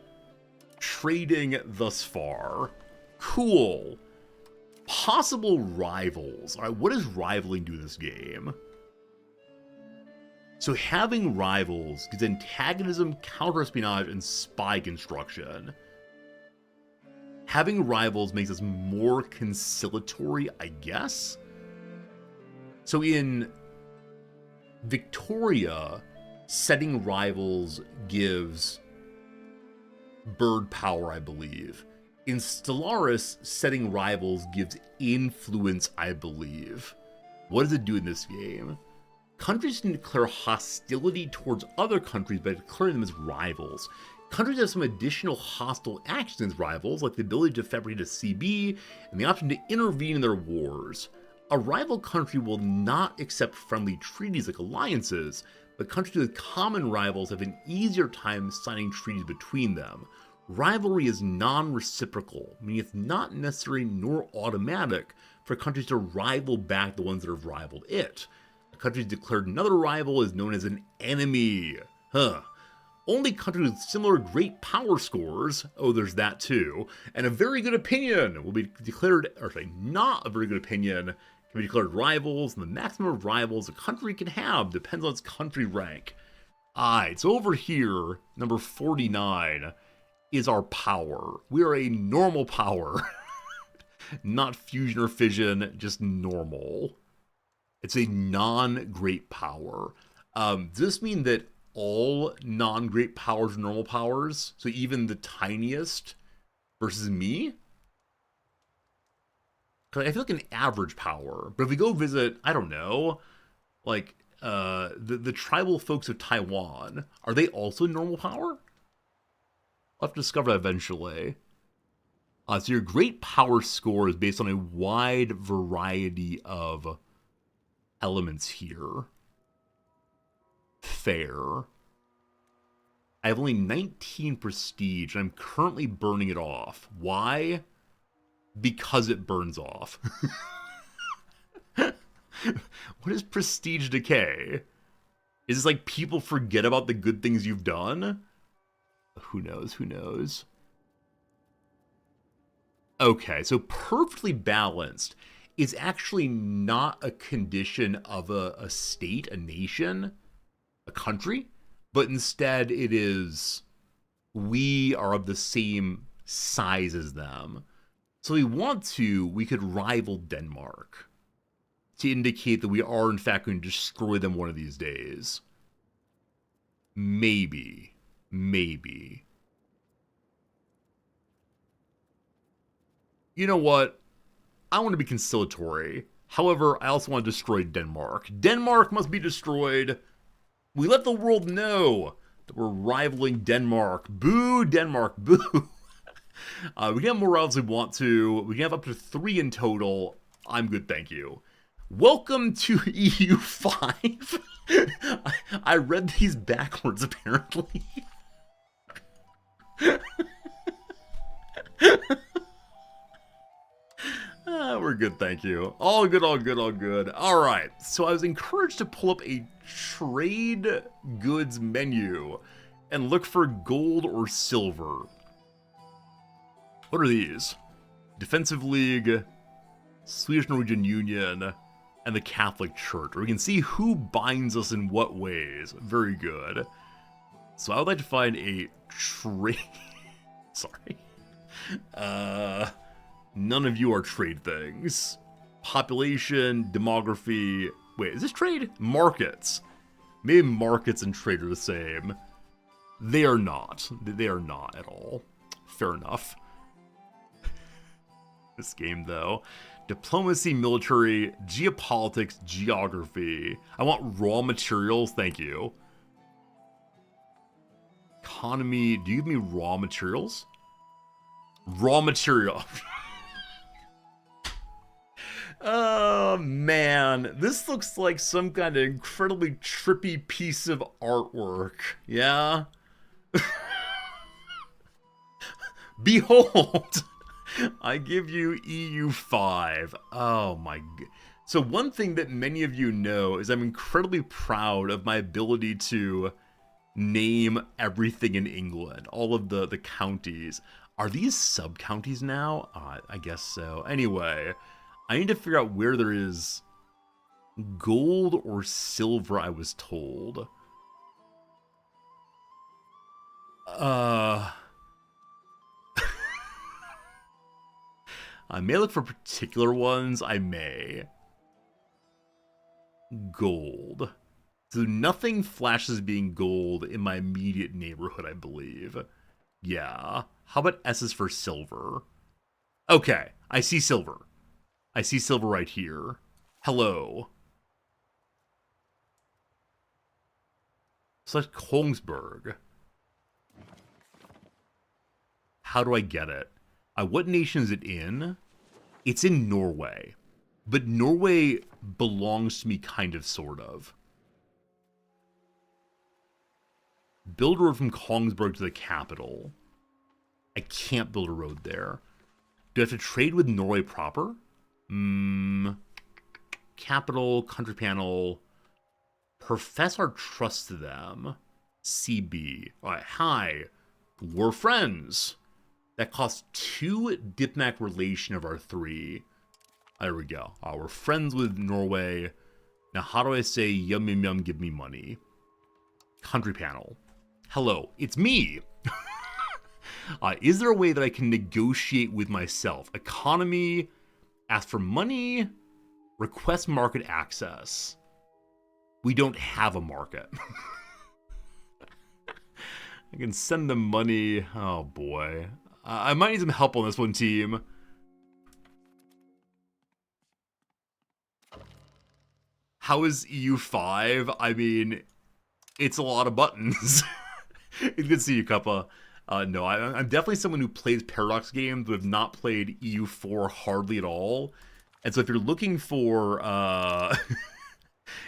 trading thus far. Cool. Possible rivals. Alright, what does rivaling do in this game? So having rivals gives antagonism, counter-espionage, and spy construction. Having rivals makes us more conciliatory, I guess? So in Victoria, setting rivals gives bird power, I believe. In Stellaris, setting rivals gives influence, I believe. What does it do in this game? Countries can declare hostility towards other countries by declaring them as rivals. Countries have some additional hostile actions as rivals, like the ability to fabricate a CB and the option to intervene in their wars. A rival country will not accept friendly treaties like alliances, but countries with common rivals have an easier time signing treaties between them. Rivalry is non-reciprocal, meaning it's not necessary nor automatic for countries to rival back the ones that have rivaled it. A country declared another rival is known as an enemy. Only countries with similar great power scores, oh, there's that too, and a very good opinion will be declared, or sorry, not a very good opinion, can be declared rivals, and the maximum of rivals a country can have depends on its country rank. Alright, so over here, number 49 is our power. We are a normal power. Not fusion or fission, just normal. It's a non-great power. Does this mean that all non-great powers are normal powers? So even the tiniest versus me? Because I feel like an average power. But if we go visit, I don't know, like the tribal folks of Taiwan, are they also normal power? I'll have to discover that eventually. So your great power score is based on a wide variety of elements here. Fair. I have only 19 prestige, and I'm currently burning it off. Why? Because it burns off. What is prestige decay? Is this like people forget about the good things you've done? Who knows? Who knows? Okay, so perfectly balanced is actually not a condition of a state, a nation, a country, but instead it is we are of the same size as them. So we could rival Denmark to indicate that we are in fact going to destroy them one of these days. Maybe. Maybe. You know what? I want to be conciliatory. However, I also want to destroy Denmark. Denmark must be destroyed. We let the world know that we're rivaling Denmark. Boo, Denmark, boo. We can have more rounds if we want to. We can have up to 3 in total. I'm good, thank you. Welcome to EU5. I read these backwards, apparently. We're good, thank you. All good, all good, all good. Alright, so I was encouraged to pull up a trade goods menu and look for gold or silver. What are these? Defensive League, Swedish Norwegian Union, and the Catholic Church. We can see who binds us in what ways. Very good. So I would like to find a trade... Sorry. None of you are trade things. Population, demography... Wait, is this trade? Markets. Maybe markets and trade are the same. They are not. They are not at all. Fair enough. This game, though. Diplomacy, military, geopolitics, geography. I want raw materials, thank you. Economy, do you give me raw materials? Raw material. Oh, man. This looks like some kind of incredibly trippy piece of artwork. Yeah? Behold! I give you EU5. Oh my god. So one thing that many of you know is I'm incredibly proud of my ability to name everything in England. All of the counties. Are these sub-counties now? I guess so. Anyway, I need to figure out where there is gold or silver, I was told. I may look for particular ones. I may. Gold. So nothing flashes being gold in my immediate neighborhood, I believe. Yeah. How about S's for silver? Okay, I see silver. I see silver right here. Hello. Select Kongsberg. How do I get it? What nation is it in? It's in Norway. But Norway belongs to me kind of, sort of. Build a road from Kongsberg to the capital. I can't build a road there. Do I have to trade with Norway proper? Capital, country panel. Profess our trust to them. CB. All right, hi. We're friends. That costs 2 diplomatic relation of our 3. There we go. We're friends with Norway. Now, how do I say yum yum yum, give me money? Country panel. Hello, it's me. Is there a way that I can negotiate with myself? Economy, ask for money, request market access. We don't have a market. I can send them money. Oh boy. I might need some help on this one, team. How is EU5? I mean, it's a lot of buttons. It's good to see you, Cuppa. No, I'm definitely someone who plays Paradox games, but have not played EU4 hardly at all. And so if you're looking for,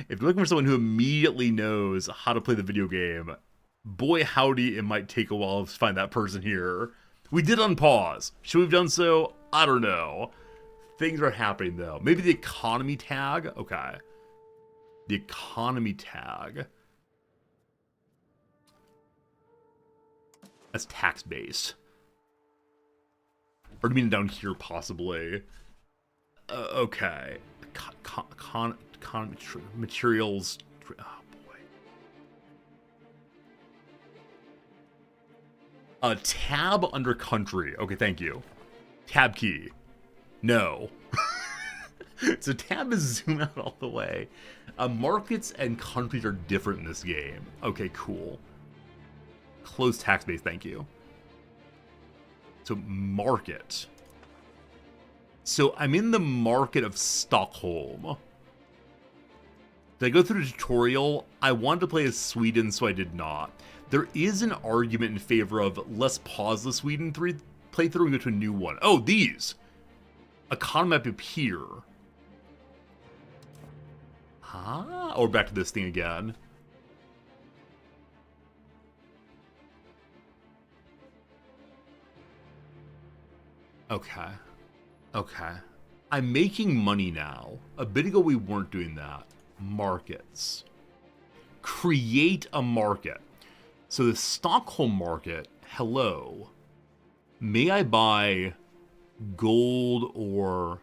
if you're looking for someone who immediately knows how to play the video game, boy howdy, it might take a while to find that person here. We did unpause. Should we have done so? I don't know. Things are happening though. Maybe the economy tag? Okay. The economy tag. That's tax-based. Or do you mean down here, possibly? Okay. Materials. Oh, boy. Tab under country. Okay, thank you. Tab key. No. So tab is zoom out all the way. Markets and countries are different in this game. Okay, cool. Close tax base, thank you. So market. So I'm in the market of Stockholm. Did I go through the tutorial? I wanted to play as Sweden, so I did not. There is an argument in favor of let's pause the Sweden playthrough and go to a new one. Oh, these. Economy map up here. Huh? Or back to this thing again. Okay. Okay. I'm making money now. A bit ago we weren't doing that. Markets. Create a market. So the Stockholm market, hello. May I buy gold or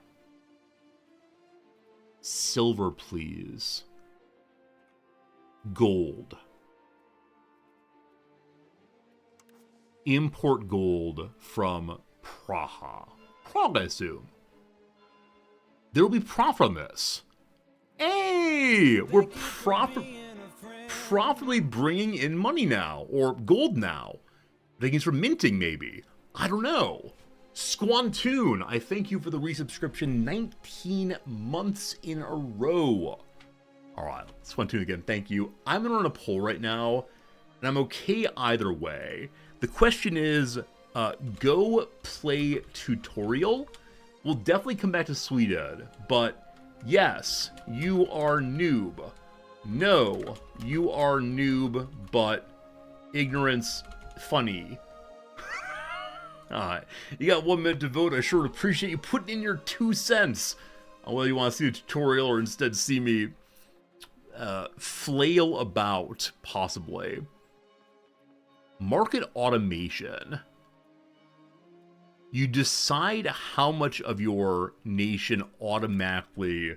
silver, please? Gold. Import gold from Praha. Prague, I assume. There will be profit on this. Hey! We're profitably bringing in money now. Or gold now. Thinking it's from minting, maybe. I don't know. Squantoon, I thank you for the resubscription 19 months in a row. Alright, Squantoon again, thank you. I'm going to run a poll right now, and I'm okay either way. The question is, go play tutorial. We'll definitely come back to Sweden, but yes, you are noob. No, you are noob, but ignorance funny. Alright, you got 1 minute to vote. I sure appreciate you putting in your 2 cents on whether you want to see the tutorial or instead see me flail about, possibly. Market automation. You decide how much of your nation automatically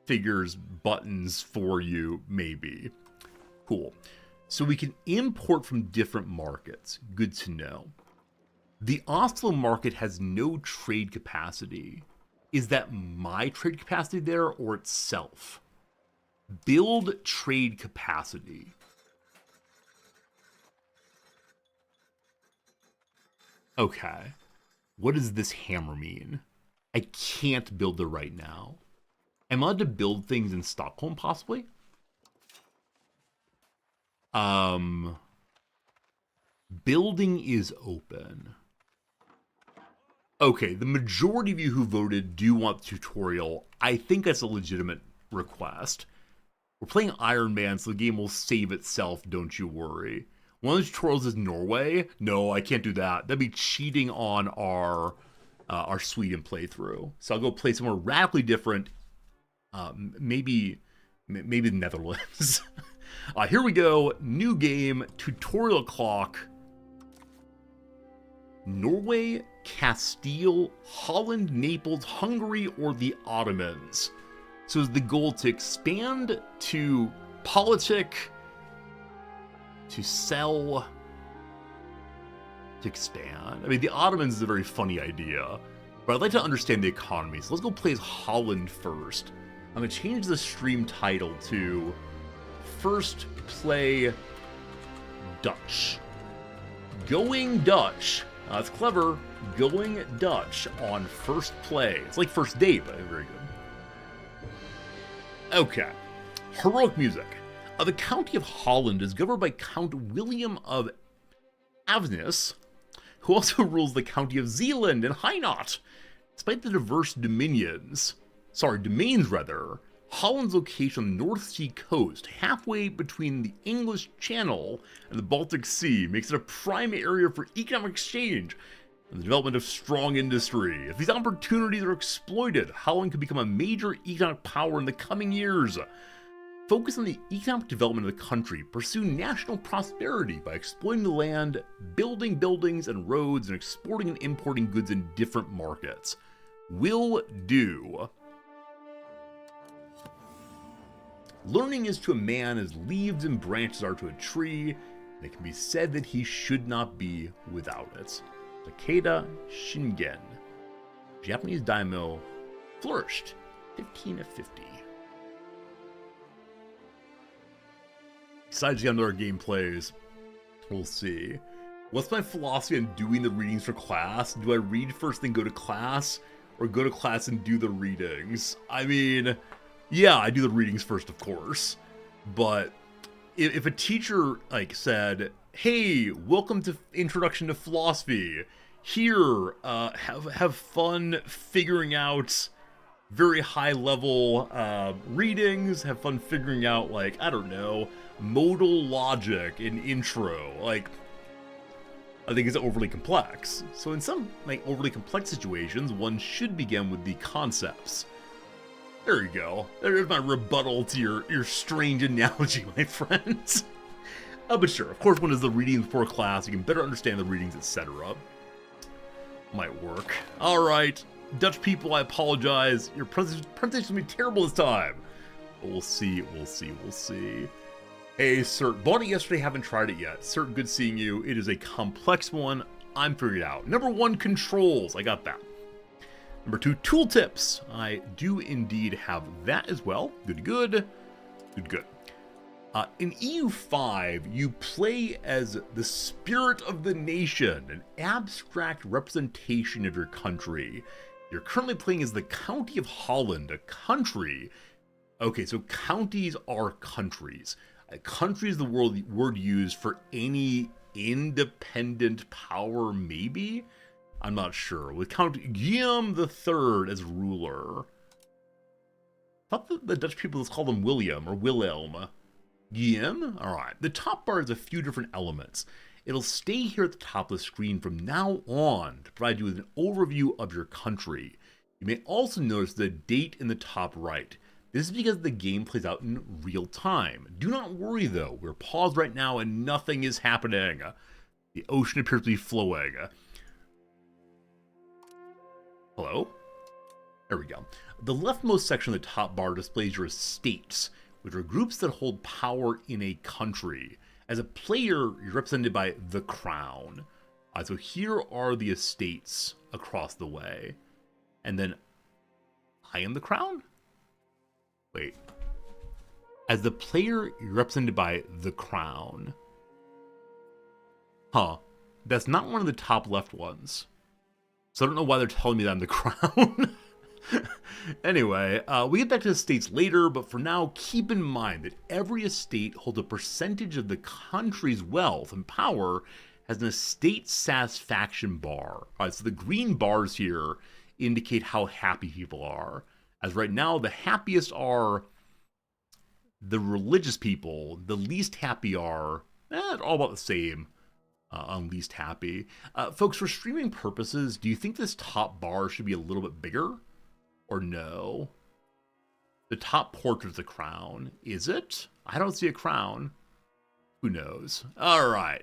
figures buttons for you, maybe. Cool. So we can import from different markets. Good to know. The Oslo market has no trade capacity. Is that my trade capacity there or itself? Build trade capacity. Okay. What does this hammer mean? I can't build it right now. Am I allowed to build things in Stockholm, possibly? Building is open. Okay, the majority of you who voted do want the tutorial. I think that's a legitimate request. We're playing Iron Man, so the game will save itself, don't you worry. One of the tutorials is Norway. No, I can't do that. That'd be cheating on our Sweden playthrough. So I'll go play somewhere radically different. Maybe the Netherlands. Here we go. New game, tutorial clock. Norway, Castile, Holland, Naples, Hungary, or the Ottomans. So is the goal to expand, to politic, to sell, to expand? I mean, the Ottomans is a very funny idea, but I'd like to understand the economy. So let's go play as Holland first. I'm going to change the stream title to First Play Dutch. Going Dutch. That's clever. Going Dutch on first play. It's like first date, but very good. Okay. Heroic music. The County of Holland is governed by Count William of Avesnes, who also rules the County of Zeeland and Hainaut. Despite the diverse domains, Holland's location on the North Sea coast, halfway between the English Channel and the Baltic Sea, makes it a prime area for economic exchange and the development of strong industry. If these opportunities are exploited, Holland could become a major economic power in the coming years. Focus on the economic development of the country, pursue national prosperity by exploiting the land, building buildings and roads, and exporting and importing goods in different markets. Will do. Learning is to a man as leaves and branches are to a tree, and it can be said that he should not be without it. Takeda Shingen. Japanese daimyo flourished 1550. Excited to get into our gameplays. We'll see. What's my philosophy on doing the readings for class? Do I read first then go to class? Or go to class and do the readings? I mean, yeah, I do the readings first, of course. But if a teacher said, "Hey, welcome to Introduction to Philosophy. Here, have fun figuring out very high level readings. Have fun figuring out I don't know, modal logic in intro." I think it's overly complex. So in some overly complex situations, one should begin with the concepts. There you go. There's my rebuttal to your strange analogy, my friends. But sure, of course, one is the readings before class. You can better understand the readings, etc. Might work. All right, Dutch people, I apologize. Your pronunciation will be terrible this time. But we'll see. We'll see. Hey, Cert, bought it yesterday, haven't tried it yet. Cert, good seeing you. It is a complex one. I'm figuring it out. Number 1, controls. I got that. Number 2, tooltips. I do indeed have that as well. Good. In EU5, you play as the spirit of the nation, an abstract representation of your country. You're currently playing as the County of Holland, a country. Okay, so counties are countries. A country is the word used for any independent power, maybe? I'm not sure. With Count Guillaume III as ruler. I thought the Dutch people, let's call them William or Wilhelm. Guillaume? Alright. The top bar has a few different elements. It'll stay here at the top of the screen from now on to provide you with an overview of your country. You may also notice the date in the top right. This is because the game plays out in real time. Do not worry though, we're paused right now and nothing is happening. The ocean appears to be flowing. Hello? There we go. The leftmost section of the top bar displays your estates, which are groups that hold power in a country. As a player, you're represented by the crown. So here are the estates across the way. And then I am the crown? Wait. As the player, you're represented by the crown. Huh. That's not one of the top left ones. So I don't know why they're telling me that I'm the crown. Anyway, we get back to the estates later, but for now, keep in mind that every estate holds a percentage of the country's wealth and power has an estate satisfaction bar. Alright, so the green bars here indicate how happy people are. As right now, the happiest are the religious people. The least happy are they're all about the same on least happy. Folks, for streaming purposes, do you think this top bar should be a little bit bigger? Or no? The top portrait's a crown. Is it? I don't see a crown. Who knows? All right.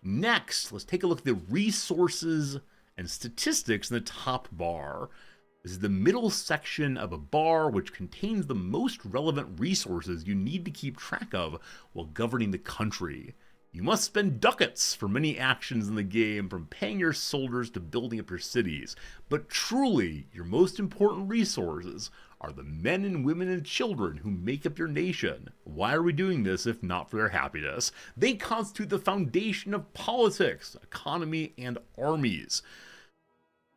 Next, let's take a look at the resources and statistics in the top bar. This is the middle section of a bar which contains the most relevant resources you need to keep track of while governing the country. You must spend ducats for many actions in the game, from paying your soldiers to building up your cities. But truly, your most important resources are the men and women and children who make up your nation. Why are we doing this if not for their happiness? They constitute the foundation of politics, economy, and armies.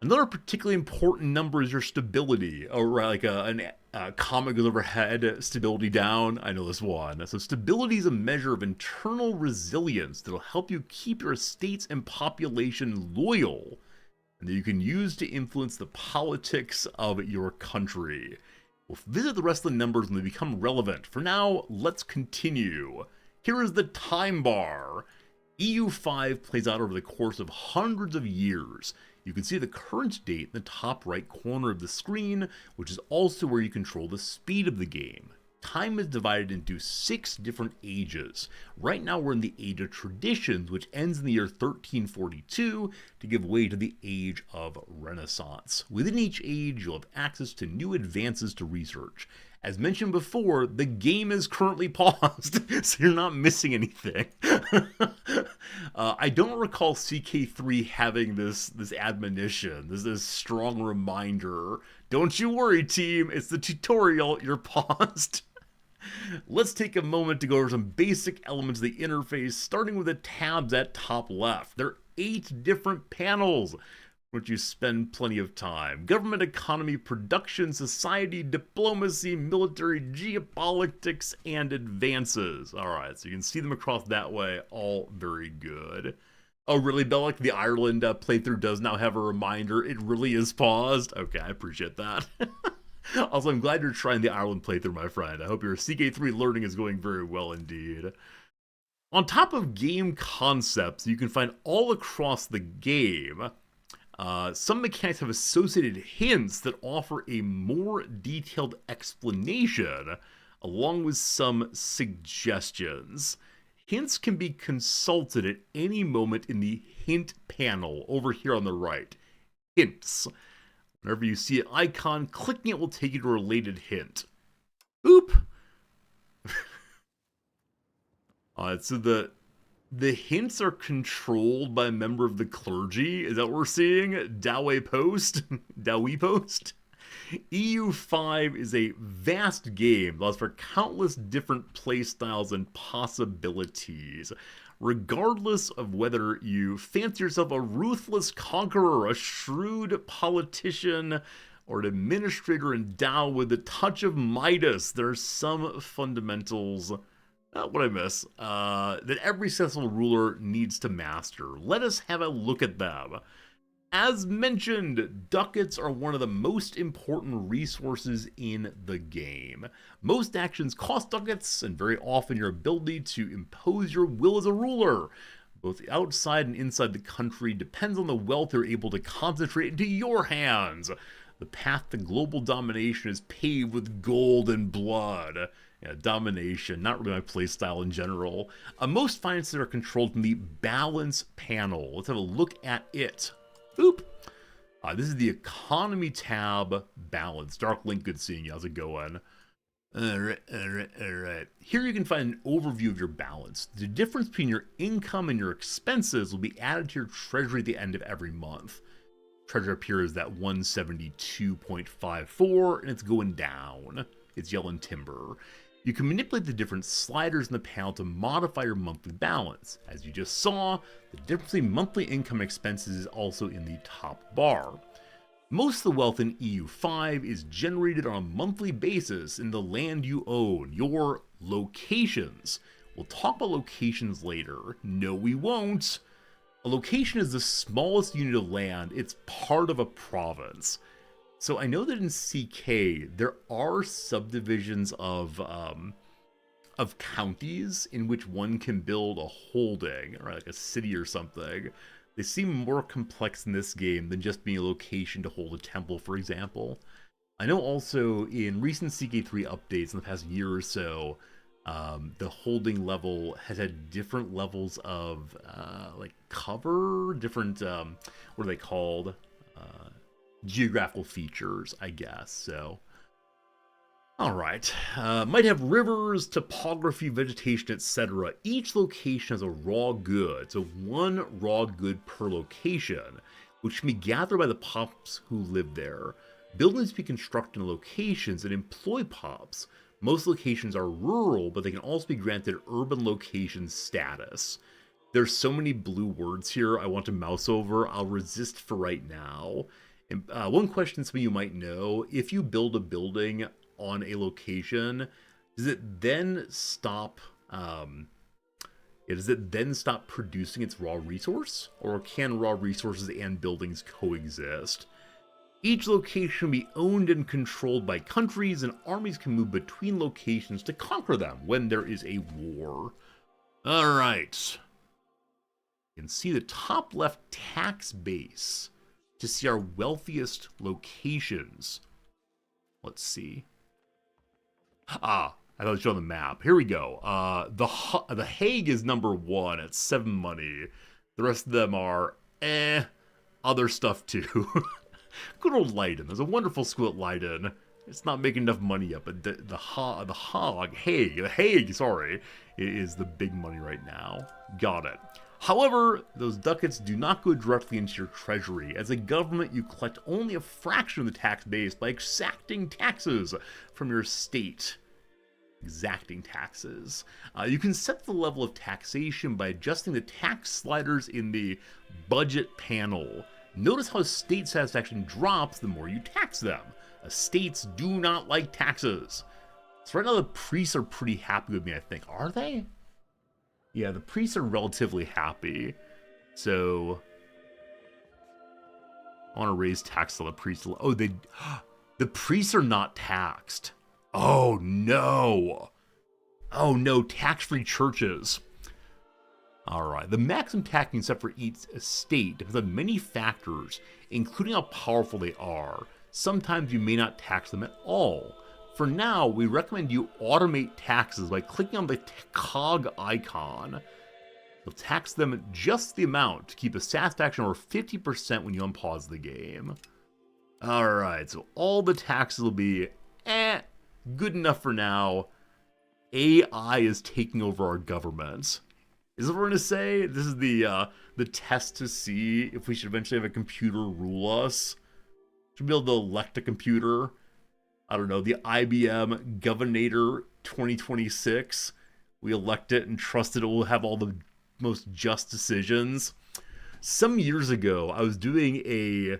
Another particularly important number is your stability, or like a comet goes overhead, stability down. I know this one. So stability is a measure of internal resilience that will help you keep your estates and population loyal, and that you can use to influence the politics of your country. We'll visit the rest of the numbers when they become relevant. For now, let's continue. Here is the time bar. EU5 plays out over the course of hundreds of years. You can see the current date in the top right corner of the screen, which is also where you control the speed of the game. Time is divided into 6 different ages. Right now we're in the Age of Traditions, which ends in the year 1342 to give way to the Age of Renaissance. Within each age, you'll have access to new advances to research. As mentioned before, the game is currently paused, so you're not missing anything. I don't recall CK3 having this admonition, this strong reminder. Don't you worry, team, it's the tutorial, you're paused. Let's take a moment to go over some basic elements of the interface, starting with the tabs at top left. There are 8 different panels, which you spend plenty of time. Government, economy, production, society, diplomacy, military, geopolitics, and advances. Alright, so you can see them across that way, all very good. Oh really, Bellic? The Ireland playthrough does now have a reminder. It really is paused? Okay, I appreciate that. Also, I'm glad you're trying the Ireland playthrough, my friend. I hope your CK3 learning is going very well indeed. On top of game concepts you can find all across the game, some mechanics have associated hints that offer a more detailed explanation, along with some suggestions. Hints can be consulted at any moment in the hint panel over here on the right. Hints. Whenever you see an icon, clicking it will take you to a related hint. Oop! So the hints are controlled by a member of the clergy. Is that what we're seeing? Dowey Post? Dowey Post? EU5 is a vast game that allows for countless different playstyles and possibilities. Regardless of whether you fancy yourself a ruthless conqueror, a shrewd politician, or an administrator endowed with a touch of Midas, there are some fundamentals, what I miss, that every successful ruler needs to master. Let us have a look at them. As mentioned, ducats are one of the most important resources in the game. Most actions cost ducats, and very often your ability to impose your will as a ruler, both outside and inside the country, depends on the wealth you're able to concentrate into your hands. The path to global domination is paved with gold and blood. Yeah, domination, not really my playstyle in general. Most finances are controlled from the balance panel. Let's have a look at it. Oop! This is the economy tab, balance. Dark Link, good seeing you. How's it going? Alright. Here you can find an overview of your balance. The difference between your income and your expenses will be added to your treasury at the end of every month. Treasury up here is that 172.54, and it's going down. It's yellow timber. You can manipulate the different sliders in the panel to modify your monthly balance. As you just saw, the difference between monthly income and expenses is also in the top bar. Most of the wealth in EU5 is generated on a monthly basis in the land you own, your locations. We'll talk about locations later. No, we won't. A location is the smallest unit of land. It's part of a province. So I know that in CK, there are subdivisions of counties in which one can build a holding, or like a city or something. They seem more complex in this game than just being a location to hold a temple, for example. I know also in recent CK3 updates in the past year or so, the holding level has had different levels of like cover, different what are they called? Geographical features, I guess. So, all right. Might have rivers, topography, vegetation, etc. Each location has a raw good, so one raw good per location, which can be gathered by the pops who live there. Buildings be constructed in locations that employ pops. Most locations are rural, but they can also be granted urban location status. There's so many blue words here I want to mouse over. I'll resist for right now. And, one question some of you might know, if you build a building on a location, does it then stop producing its raw resource? Or can raw resources and buildings coexist? Each location can be owned and controlled by countries, and armies can move between locations to conquer them when there is a war. Alright. You can see the top left tax base to see our wealthiest locations. Let's see. I thought it was on the map. Here we go. The Hague is number 1 at 7 money. The rest of them are other stuff too. Good old Leiden. There's a wonderful school at Leiden. It's not making enough money yet, but the Hague, sorry, is the big money right now. Got it. However, those ducats do not go directly into your treasury. As a government, you collect only a fraction of the tax base by exacting taxes from your state. Exacting taxes. You can set the level of taxation by adjusting the tax sliders in the budget panel. Notice how state satisfaction drops the more you tax them. States do not like taxes. So right now the priests are pretty happy with me, I think. Are they? Yeah, the priests are relatively happy. So I want to raise tax on the priests. Oh, the priests are not taxed. Oh no. Oh no, tax-free churches. Alright, the maximum tax set for each estate depends on many factors, including how powerful they are. Sometimes you may not tax them at all. For now, we recommend you automate taxes by clicking on the cog icon. You'll tax them just the amount to keep the satisfaction over 50% when you unpause the game. Alright, so all the taxes will be good enough for now. AI is taking over our government. Is that what we're going to say? This is the test to see if we should eventually have a computer rule us. Should be able to elect a computer. I don't know, the IBM Governator 2026. We elect it and trust it will have all the most just decisions. Some years ago, I was doing a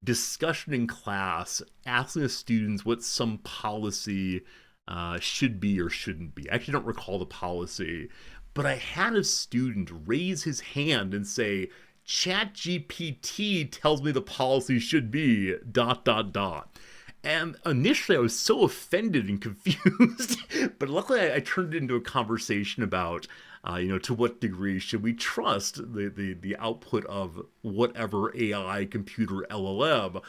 discussion in class asking the students what some policy should be or shouldn't be. I actually don't recall the policy, but I had a student raise his hand and say, ChatGPT tells me the policy should be ... And initially I was so offended and confused, but luckily I turned it into a conversation about, to what degree should we trust the output of whatever AI, computer, LLM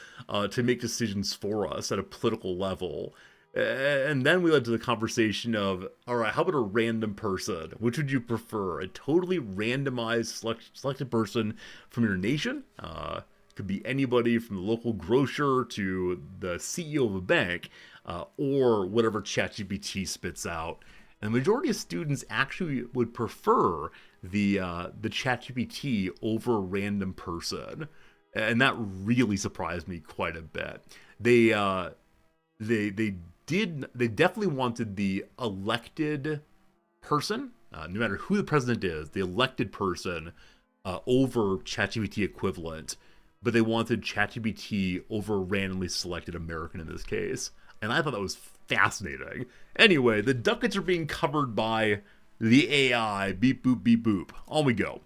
to make decisions for us at a political level. And then we led to the conversation of, all right, how about a random person? Which would you prefer? A totally randomized selected person from your nation? Could be anybody from the local grocer to the CEO of a bank, or whatever ChatGPT spits out. And the majority of students actually would prefer the ChatGPT over a random person, and that really surprised me quite a bit. They definitely wanted the elected person, no matter who the president is, the elected person over ChatGPT equivalent. But they wanted ChatGPT over a randomly selected American in this case. And I thought that was fascinating. Anyway, the ducats are being covered by the AI. Beep, boop, beep, boop. On we go.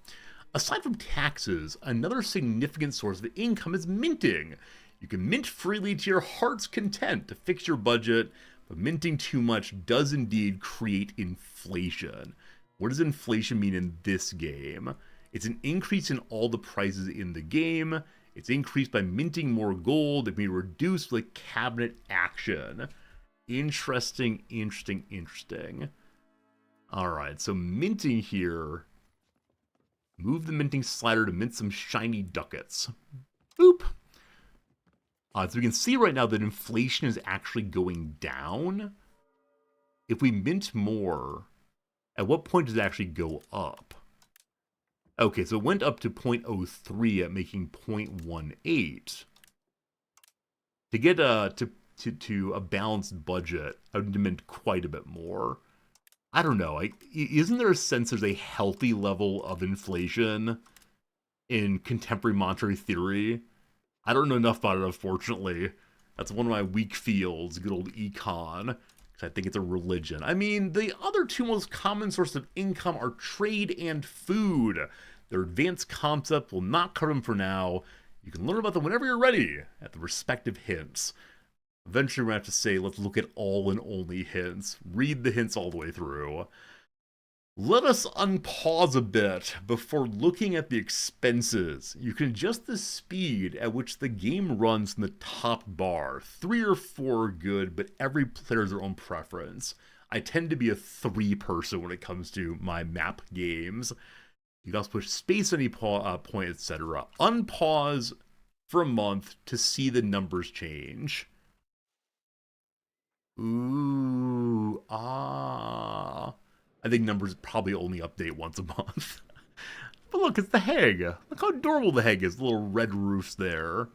Aside from taxes, another significant source of income is minting. You can mint freely to your heart's content to fix your budget, but minting too much does indeed create inflation. What does inflation mean in this game? It's an increase in all the prices in the game. It's increased by minting more gold. It can be reduced with cabinet action. Interesting, interesting, interesting. Alright, so minting here. Move the minting slider to mint some shiny ducats. Boop. So we can see right now that inflation is actually going down. If we mint more, at what point does it actually go up? Okay, so it went up to 0.03 at making 0.18. To get to a balanced budget, I would mint quite a bit more. I don't know. Isn't there a sense there's a healthy level of inflation in contemporary monetary theory? I don't know enough about it, unfortunately. That's one of my weak fields, good old econ, because I think it's a religion. I mean, the other two most common sources of income are trade and food. Their advanced concept will not cover them for now. You can learn about them whenever you're ready at the respective hints. Eventually, we're going to have to say, let's look at all and only hints. Read the hints all the way through. Let us unpause a bit before looking at the expenses. You can adjust the speed at which the game runs from the top bar. 3 or 4 are good, but every player has their own preference. I tend to be a 3 person when it comes to my map games. You can also push space at any point, etc. Unpause for a month to see the numbers change. Ooh, I think numbers probably only update once a month. But look, it's the Hague. Look how adorable the Hague is. The little red roofs there.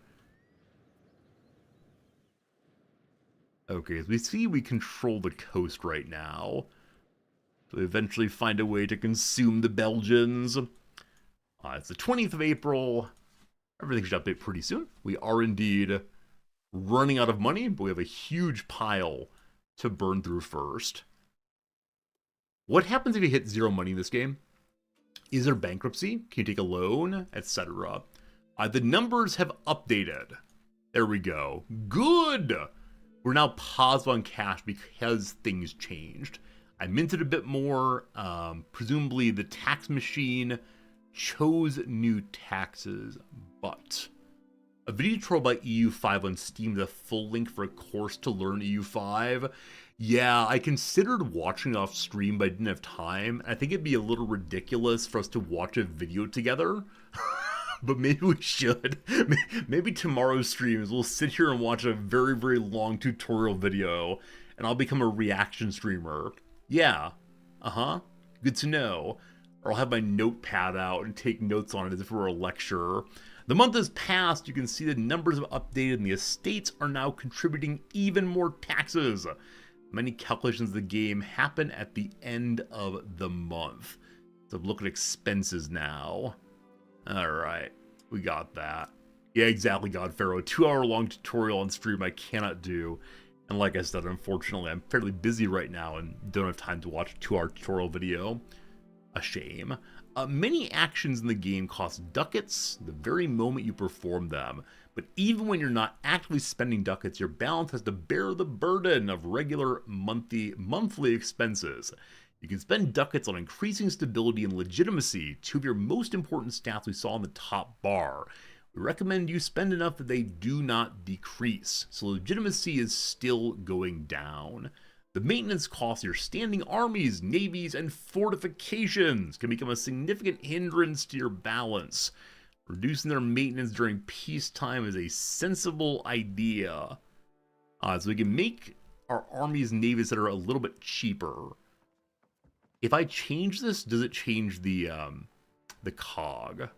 Okay, as we see, we control the coast right now. So we eventually find a way to consume the Belgians. It's the 20th of April. Everything should update pretty soon. We are indeed running out of money, but we have a huge pile to burn through first. What happens if you hit 0 money in this game? Is there bankruptcy? Can you take a loan? Etc. The numbers have updated. There we go. Good! We're now positive on cash because things changed. I minted a bit more. Presumably the tax machine chose new taxes, but a video tutorial by EU5 on Steam is a full link for a course to learn EU5. Yeah, I considered watching it off stream, but I didn't have time. I think it'd be a little ridiculous for us to watch a video together. But maybe we should. Maybe tomorrow's stream is we'll sit here and watch a very, very long tutorial video, and I'll become a reaction streamer. Yeah. Good to know. Or I'll have my notepad out and take notes on it as if it were a lecture. The month has passed. You can see the numbers have updated, and the estates are now contributing even more taxes. Many calculations of the game happen at the end of the month. So look at expenses now. Alright, we got that. Yeah, exactly, God Pharaoh. 2-hour long tutorial on stream I cannot do. And like I said, unfortunately, I'm fairly busy right now and don't have time to watch a 2-hour tutorial video. A shame. Many actions in the game cost ducats the very moment you perform them. But even when you're not actively spending ducats, your balance has to bear the burden of regular monthly expenses. You can spend ducats on increasing stability and legitimacy, 2 of your most important stats we saw on the top bar. We recommend you spend enough that they do not decrease, so legitimacy is still going down. The maintenance costs of your standing armies, navies, and fortifications can become a significant hindrance to your balance. Reducing their maintenance during peacetime is a sensible idea. So we can make our armies and navies that are a little bit cheaper. If I change this, does it change the cog?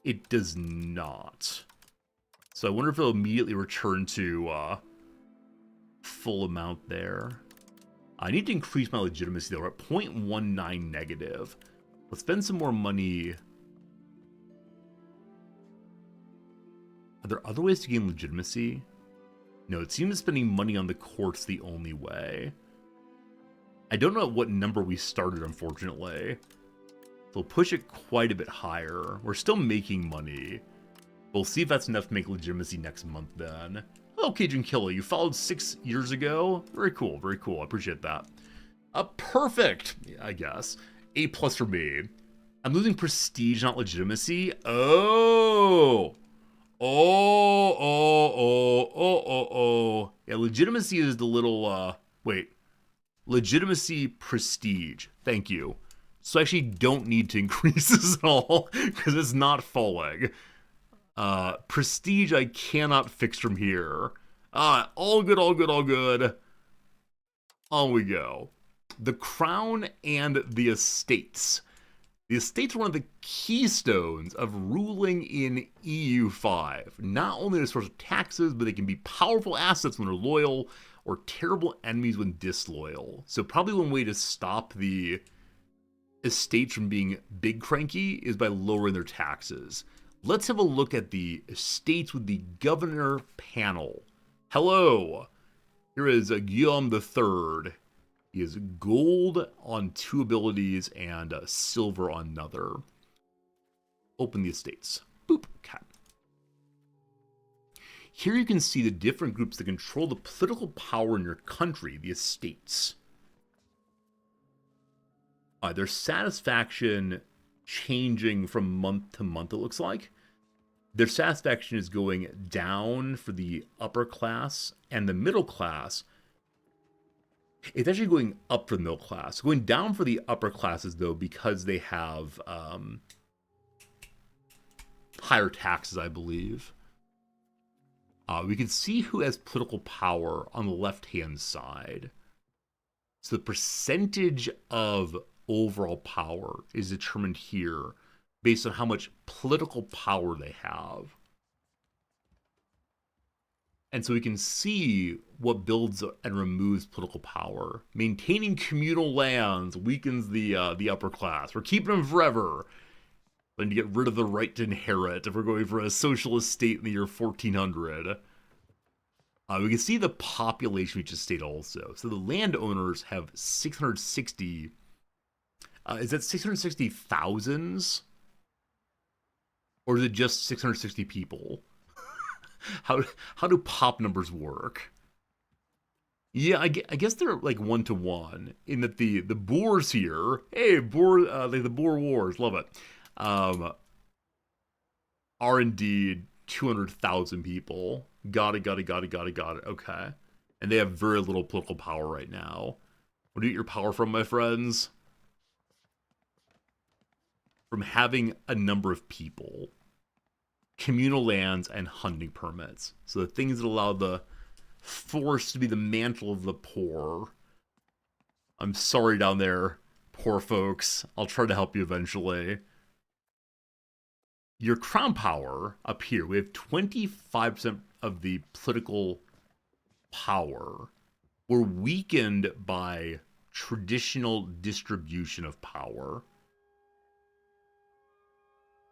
It does not. So I wonder if it'll immediately return to full amount there. I need to increase my legitimacy though. We're at 0.19 negative. Let's spend some more money. Are there other ways to gain legitimacy? No, it seems spending money on the court's the only way. I don't know at what number we started, unfortunately. So we'll push it quite a bit higher. We're still making money. We'll see if that's enough to make legitimacy next month then. Hello, Cajun Killer. You followed 6 years ago? Very cool, very cool. I appreciate that. Perfect, I guess. A+ for me. I'm losing prestige, not legitimacy. Oh! Oh. Yeah, legitimacy is the little, wait. Legitimacy prestige. Thank you. So I actually don't need to increase this at all, because it's not falling. Prestige I cannot fix from here. All good, all good, all good. On we go. The crown and the estates. The estates are one of the keystones of ruling in EU5. Not only a source of taxes, but they can be powerful assets when they're loyal, or terrible enemies when disloyal. So probably one way to stop the estates from being big cranky is by lowering their taxes. Let's have a look at the estates with the governor panel. Hello! Here is Guillaume III. He has gold on 2 abilities and silver on another. Open the estates. Boop. Okay. Here you can see the different groups that control the political power in your country, the estates. Their satisfaction changing from month to month, it looks like. Their satisfaction is going down for the upper class and the middle class. It's actually going up for the middle class. Going down for the upper classes, though, because they have higher taxes, I believe. We can see who has political power on the left-hand side. So the percentage of overall power is determined here based on how much political power they have. And so we can see what builds and removes political power. Maintaining communal lands weakens the upper class. We're keeping them forever. Then to get rid of the right to inherit if we're going for a socialist state in the year 1400. We can see the population of each estate also. So the landowners have 660. Is that 660 thousands? Or is it just 660 people? How do pop numbers work? Yeah, I guess they're like 1-to-1 in that the boors here, hey, like the Boer Wars, love it, are indeed 200,000 people. Got it. Okay, and they have very little political power right now. Where do you get your power from, my friends? From having a number of people. Communal lands and hunting permits. So the things that allow the forest to be the mantle of the poor. I'm sorry down there, poor folks. I'll try to help you eventually. Your crown power up here, we have 25% of the political power. We're weakened by traditional distribution of power.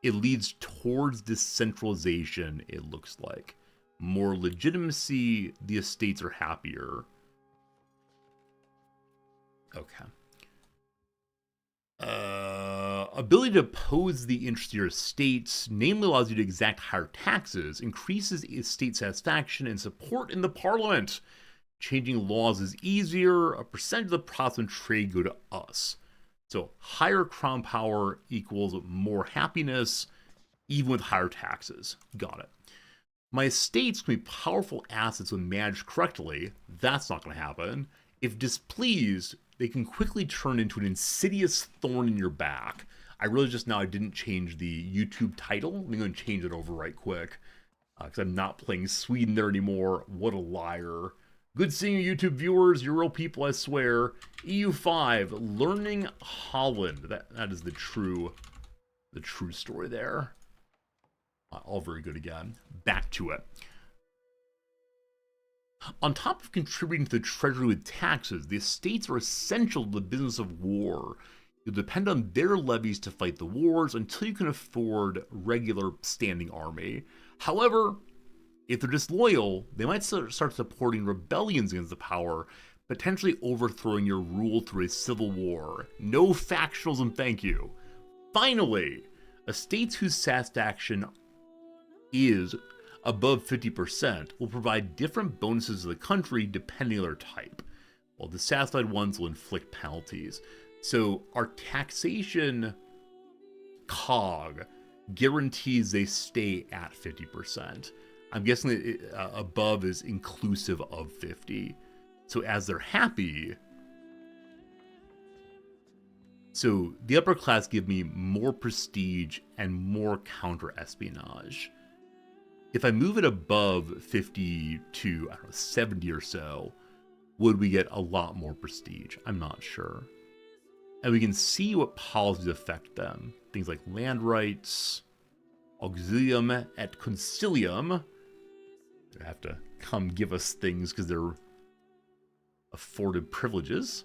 It leads towards decentralization, it looks like. More legitimacy, the estates are happier. Okay. Ability to oppose the interests of your estates, namely allows you to exact higher taxes, increases estate satisfaction and support in the parliament. Changing laws is easier, a percentage of the profits and trade go to us. So higher crown power equals more happiness, even with higher taxes. Got it. My estates can be powerful assets when managed correctly. That's not going to happen. If displeased, they can quickly turn into an insidious thorn in your back. I realized just now I didn't change the YouTube title. I'm going to change it over right quick. Because I'm not playing Sweden there anymore. What a liar. Good seeing you, YouTube viewers. You're real people, I swear. EU5, learning Holland. That is the true story there. All very good again. Back to it. On top of contributing to the treasury with taxes, the estates are essential to the business of war. You'll depend on their levies to fight the wars until you can afford regular standing army. However, if they're disloyal, they might start supporting rebellions against the power, potentially overthrowing your rule through a civil war. No factionalism, thank you. Finally, estates whose satisfaction is above 50% will provide different bonuses to the country depending on their type, while dissatisfied ones will inflict penalties. So our taxation cog guarantees they stay at 50%. I'm guessing that above is inclusive of 50. So as they're happy, so the upper class give me more prestige and more counter-espionage. If I move it above 50 to, I don't know, 70 or so, would we get a lot more prestige? I'm not sure. And we can see what policies affect them. Things like land rights, auxilium et concilium. They have to come give us things because they're afforded privileges.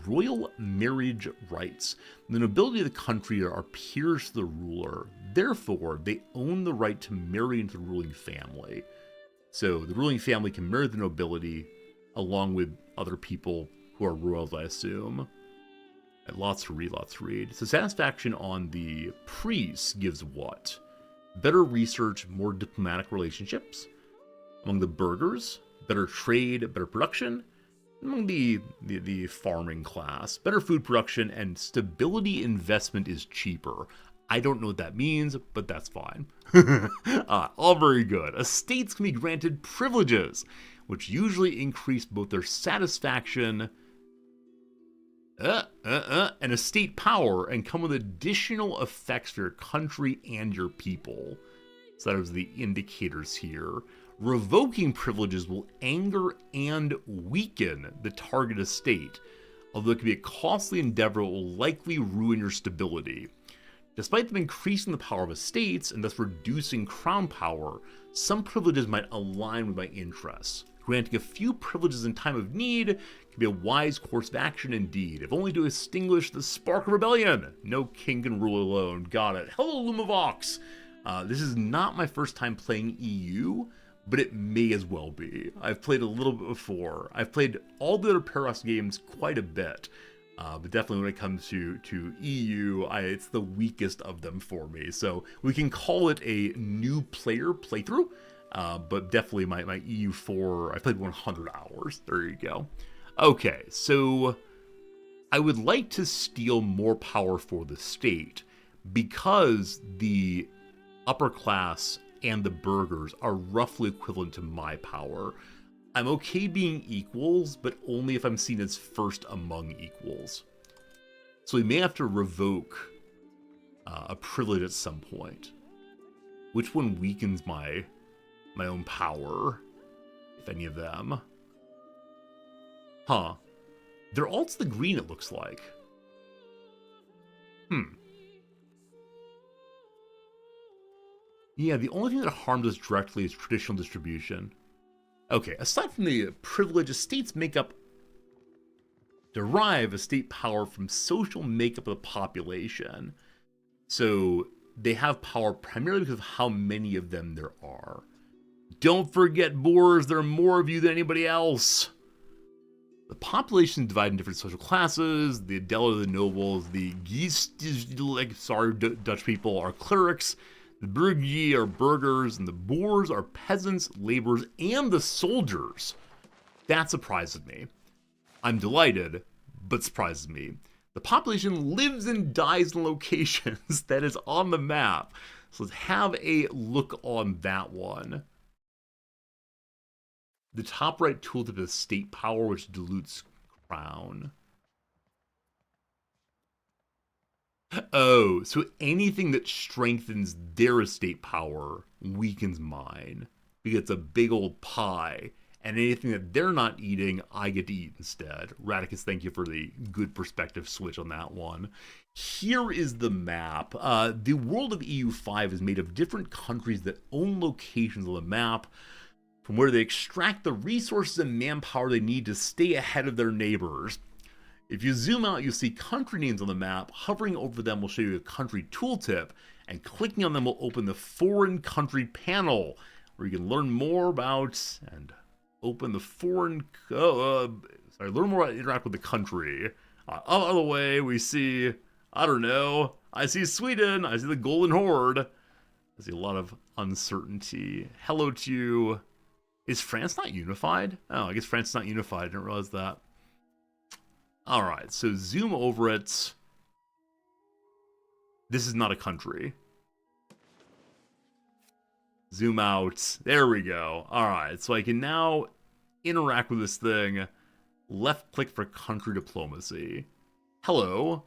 Royal marriage rights. The nobility of the country are peers to the ruler. Therefore, they own the right to marry into the ruling family. So the ruling family can marry the nobility along with other people who are royals, I assume. And lots to read. So satisfaction on the priests gives what? Better research, more diplomatic relationships. Among the burghers, better trade, better production. Among the farming class, better food production and stability investment is cheaper. I don't know what that means, but that's fine. All very good. Estates can be granted privileges, which usually increase both their satisfaction and estate power and come with additional effects for your country and your people. So that is the indicators here. Revoking privileges will anger and weaken the target estate, although it can be a costly endeavor that will likely ruin your stability. Despite them increasing the power of estates and thus reducing crown power, some privileges might align with my interests. Granting a few privileges in time of need can be a wise course of action indeed, if only to extinguish the spark of rebellion. No king can rule alone. Got it. Hello, Lumavox. This is not my first time playing EU, but it may as well be. I've played a little bit before. I've played all the other Paradox games quite a bit, but definitely when it comes to EU, it's the weakest of them for me. So we can call it a new player playthrough, but definitely my EU4, I played 100 hours. There you go. Okay, so I would like to steal more power for the state because the upper class and the burghers are roughly equivalent to my power. I'm okay being equals, but only if I'm seen as first among equals. So we may have to revoke a privilege at some point. Which one weakens my own power, if any of them? Huh. They're all to the green, it looks like. Yeah, the only thing that harms us directly is traditional distribution. Okay, aside from the privilege, estates derive estate power from social makeup of the population. So they have power primarily because of how many of them there are. Don't forget, Boers, there are more of you than anybody else. The population is divided in different social classes. The Adela are the nobles. The Dutch people are clerics. The Burgi are burghers, and the Boers are peasants, laborers, and the soldiers. That surprises me. I'm delighted, but surprises me. The population lives and dies in locations that is on the map. So let's have a look on that one. The top right tooltip is state power, which dilutes crown. Oh, so anything that strengthens their estate power weakens mine. Because it's a big old pie. And anything that they're not eating, I get to eat instead. Radicus, thank you for the good perspective switch on that one. Here is the map. The world of EU5 is made of different countries that own locations on the map, from where they extract the resources and manpower they need to stay ahead of their neighbors. If you zoom out, you'll see country names on the map. Hovering over them will show you a country tooltip, and clicking on them will open the foreign country panel, where you can learn more about and open the foreign, learn more about interact with the country. Out of the way, we see, I don't know, I see Sweden, I see the Golden Horde. I see a lot of uncertainty. Hello to you. Is France not unified? Oh, I guess France is not unified. I didn't realize that. Alright, so zoom over it. This is not a country. Zoom out. There we go. All right, so I can now interact with this thing. Left click for country diplomacy. Hello.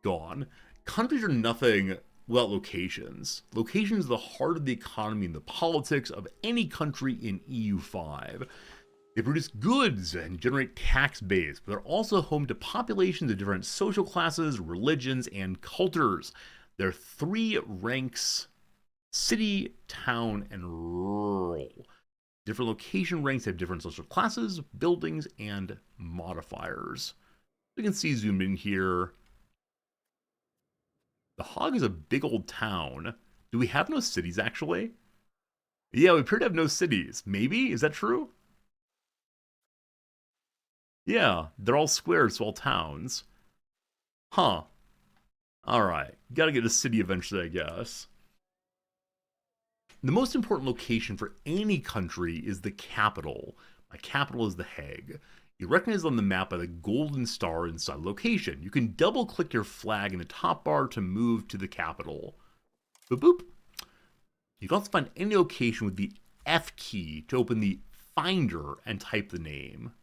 Gone. Countries are nothing without locations. Locations are the heart of the economy and the politics of any country in EU5. They produce goods and generate tax base, but they're also home to populations of different social classes, religions, and cultures. There are 3 ranks: city, town, and rural. Different location ranks have different social classes, buildings, and modifiers. You can see zoomed in here. The Hog is a big old town. Do we have no cities, actually? Yeah, we appear to have no cities. Maybe? Is that true? Yeah, they're all squares, so all towns. Huh. Alright, gotta get a city eventually, I guess. The most important location for any country is the capital. My capital is The Hague. You recognize it on the map by the golden star inside the location. You can double click your flag in the top bar to move to the capital. Boop boop. You can also find any location with the F key to open the Finder and type the name.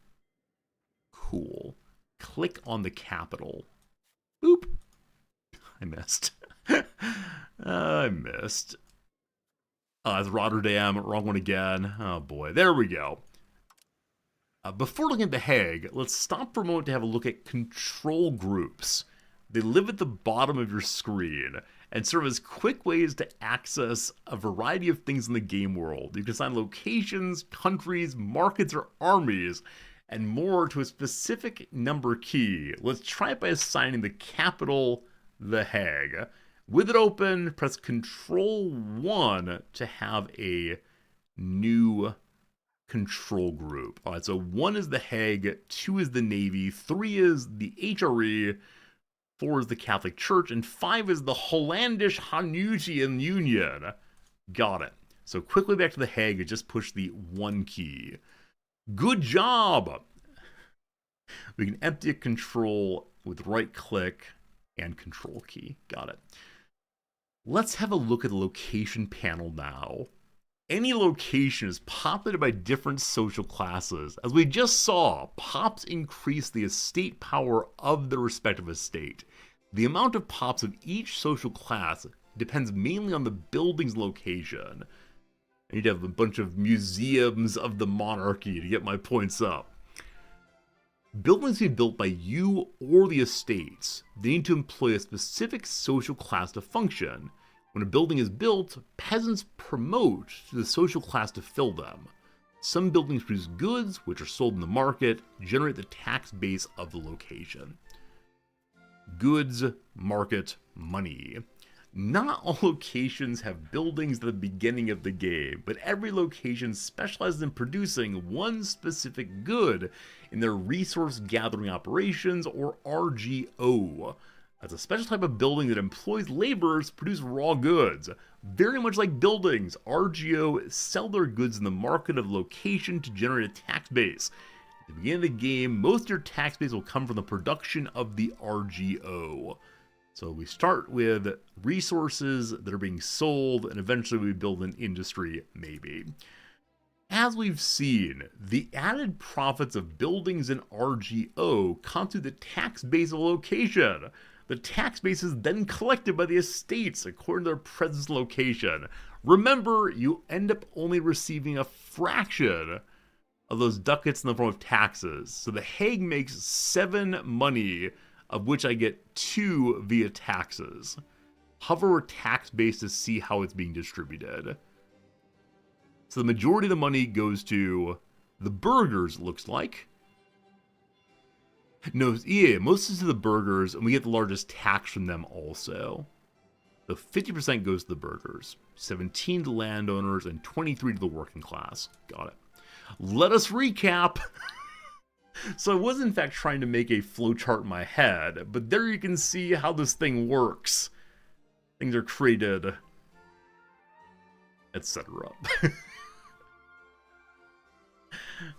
Cool. Click on the capital. Boop. I missed. I missed. It's Rotterdam. Wrong one again. Oh boy. There we go. Before looking at The Hague, let's stop for a moment to have a look at control groups. They live at the bottom of your screen and serve as quick ways to access a variety of things in the game world. You can assign locations, countries, markets, or armies, and more to a specific number key. Let's try it by assigning the capital The Hague. With it open, press Control 1 to have a new control group. All right, so 1 is The Hague, 2 is the Navy, 3 is the HRE, 4 is the Catholic Church, and 5 is the Hollandish Hanutian Union. Got it. So quickly back to The Hague, and just push the 1 key. Good job! We can empty a control with right click and control key. Got it. Let's have a look at the location panel now. Any location is populated by different social classes. As we just saw, pops increase the estate power of the respective estate. The amount of pops of each social class depends mainly on the building's location. I need to have a bunch of museums of the monarchy to get my points up. Buildings can be built by you or the estates. They need to employ a specific social class to function. When a building is built, peasants promote to the social class to fill them. Some buildings produce goods, which are sold in the market, generate the tax base of the location. Goods, market, money. Not all locations have buildings at the beginning of the game, but every location specializes in producing one specific good in their resource gathering operations, or RGO. That's a special type of building that employs laborers to produce raw goods. Very much like buildings, RGO sell their goods in the market of location to generate a tax base. At the beginning of the game, most of your tax base will come from the production of the RGO. So we start with resources that are being sold, and eventually we build an industry, maybe. As we've seen, the added profits of buildings in RGO constitute the tax base of a location. The tax base is then collected by the estates according to their present location. Remember, you end up only receiving a fraction of those ducats in the form of taxes. So The Hague makes 7 money, of which I get 2 via taxes. Hover over tax base to see how it's being distributed. So the majority of the money goes to the burgers, it looks like. No, yeah, most is to the burgers, and we get the largest tax from them also. So 50% goes to the burgers, 17 to landowners, and 23 to the working class. Got it. Let us recap. So I was in fact trying to make a flowchart in my head, but there you can see how this thing works. Things are created, etc.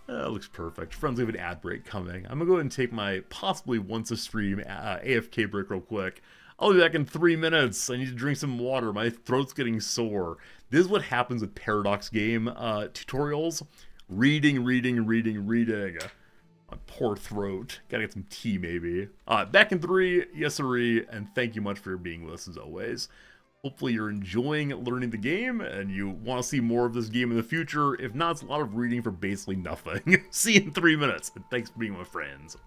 That looks perfect. Friends, we have an ad break coming. I'm going to go ahead and take my possibly once a stream AFK break real quick. I'll be back in 3 minutes. I need to drink some water. My throat's getting sore. This is what happens with Paradox game tutorials. Reading, reading, reading, reading. My poor throat. Gotta get some tea, maybe. Back in 3, yes sirree, and thank you much for being with us as always. Hopefully you're enjoying learning the game, and you want to see more of this game in the future. If not, it's a lot of reading for basically nothing. See you in 3 minutes, and thanks for being my friends.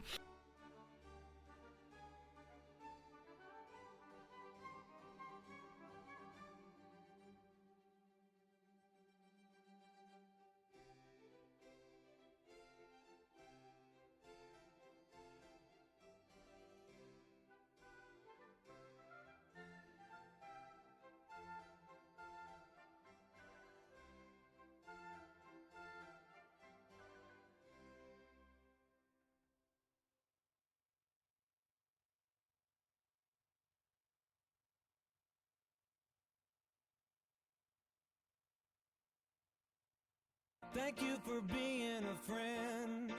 Thank you for being a friend.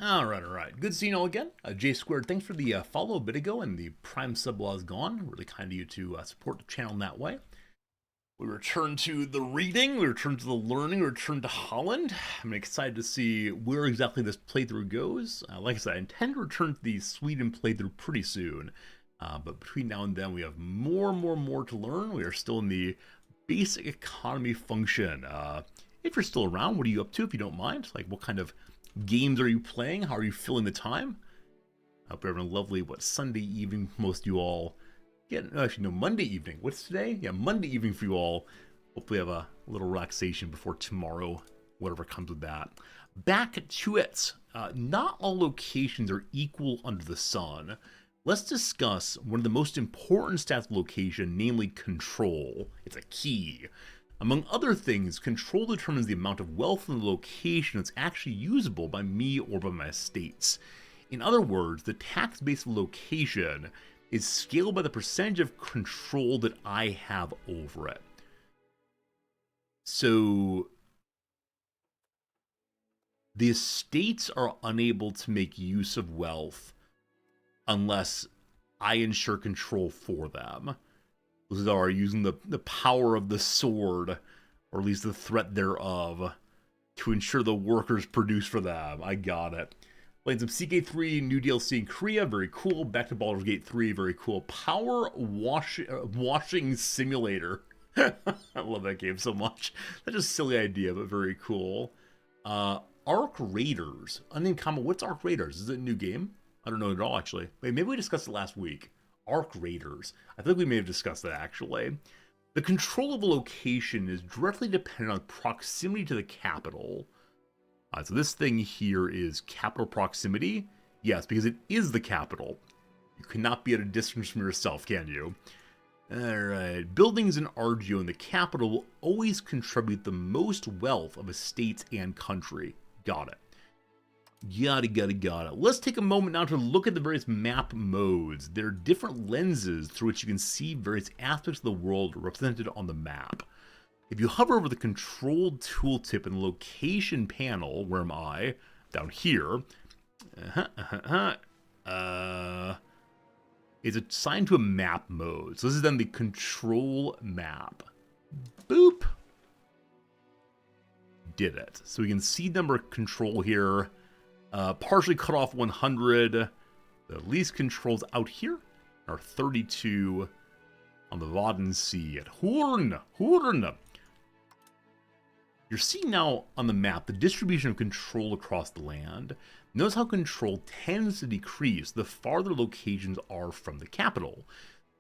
Alright. Good seeing you all again. J Squared, thanks for the follow a bit ago, and the Prime sub while is gone. Really kind of you to support the channel in that way. We return to the reading, we return to the learning, we return to Holland. I'm excited to see where exactly this playthrough goes. Like I said, I intend to return to the Sweden playthrough pretty soon. But between now and then, we have more to learn. We are still in the basic economy function. If you're still around, what are you up to, if you don't mind? Like, what kind of games are you playing? How are you filling the time? I hope you're having a lovely, Sunday evening for most of you all. Yeah, actually, no, Monday evening. What's today? Yeah, Monday evening for you all. Hopefully have a little relaxation before tomorrow, whatever comes with that. Back to it. Not all locations are equal under the sun. Let's discuss one of the most important stats of location, namely control. It's a key. Among other things, control determines the amount of wealth in the location that's actually usable by me or by my estates. In other words, the tax base of a location is scaled by the percentage of control that I have over it. So the estates are unable to make use of wealth unless I ensure control for them. Those are using the power of the sword, or at least the threat thereof, to ensure the workers produce for them. I got it. Playing some CK3, new DLC in Korea, very cool. Back to Baldur's Gate 3, very cool. Power washing simulator. I love that game so much. That's just a silly idea, but very cool. Arc Raiders. Unnamed comment, what's Arc Raiders? Is it a new game? I don't know at all, actually. Wait, maybe we discussed it last week. Arc Raiders. I think we may have discussed that, actually. The control of a location is directly dependent on proximity to the capital. So this thing here is capital proximity. Yes, because it is the capital. You cannot be at a distance from yourself, can you? Alright. Buildings in Argio in the capital will always contribute the most wealth of a state and country. Got it. Got it. Let's take a moment now to look at the various map modes. There are different lenses through which you can see various aspects of the world represented on the map. If you hover over the control tooltip in the location panel, where am I? Down here. It's assigned to a map mode. So this is then the control map. Boop. Did it. So we can see number control here. Partially cut off 100. The least controls out here are 32 on the Wadden Sea at Horn. You're seeing now on the map the distribution of control across the land. Notice how control tends to decrease the farther locations are from the capital.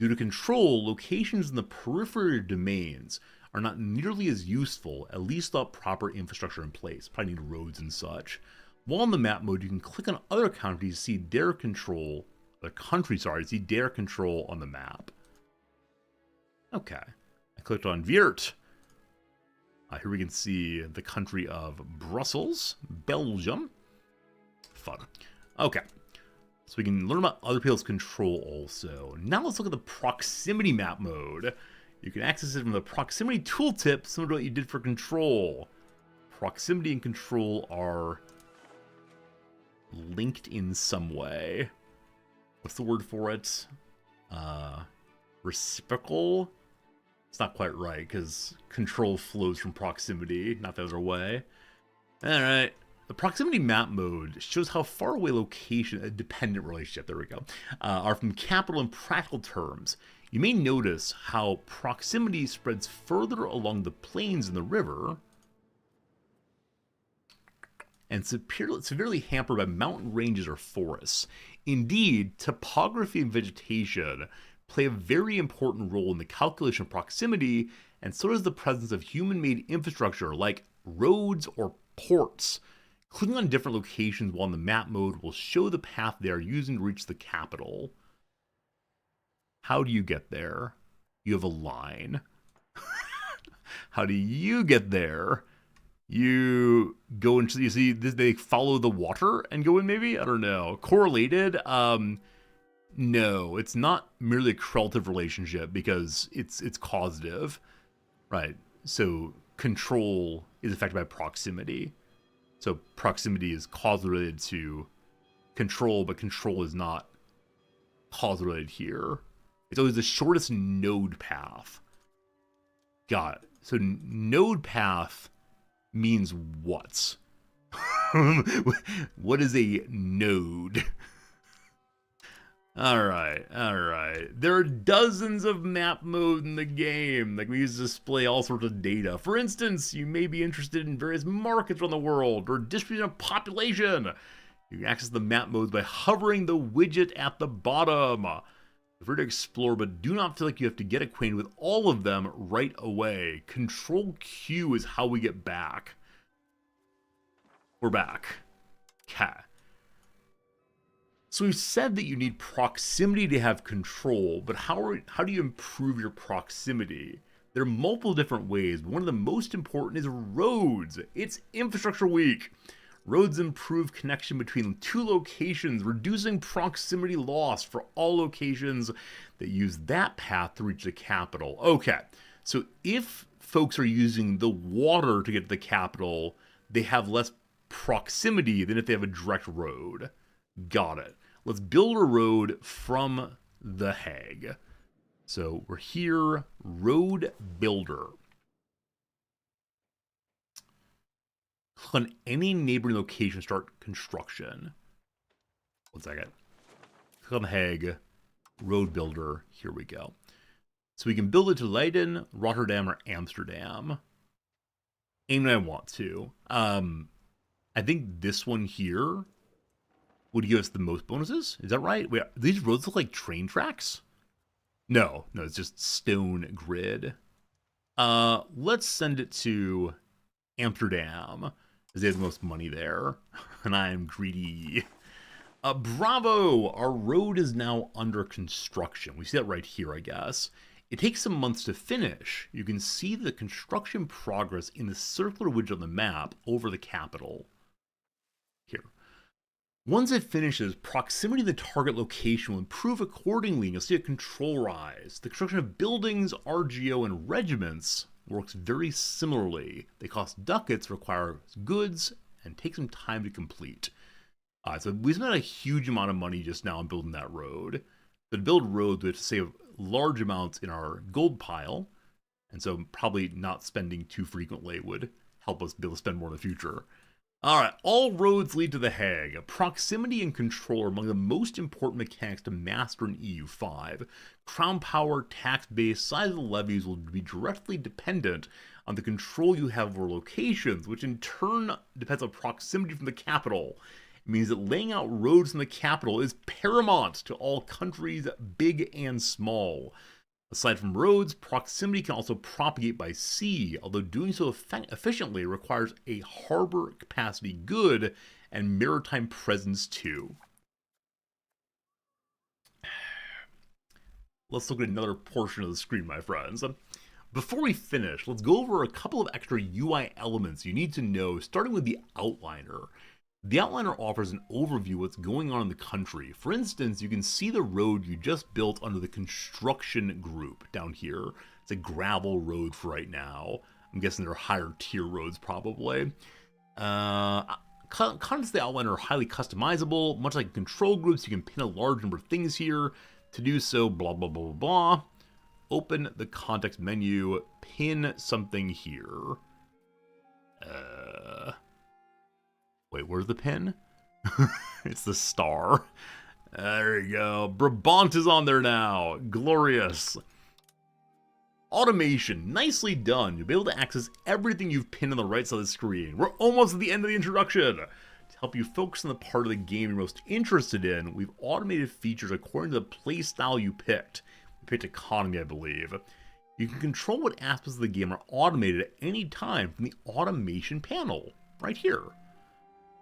Due to control, locations in the periphery domains are not nearly as useful, at least without proper infrastructure in place. Probably need roads and such. While in the map mode, you can click on other countries to see their control, to see their control on the map. Okay. I clicked on Viert. Here we can see the country of Brussels, Belgium. Fun. Okay. So we can learn about other people's control also. Now let's look at the proximity map mode. You can access it from the proximity tooltip, similar to what you did for control. Proximity and control are linked in some way. What's the word for it? Reciprocal? It's not quite right, because control flows from proximity, not the other way. Alright. The proximity map mode shows how far away location, a dependent relationship, there we go, are from capital in practical terms. You may notice how proximity spreads further along the plains and the river, and severely hampered by mountain ranges or forests. Indeed, topography and vegetation play a very important role in the calculation of proximity, and so does the presence of human-made infrastructure like roads or ports. Clicking on different locations while in the map mode will show the path they are using to reach the capital. How do you get there? You have a line. How do you get there? You go into, you see, they follow the water and go in maybe? I don't know. Correlated? No, it's not merely a correlative relationship because it's causative, right? So control is affected by proximity. So proximity is causally related to control, but control is not causally related here. It's always the shortest node path. Got it. So node path means what? What is a node? Alright. There are dozens of map modes in the game that we use to display all sorts of data. For instance, you may be interested in various markets around the world or distribution of population. You can access the map modes by hovering the widget at the bottom. Feel free to explore, but do not feel like you have to get acquainted with all of them right away. Control Q is how we get back. We're back. Okay. So we've said that you need proximity to have control, but how do you improve your proximity? There are multiple different ways, but one of the most important is roads. It's Infrastructure Week. Roads improve connection between two locations, reducing proximity loss for all locations that use that path to reach the capital. Okay, so if folks are using the water to get to the capital, they have less proximity than if they have a direct road. Got it. Let's build a road from The Hague. So we're here, road builder. Click on any neighboring location, start construction. 1 second. Click on The Hague, road builder. Here we go. So we can build it to Leiden, Rotterdam, or Amsterdam. And I want to. I think this one here would give us the most bonuses. Is that right? Wait, these roads look like train tracks? No, it's just stone grid. Let's send it to Amsterdam, because they have the most money there, and I am greedy. Bravo! Our road is now under construction. We see that right here, I guess. It takes some months to finish. You can see the construction progress in the circular widget on the map over the capital. Here. Once it finishes, proximity to the target location will improve accordingly, and you'll see a control rise. The construction of buildings, RGO, and regiments works very similarly. They cost ducats, require goods, and take some time to complete. So we spent a huge amount of money just now on building that road. But to build roads, we have to save large amounts in our gold pile, and so probably not spending too frequently would help us be able to spend more in the future. Alright, all roads lead to The Hague. Proximity and control are among the most important mechanics to master in EU5. Crown power, tax base, size of the levies will be directly dependent on the control you have over locations, which in turn depends on proximity from the capital. It means that laying out roads from the capital is paramount to all countries, big and small. Aside from roads, proximity can also propagate by sea, although doing so efficiently requires a harbor capacity good and maritime presence too. Let's look at another portion of the screen, my friends. Before we finish, let's go over a couple of extra UI elements you need to know, starting with the outliner. The outliner offers an overview of what's going on in the country. For instance, you can see the road you just built under the construction group down here. It's a gravel road for right now. I'm guessing they're higher tier roads probably. Contents of the outliner are highly customizable. Much like control groups, you can pin a large number of things here. To do so, blah, blah, blah, blah, blah. Open the context menu, pin something here. Wait, where's the pin? It's the star. There you go. Brabant is on there now. Glorious. Automation. Nicely done. You'll be able to access everything you've pinned on the right side of the screen. We're almost at the end of the introduction. To help you focus on the part of the game you're most interested in, we've automated features according to the playstyle you picked. We picked economy, I believe. You can control what aspects of the game are automated at any time from the automation panel, right here.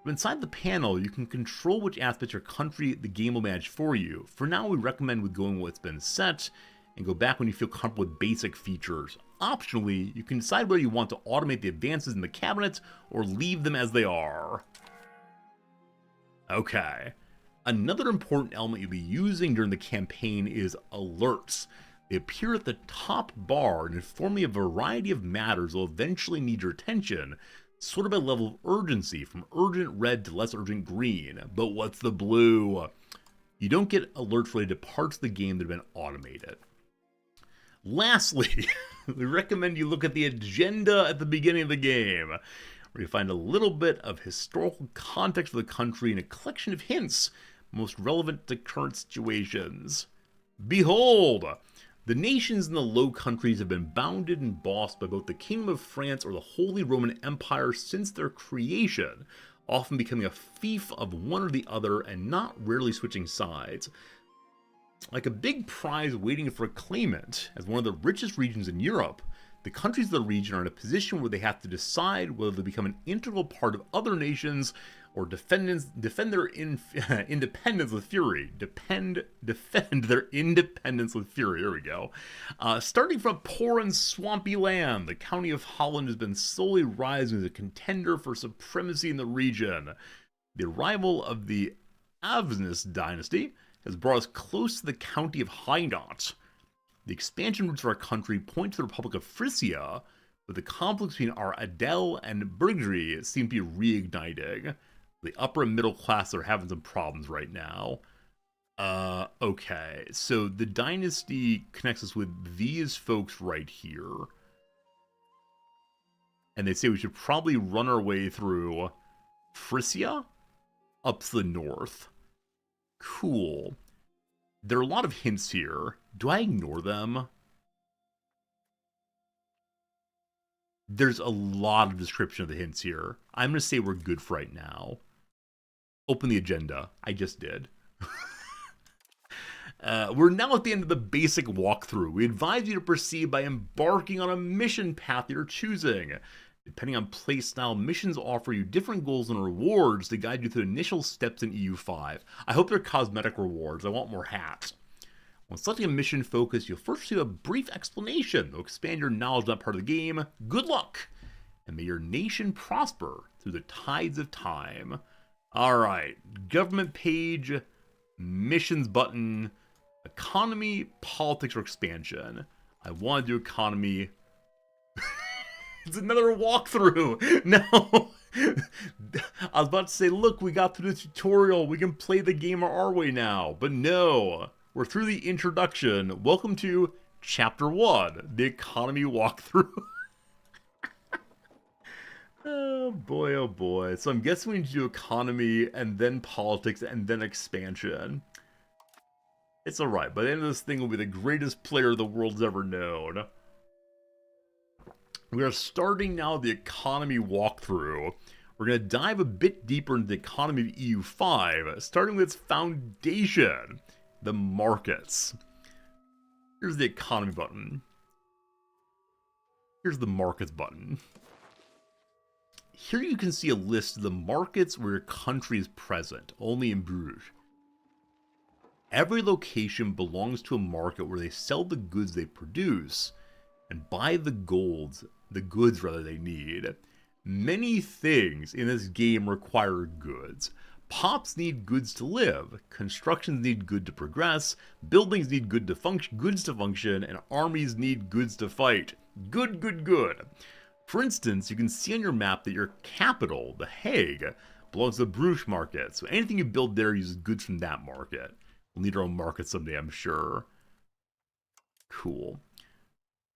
Inside the panel, you can control which aspects your country the game will manage for you. For now, we recommend with going with what's been set, and go back when you feel comfortable with basic features. Optionally, you can decide whether you want to automate the advances in the cabinet, or leave them as they are. Okay. Another important element you'll be using during the campaign is alerts. They appear at the top bar and inform you of a variety of matters that will eventually need your attention, sort of by level of urgency, from urgent red to less urgent green. But what's the blue? You don't get alerts related to parts of the game that have been automated. Lastly, we recommend you look at the agenda at the beginning of the game, where you find a little bit of historical context of the country and a collection of hints most relevant to current situations. Behold! The nations in the Low Countries have been bounded and bossed by both the Kingdom of France or the Holy Roman Empire since their creation, often becoming a fief of one or the other and not rarely switching sides. Like a big prize waiting for a claimant, as one of the richest regions in Europe, the countries of the region are in a position where they have to decide whether they become an integral part of other nations or defend their independence with fury. Defend their independence with fury. There we go. Starting from poor and swampy land, the county of Holland has been slowly rising as a contender for supremacy in the region. The arrival of the Avesnes dynasty has brought us close to the county of Hainaut. The expansion routes of our country point to the Republic of Frisia, but the conflicts between our Adel and Burgundy seem to be reigniting. The upper and middle class are having some problems right now. Okay, so the dynasty connects us with these folks right here. And they say we should probably run our way through Frisia up to the north. Cool. There are a lot of hints here. Do I ignore them? There's a lot of description of the hints here. I'm going to say we're good for right now. Open the agenda. I just did. We're now at the end of the basic walkthrough. We advise you to proceed by embarking on a mission path you're choosing. Depending on playstyle, missions offer you different goals and rewards to guide you through the initial steps in EU5. I hope they're cosmetic rewards. I want more hats. When selecting a mission focus, you'll first receive a brief explanation that will expand your knowledge on that part of the game. Good luck! And may your nation prosper through the tides of time. Alright, government page, missions button, economy, politics, or expansion. I want to do economy. It's another walkthrough. No. I was about to say, look, we got through the tutorial. We can play the game our way now. But no. We're through the introduction. Welcome to Chapter 1, the economy walkthrough. Oh boy, oh boy. So I'm guessing we need to do economy, and then politics, and then expansion. It's alright. By the end of this thing, we'll be the greatest player the world's ever known. We are starting now the economy walkthrough. We're going to dive a bit deeper into the economy of EU5, starting with its foundation, the markets. Here's the economy button. Here's the markets button. Here you can see a list of the markets where your country is present, only in Bruges. Every location belongs to a market where they sell the goods they produce and buy the goods they need. Many things in this game require goods. Pops need goods to live, constructions need goods to progress, buildings need goods to function, and armies need goods to fight. Good, good, good. For instance, you can see on your map that your capital, The Hague, belongs to the Bruges market, so anything you build there uses goods from that market. We'll need our own market someday, I'm sure. Cool.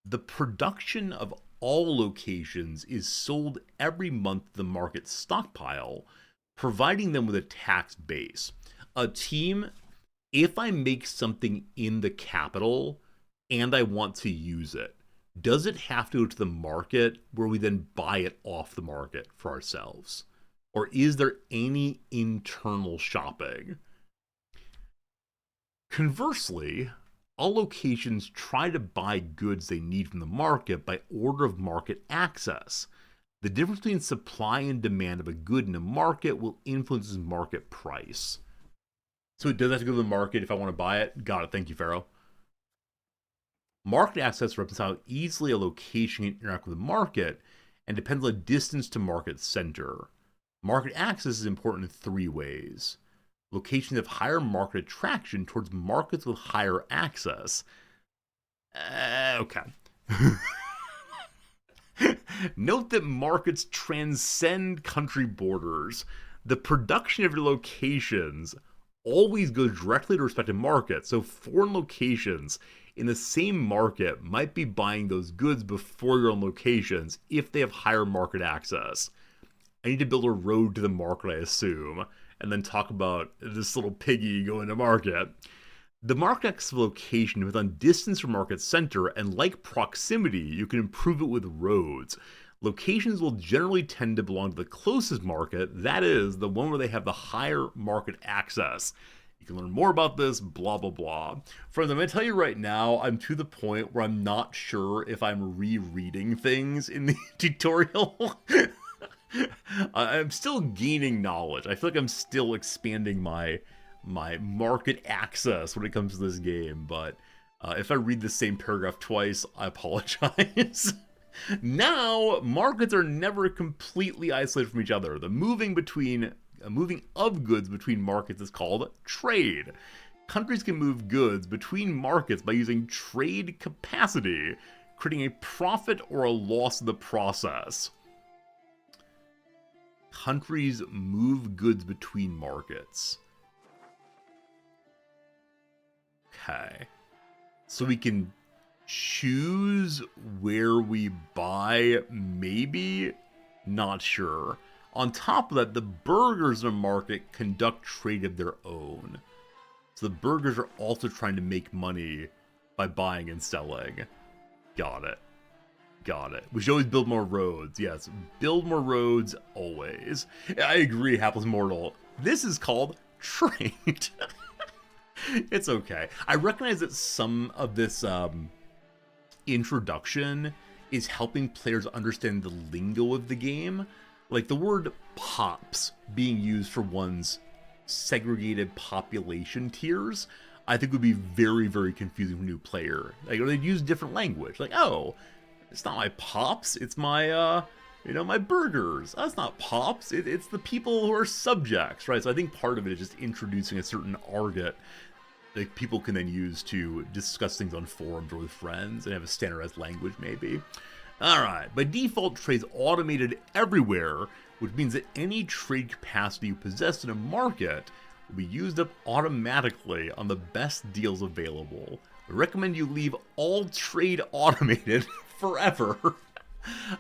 The production of all locations is sold every month to the market stockpile, providing them with a tax base. A team, if I make something in the capital and I want to use it, does it have to go to the market where we then buy it off the market for ourselves? Or is there any internal shopping? Conversely, all locations try to buy goods they need from the market by order of market access. The difference between supply and demand of a good in a market will influence its market price. So it does have to go to the market if I want to buy it? Got it, thank you, Pharaoh. Market access represents how easily a location can interact with the market and depends on the distance to market center. Market access is important in three ways. Locations have higher market attraction towards markets with higher access. Okay. Note that markets transcend country borders. The production of your locations always goes directly to respective markets, so foreign locations in the same market might be buying those goods before your own locations if they have higher market access. I need to build a road to the market, I assume, and then talk about this little piggy going to market. The market access location depends on distance from market center, and like proximity, you can improve it with roads. Locations will generally tend to belong to the closest market, that is, the one where they have the higher market access. You can learn more about this, blah, blah, blah. Friends, I'm going to tell you right now, I'm to the point where I'm not sure if I'm rereading things in the tutorial. I'm still gaining knowledge. I feel like I'm still expanding my market access when it comes to this game, but if I read the same paragraph twice, I apologize. Now, markets are never completely isolated from each other. The moving of goods between markets is called trade. Countries can move goods between markets by using trade capacity, creating a profit or a loss in the process. Countries move goods between markets. Okay. So we can choose where we buy, maybe? Not sure. On top of that, the burgers in a market conduct trade of their own. So the burgers are also trying to make money by buying and selling. Got it. Got it. We should always build more roads. Yes, build more roads, always. I agree, Hapless Mortal. This is called trade. It's okay. I recognize that some of this introduction is helping players understand the lingo of the game. Like the word pops being used for one's segregated population tiers, I think would be very, very confusing for a new player. Like, they'd use different language. Like, oh, it's not my pops, it's my, my burgers. That's not pops, it's the people who are subjects, right? So I think part of it is just introducing a certain argot that people can then use to discuss things on forums or with friends and have a standardized language, maybe. Alright, by default, trade's automated everywhere, which means that any trade capacity you possess in a market will be used up automatically on the best deals available. I recommend you leave all trade automated forever.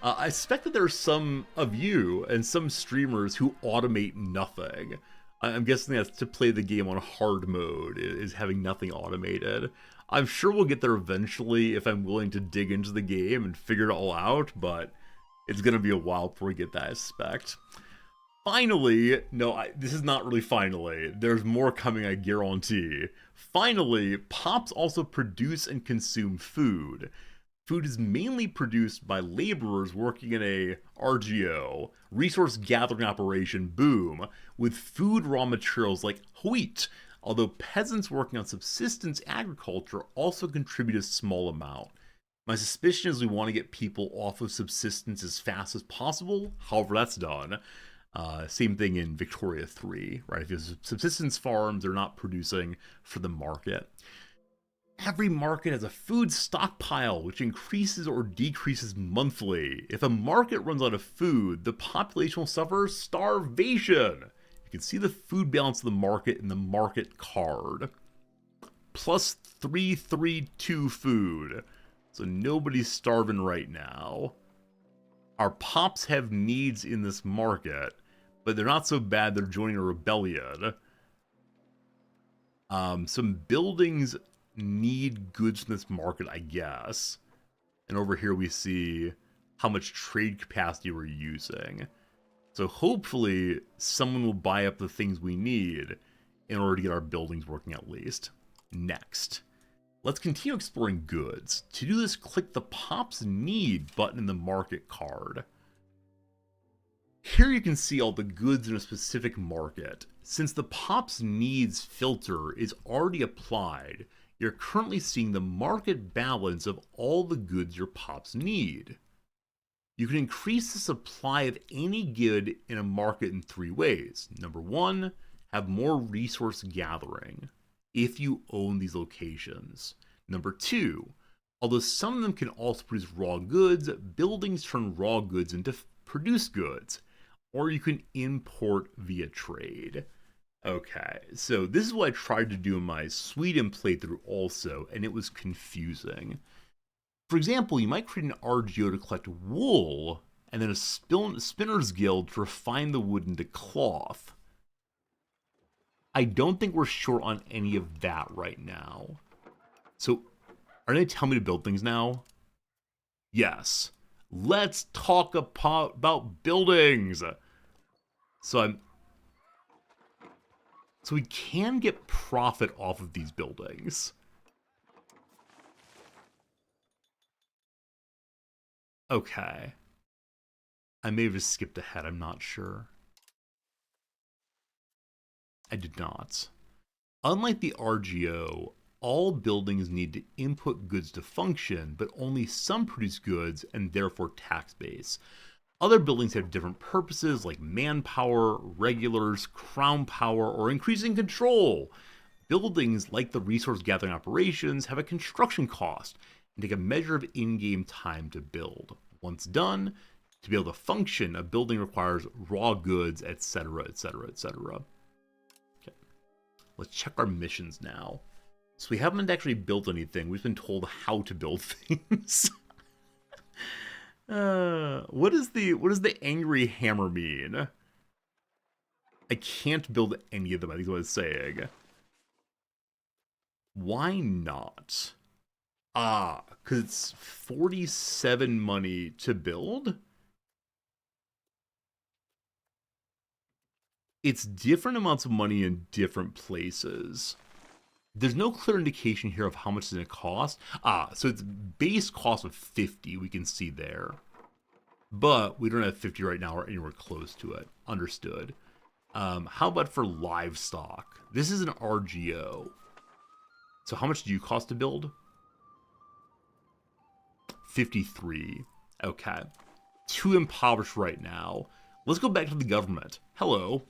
I suspect that there are some of you and some streamers who automate nothing. I'm guessing that's to play the game on hard mode, is having nothing automated. I'm sure we'll get there eventually if I'm willing to dig into the game and figure it all out, but it's going to be a while before we get that, I suspect. Finally, this is not really finally. There's more coming, I guarantee. Finally, Pops also produce and consume food. Food is mainly produced by laborers working in a RGO, resource gathering operation, boom, with food raw materials like wheat, although peasants working on subsistence agriculture also contribute a small amount. My suspicion is we want to get people off of subsistence as fast as possible, however that's done. Same thing in Victoria 3, right? If you have subsistence farms, they're not producing for the market. Every market has a food stockpile, which increases or decreases monthly. If a market runs out of food, the population will suffer starvation. You can see the food balance of the market in the market card. Plus 332 food. So nobody's starving right now. Our pops have needs in this market, but they're not so bad they're joining a rebellion. Some buildings need goods in this market, I guess. And over here we see how much trade capacity we're using. So hopefully someone will buy up the things we need in order to get our buildings working at least. Next, let's continue exploring goods. To do this, click the Pops Need button in the market card. Here you can see all the goods in a specific market. Since the Pops Needs filter is already applied, you're currently seeing the market balance of all the goods your pops need. You can increase the supply of any good in a market in 3 ways. Number 1, have more resource gathering, if you own these locations. Number 2, although some of them can also produce raw goods, buildings turn raw goods into produced goods, or you can import via trade. Okay, so this is what I tried to do in my Sweden playthrough also, and it was confusing. For example, you might create an RGO to collect wool, and then a spinner's guild to refine the wood into cloth. I don't think we're short on any of that right now. So, are they telling me to build things now? Yes. Let's talk about buildings. So we can get profit off of these buildings. Okay. I may have just skipped ahead, I'm not sure. I did not. Unlike the RGO, all buildings need to input goods to function, but only some produce goods and therefore tax base. Other buildings have different purposes like manpower, regulars, crown power, or increasing control. Buildings, like the resource gathering operations, have a construction cost and take a measure of in-game time to build. Once done, to be able to function, a building requires raw goods, etc., etc., etc. Okay. Let's check our missions now. So we haven't actually built anything. We've been told how to build things. What does the angry hammer mean? I can't build any of them, I think is what it's saying. Why not? Because it's 47 money to build? It's different amounts of money in different places. There's no clear indication here of how much it's going to cost. So it's base cost of 50, we can see there. But we don't have 50 right now or anywhere close to it. Understood. How about for livestock? This is an RGO. So how much do you cost to build? 53. Okay. Too impoverished right now. Let's go back to the government. Hello.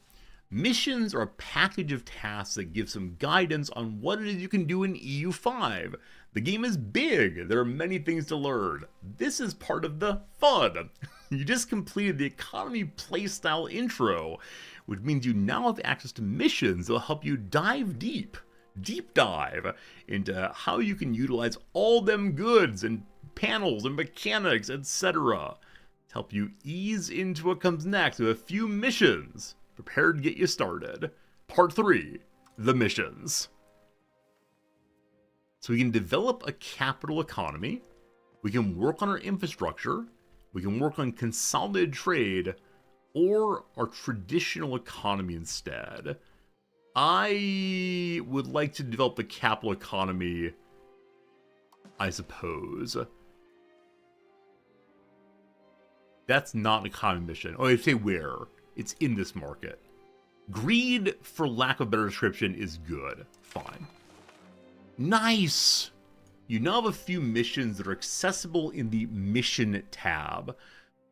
Missions are a package of tasks that give some guidance on what it is you can do in EU5. The game is big. There are many things to learn. This is part of the fun. You just completed the economy playstyle intro, which means you now have access to missions that will help you dive deep dive into how you can utilize all them goods and panels and mechanics, etc. to help you ease into what comes next with a few missions prepared to get you started. Part 3, the missions. So we can develop a capital economy, we can work on our infrastructure, we can work on consolidated trade, or our traditional economy instead. I would like to develop the capital economy, I suppose. That's not an economy mission. Oh, I say where. It's in this market. Greed, for lack of a better description, is good. Fine. Nice! You now have a few missions that are accessible in the Mission tab.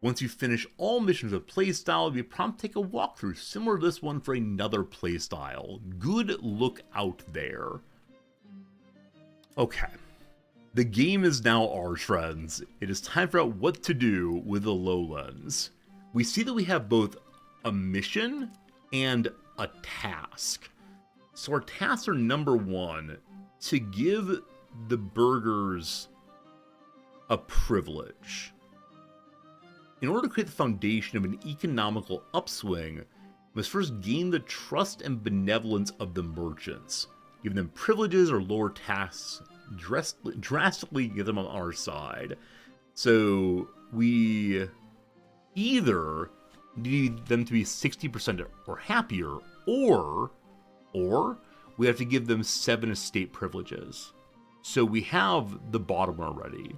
Once you finish all missions with playstyle, you'll be prompted to take a walkthrough similar to this one for another playstyle. Good look out there. Okay. The game is now ours, friends. It is time to figure out what to do with the Lowlands. We see that we have both a mission and a task. So our tasks are number 1, to give the burghers a privilege. In order to create the foundation of an economical upswing, we must first gain the trust and benevolence of the merchants, giving them privileges or lower taxes drastically get them on our side. So we either need them to be 60% or happier, or we have to give them 7 estate privileges. So we have the bottom already.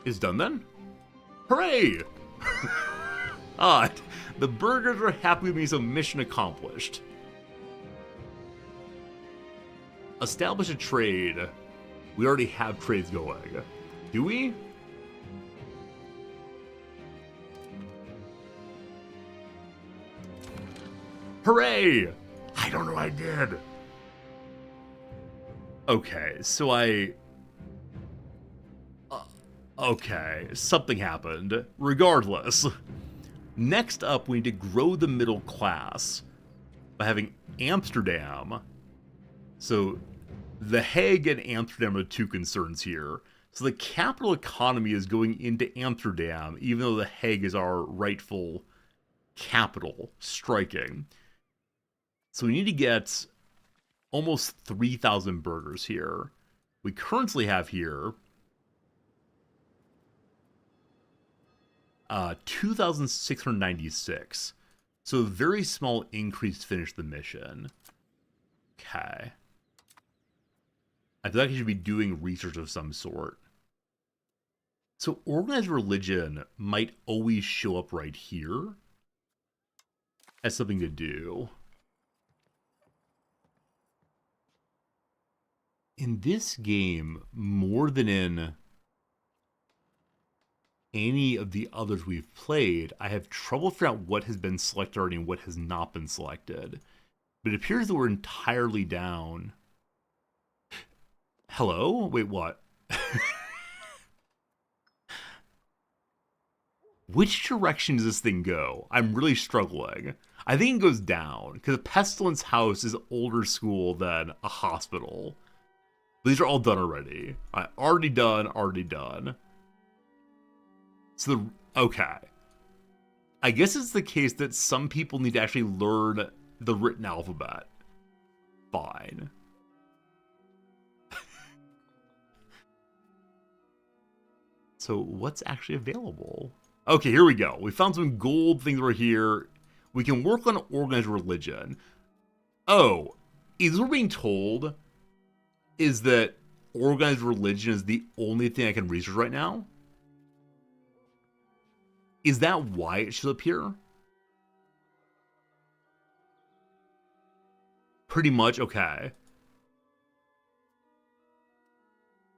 It's done then? Hooray! The burghers are happy with me, so mission accomplished. Establish a trade. We already have trades going. Do we? Hooray! I don't know what I did. Okay, so okay, something happened. Regardless, Next up, we need to grow the middle class by having Amsterdam. So The Hague and Amsterdam are the two concerns here. So the capital economy is going into Amsterdam, even though The Hague is our rightful capital. Striking. So we need to get almost 3,000 burgers here. We currently have here 2,696. So a very small increase to finish the mission. Okay. I feel like I should be doing research of some sort. So organized religion might always show up right here as something to do. In this game, more than in any of the others we've played, I have trouble figuring out what has been selected already and what has not been selected. But it appears that we're entirely down. Hello? Wait, what? Which direction does this thing go? I'm really struggling. I think it goes down, because a pestilence house is older school than a hospital. These are all done already. Already done. So, okay. I guess it's the case that some people need to actually learn the written alphabet. Fine. So, what's actually available? Okay, here we go. We found some gold things right here. We can work on organized religion. Oh, is what we're being told is that organized religion is the only thing I can research right now? Is that why it shows up here? Pretty much, okay.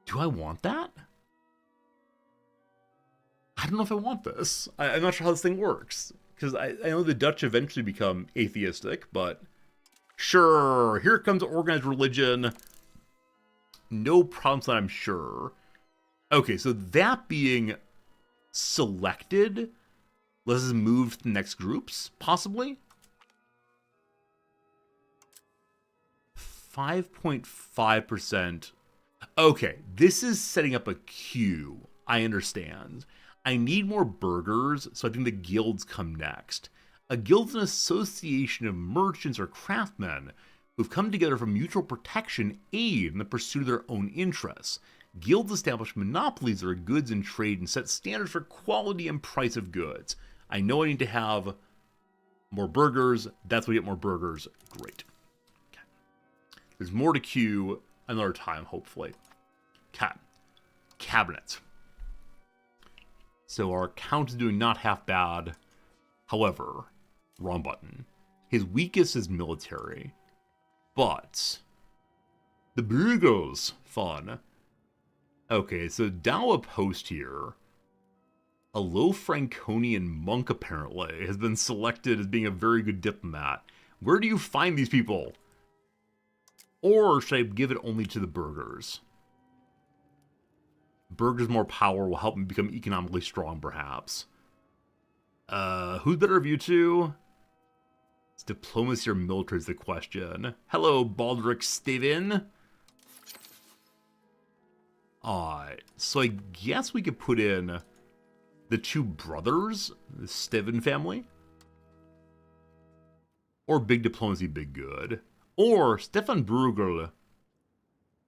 Do I want that? I don't know if I want this. I'm not sure how this thing works. Because I know the Dutch eventually become atheistic, but sure, here comes organized religion. No problems that I'm sure. Okay, so that being selected, let's just move to the next groups, possibly? 5.5%. Okay, this is setting up a queue. I understand. I need more burgers, so I think the guilds come next. A guild is an association of merchants or craftsmen who've come together for mutual protection, aid, in the pursuit of their own interests. Guilds establish monopolies of their goods and trade and set standards for quality and price of goods. I know I need to have more burgers. That's why we get more burgers. Great. Okay. There's more to queue another time, hopefully. Okay. Cabinet. So our count is doing not half bad. However, wrong button. His weakest is military. But the burgers, fun. Okay, so down a post here, a low Franconian monk apparently has been selected as being a very good diplomat. Where do you find these people? Or should I give it only to the burgers? Burgers more power will help me become economically strong, perhaps. Who's better of you two? It's diplomacy or military is the question. Hello, Baldric Steven. Alright, so I guess we could put in the two brothers, the Steven family. Or big diplomacy, big good. Or Stefan Bruegel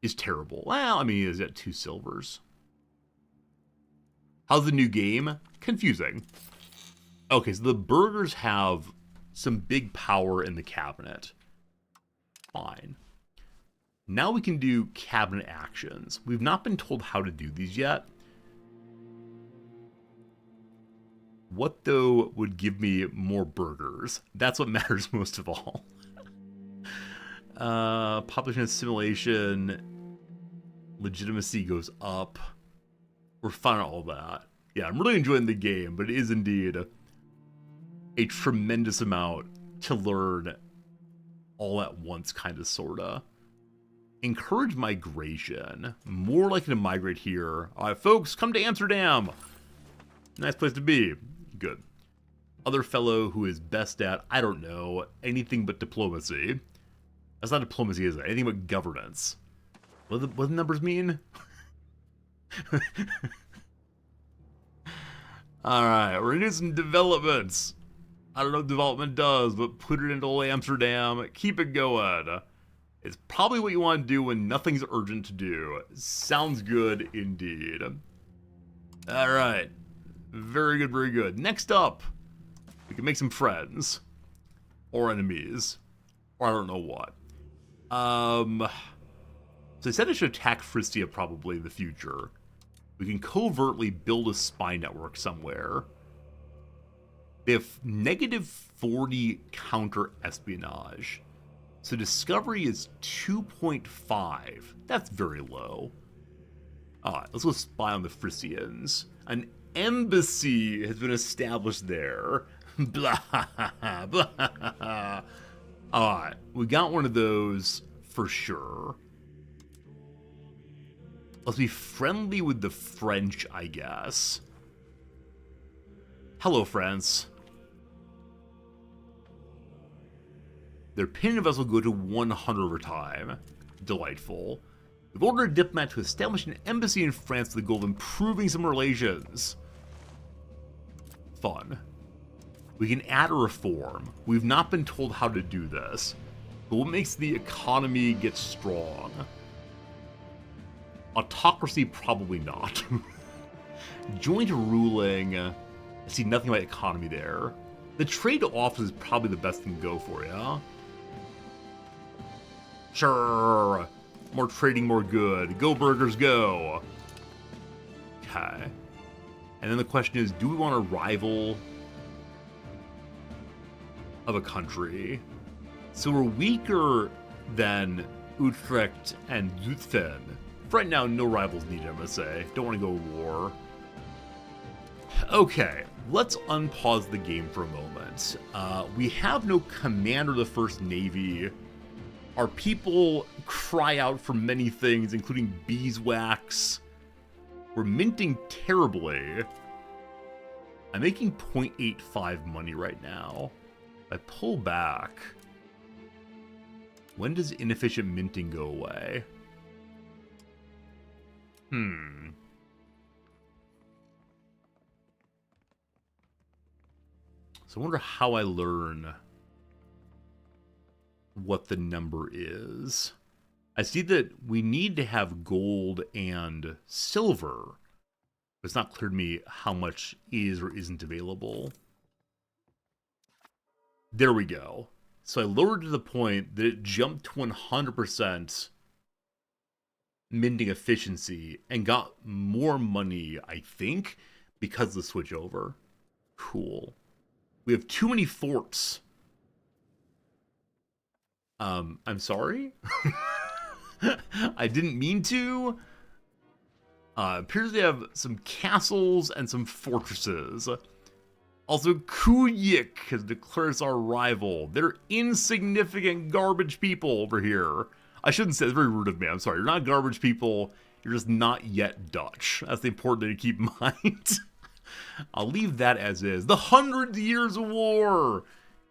is terrible. Well, I mean, he's got 2 silvers. How's the new game? Confusing. Okay, so the burgers have some big power in the cabinet. Fine. Now we can do cabinet actions. We've not been told how to do these yet. What, though, would give me more burgers? That's what matters most of all. Population assimilation. Legitimacy goes up. We're fine on all that. Yeah, I'm really enjoying the game, but it is indeed a tremendous amount to learn all at once, kind of, sorta. Encourage migration. More likely to migrate here. Alright, folks, come to Amsterdam. Nice place to be. Good. Other fellow who is best at, I don't know, anything but diplomacy. That's not diplomacy, is it? Anything but governance. What do the numbers mean? Alright, we're gonna do some developments. I don't know what development does, but put it into old Amsterdam. Keep it going. It's probably what you want to do when nothing's urgent to do. Sounds good indeed. Alright. Very good, very good. Next up, we can make some friends. Or enemies. Or I don't know what. So I said I should attack Frisia probably in the future. We can covertly build a spy network somewhere. They have negative 40 counter-espionage. So discovery is 2.5. That's very low. Alright, let's go spy on the Frisians. An embassy has been established there. Blah, blah. Alright, we got one of those for sure. Let's be friendly with the French, I guess. Hello, France. Their opinion of us will go to 100 over time. Delightful. We've ordered a diplomat to establish an embassy in France with the goal of improving some relations. Fun. We can add a reform. We've not been told how to do this. But what makes the economy get strong? Autocracy, probably not. Joint ruling. I see nothing about economy there. The trade office is probably the best thing to go for, yeah? Sure. More trading, more good. Go burgers, go. Okay. And then the question is, do we want a rival of a country? So we're weaker than Utrecht and Zutphen. For right now, no rivals needed, I'm gonna say. Don't want to go to war. Okay, let's unpause the game for a moment. We have no commander of the First Navy. Our people cry out for many things, including beeswax. We're minting terribly. I'm making 0.85 money right now. If I pull back, when does inefficient minting go away? So I wonder how I learn what the number is. I see that we need to have gold and silver, but it's not clear to me how much is or isn't available. There we go. So I lowered to the point that it jumped to 100% minting efficiency and got more money, I think, because of the switch over. Cool. We have too many forts. I'm sorry? I didn't mean to. Appears they have some castles and some fortresses. Also, Kuyik has declared us our rival. They're insignificant garbage people over here. I shouldn't say, it's very rude of me, I'm sorry. You're not garbage people, you're just not yet Dutch. That's the important thing to keep in mind. I'll leave that as is. The 100 Years of War!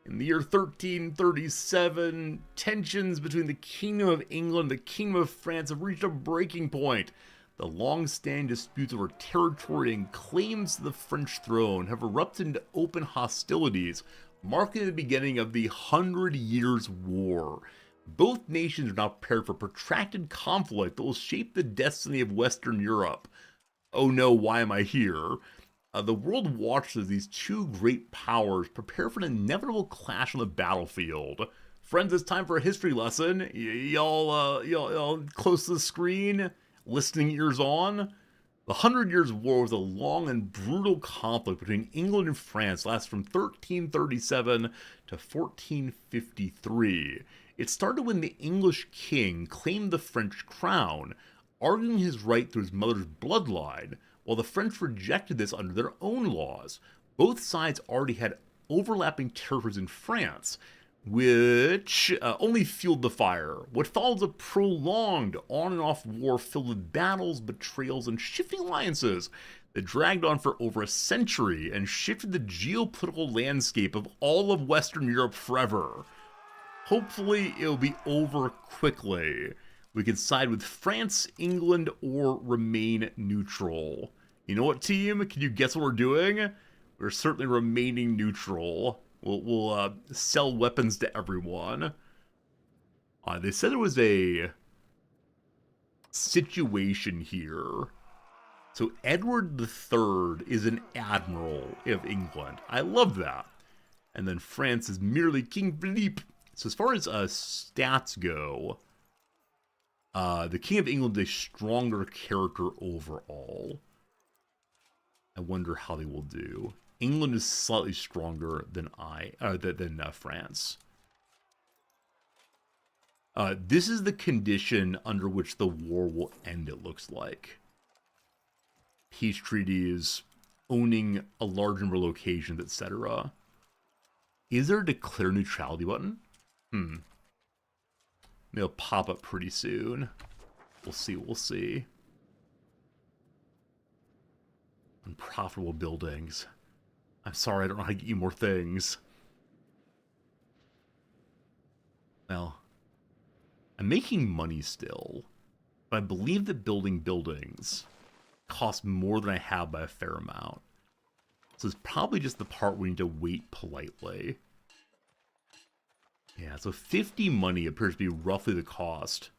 In the year 1337, tensions between the Kingdom of England and the Kingdom of France have reached a breaking point. The long-standing disputes over territory and claims to the French throne have erupted into open hostilities, marking the beginning of the 100 Years' War. Both nations are now prepared for protracted conflict that will shape the destiny of Western Europe. Oh no, why am I here? The world watches as these two great powers prepare for an inevitable clash on the battlefield. Friends, it's time for a history lesson. Y'all close to the screen? Listening ears on? The 100 Years' War was a long and brutal conflict between England and France, lasted from 1337 to 1453. It started when the English king claimed the French crown, arguing his right through his mother's bloodline, while the French rejected this under their own laws. Both sides already had overlapping territories in France, which only fueled the fire. What followed was a prolonged on and off war filled with battles, betrayals, and shifting alliances that dragged on for over a century and shifted the geopolitical landscape of all of Western Europe forever. Hopefully, it'll be over quickly. We can side with France, England, or remain neutral. You know what, team? Can you guess what we're doing? We're certainly remaining neutral. We'll sell weapons to everyone. They said there was a situation here. So Edward III is an admiral of England. I love that. And then France is merely King Philippe. So as far as stats go, the King of England is a stronger character overall. I wonder how they will do. England is slightly stronger than France. This is the condition under which the war will end, it looks like. Peace treaties, owning a large number of locations, etc. Is there a declare neutrality button? It'll pop up pretty soon. We'll see. Unprofitable buildings. I'm sorry, I don't know how to get you more things. Well, I'm making money still, but I believe that building buildings costs more than I have by a fair amount. So it's probably just the part we need to wait politely. Yeah, so 50 money appears to be roughly the cost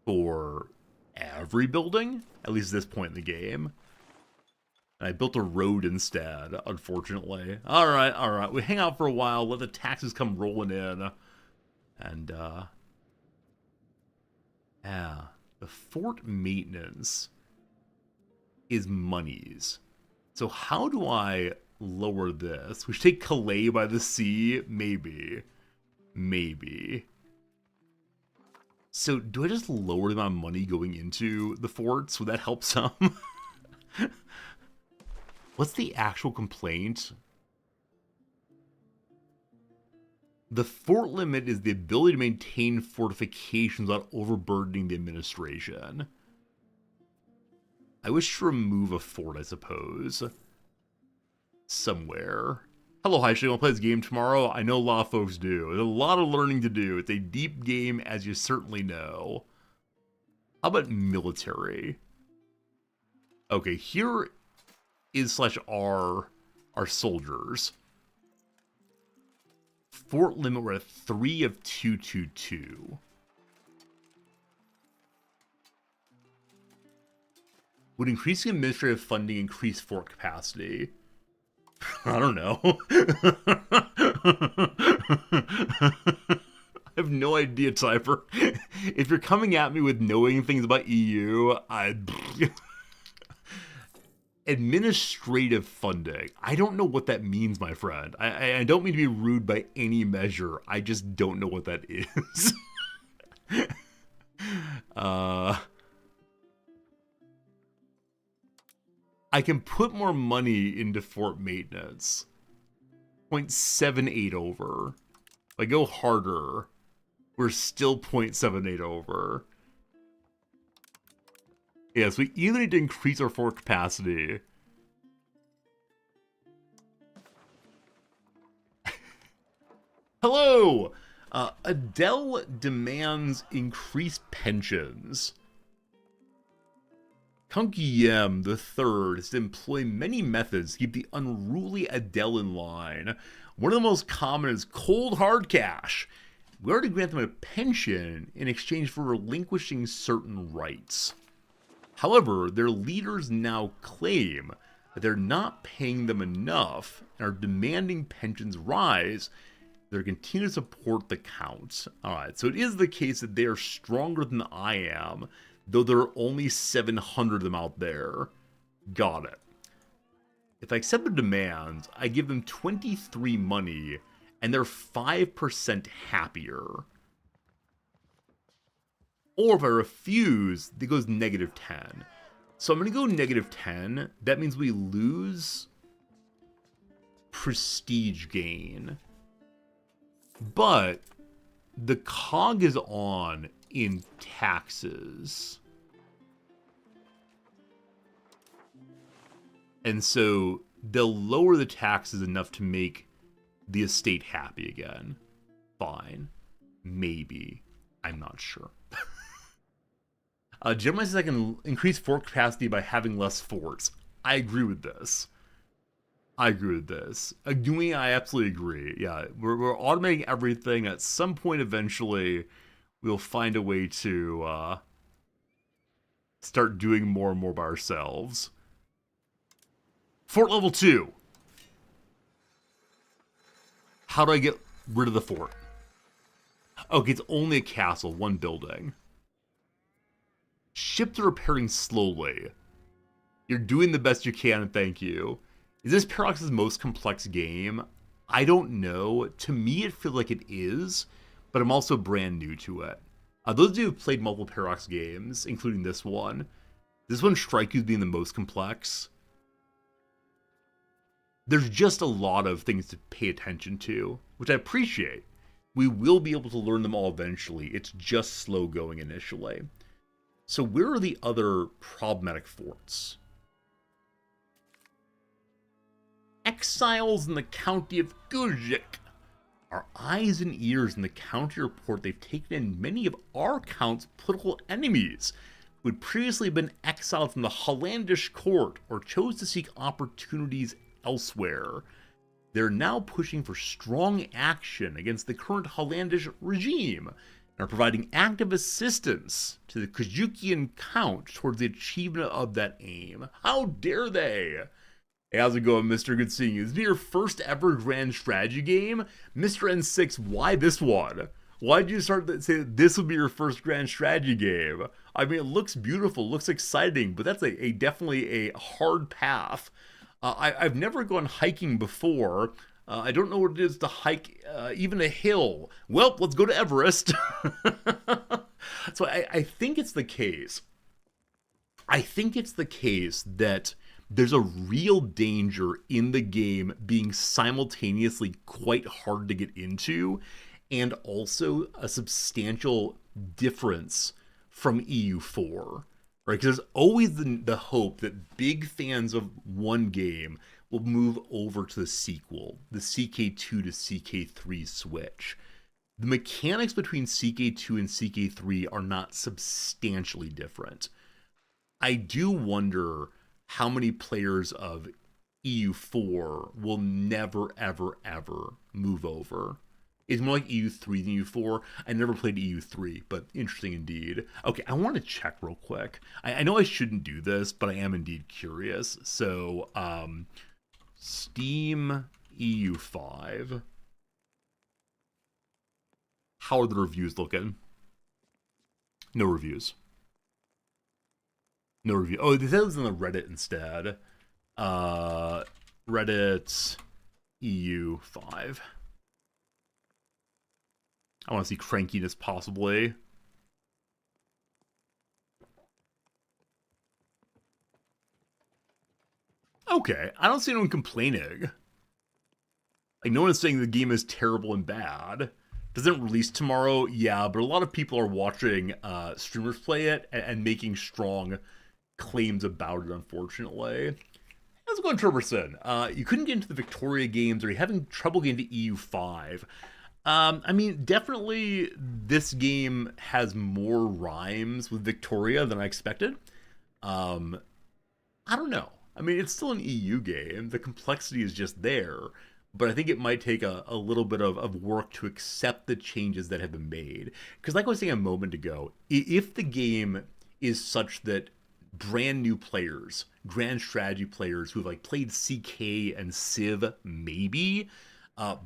for every building, at least at this point in the game. And I built a road instead, unfortunately. Alright. We hang out for a while, let the taxes come rolling in. And, yeah, the fort maintenance is monies. So how do I lower this? We should take Calais by the sea? Maybe. So do I just lower the amount of money going into the forts? Would that help some? What's the actual complaint? The fort limit is the ability to maintain fortifications without overburdening the administration. I wish to remove a fort, I suppose. Somewhere. Hello, Heisha, you want to play this game tomorrow? I know a lot of folks do. There's a lot of learning to do. It's a deep game, as you certainly know. How about military? Okay, here is /R our soldiers. Fort limit, we're at 3 of 222. Would increasing administrative funding increase fort capacity? I don't know. I have no idea, Typer. If you're coming at me with knowing things about EU, administrative funding. I don't know what that means, my friend. I don't mean to be rude by any measure. I just don't know what that is. I can put more money into fort maintenance. 0.78 over. If I go harder, we're still 0.78 over. Yes, we either need to increase our fort capacity. Hello! Adele demands increased pensions. Kunkiyem III is to employ many methods to keep the unruly Adele in line. One of the most common is cold hard cash. We already grant them a pension in exchange for relinquishing certain rights. However, their leaders now claim that they're not paying them enough and are demanding pensions rise. They continue to support the Count. Alright, so it is the case that they are stronger than I am, though there are only 700 of them out there. Got it. If I accept their demands, I give them 23 money, and they're 5% happier. Or if I refuse, it goes -10. So I'm going to go -10. That means we lose prestige gain. But the cog is on in taxes. And so they'll lower the taxes enough to make the estate happy again. Fine. Maybe. I'm not sure. Gemini says I can increase fort capacity by having less forts. I agree with this. Agui, I absolutely agree. Yeah, we're automating everything. At some point, eventually, we'll find a way to start doing more and more by ourselves. Fort level 2. How do I get rid of the fort? Okay, it's only a castle, one building. Ships are repairing slowly. You're doing the best you can, and thank you. Is this Paradox's most complex game? I don't know. To me, it feels like it is, but I'm also brand new to it. Those of you who've played multiple Paradox games, including this one strike you as being the most complex. There's just a lot of things to pay attention to, which I appreciate. We will be able to learn them all eventually. It's just slow going initially. So where are the other problematic forts? Exiles in the county of Guzik. Our eyes and ears in the county report they've taken in many of our count's political enemies who had previously been exiled from the Hollandish court or chose to seek opportunities elsewhere. They're now pushing for strong action against the current Hollandish regime and are providing active assistance to the Kajukian Count towards the achievement of that aim. How dare they? Hey, how's it going, Mr. Good seeing you. This is your first ever grand strategy game? Mr. N6, why this one? Why did you start to say that this would be your first grand strategy game? I mean, it looks beautiful, looks exciting, but that's a definitely a hard path. I've never gone hiking before. I don't know what it is to hike even a hill. Well, let's go to Everest. So I think it's the case. I think it's the case that there's a real danger in the game being simultaneously quite hard to get into and also a substantial difference from EU4. Right? Because there's always the hope that big fans of one game will move over to the sequel, the CK2 to CK3 switch. The mechanics between CK2 and CK3 are not substantially different. I do wonder how many players of EU4 will never, ever, ever move over. It's more like EU3 than EU4. I never played EU3, but interesting indeed. Okay, I want to check real quick. I know I shouldn't do this, but I am indeed curious. So, Steam EU5. How are the reviews looking? No reviews. No review. Oh, they said it was on the Reddit instead. Reddit EU5. I want to see crankiness possibly. Okay, I don't see anyone complaining. Like, no one is saying the game is terrible and bad. Does it release tomorrow? Yeah, but a lot of people are watching streamers play it and making strong claims about it, unfortunately. How's it going, Turberson? You couldn't get into the Victoria games, or you're having trouble getting to EU5. I mean, definitely this game has more rhymes with Victoria than I expected. I don't know. I mean, it's still an EU game. The complexity is just there. But I think it might take a little bit of work to accept the changes that have been made. Because like I was saying a moment ago, if the game is such that brand new players, grand strategy players who've like played CK and Civ maybe,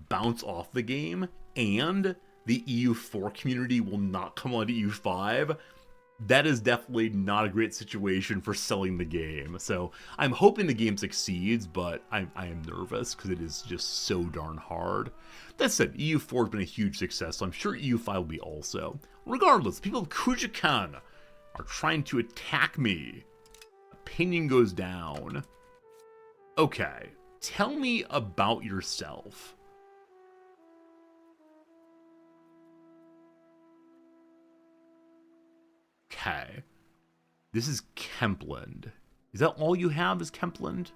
bounce off the game, and the EU4 community will not come on to EU5, that is definitely not a great situation for selling the game. So I'm hoping the game succeeds, but I am nervous because it is just so darn hard. That said, EU4 has been a huge success, so I'm sure EU5 will be also. Regardless, people of Kujikan are trying to attack me. Opinion goes down. Okay, tell me about yourself. Okay. This is Kempland. Is that all you have is Kempland?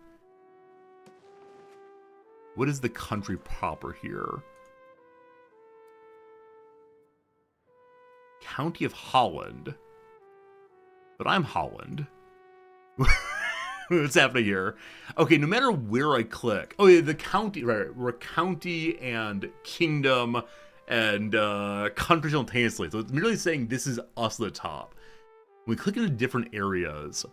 What is the country proper here? County of Holland. But I'm Holland. What's happening here? Okay, no matter where I click. Oh yeah, the county, right? We're county and kingdom and country simultaneously. So it's merely saying this is us at the top. When we click into different areas.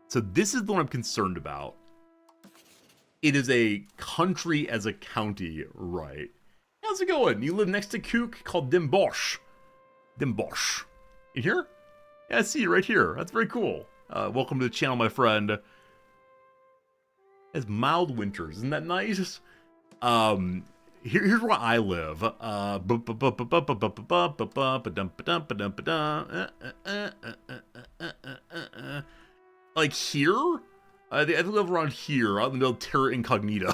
So this is the one I'm concerned about. It is a country as a county, right? How's it going? You live next to Kook called Den Bosch. Den Bosch. In here? Yeah, I see you right here. That's very cool. Welcome to the channel, my friend. It's mild winters. Isn't that nice? Here's where I live. Like here? I live around here, out in the middle of Terra Incognita.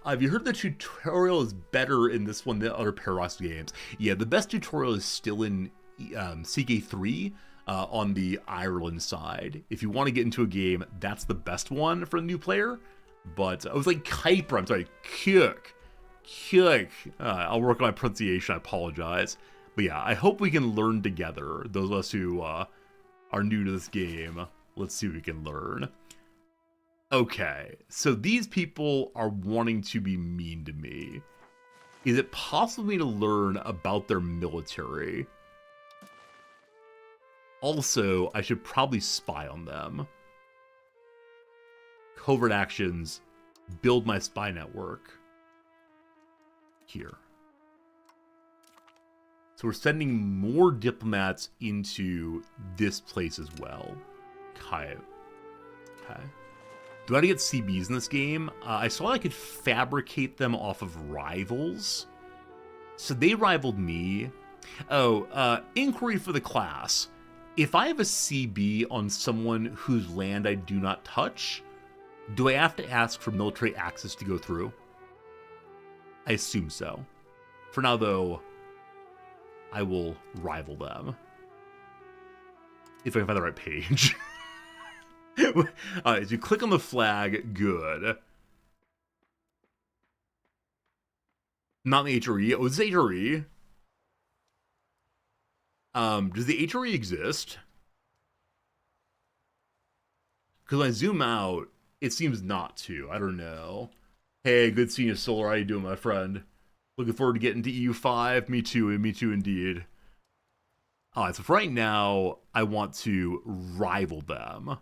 Have you heard the tutorial is better in this one than other Paradox games? Yeah, the best tutorial is still in CK3 on the Ireland side. If you want to get into a game, that's the best one for a new player. But I was like Kuiper, I'm sorry, Kuk. I'll work on my pronunciation, I apologize. But yeah, I hope we can learn together, those of us who are new to this game. Let's see what we can learn. Okay, so these people are wanting to be mean to me. Is it possible for me to learn about their military? Also, I should probably spy on them. Covert actions, build my spy network. Here. So we're sending more diplomats into this place as well. Okay. Do I get CBs in this game? I saw I could fabricate them off of rivals. So they rivaled me. Oh, inquiry for the class. If I have a CB on someone whose land I do not touch, do I have to ask for military access to go through? I assume so. For now, though, I will rival them. If I can find the right page. Alright, so you click on the flag, good. Not the HRE. Oh, it's HRE. Does the HRE exist? Because when I zoom out, it seems not to. I don't know. Hey, good seeing you, Solar. How you doing, my friend? Looking forward to getting to EU5. Me too indeed. Alright, so for right now, I want to rival them.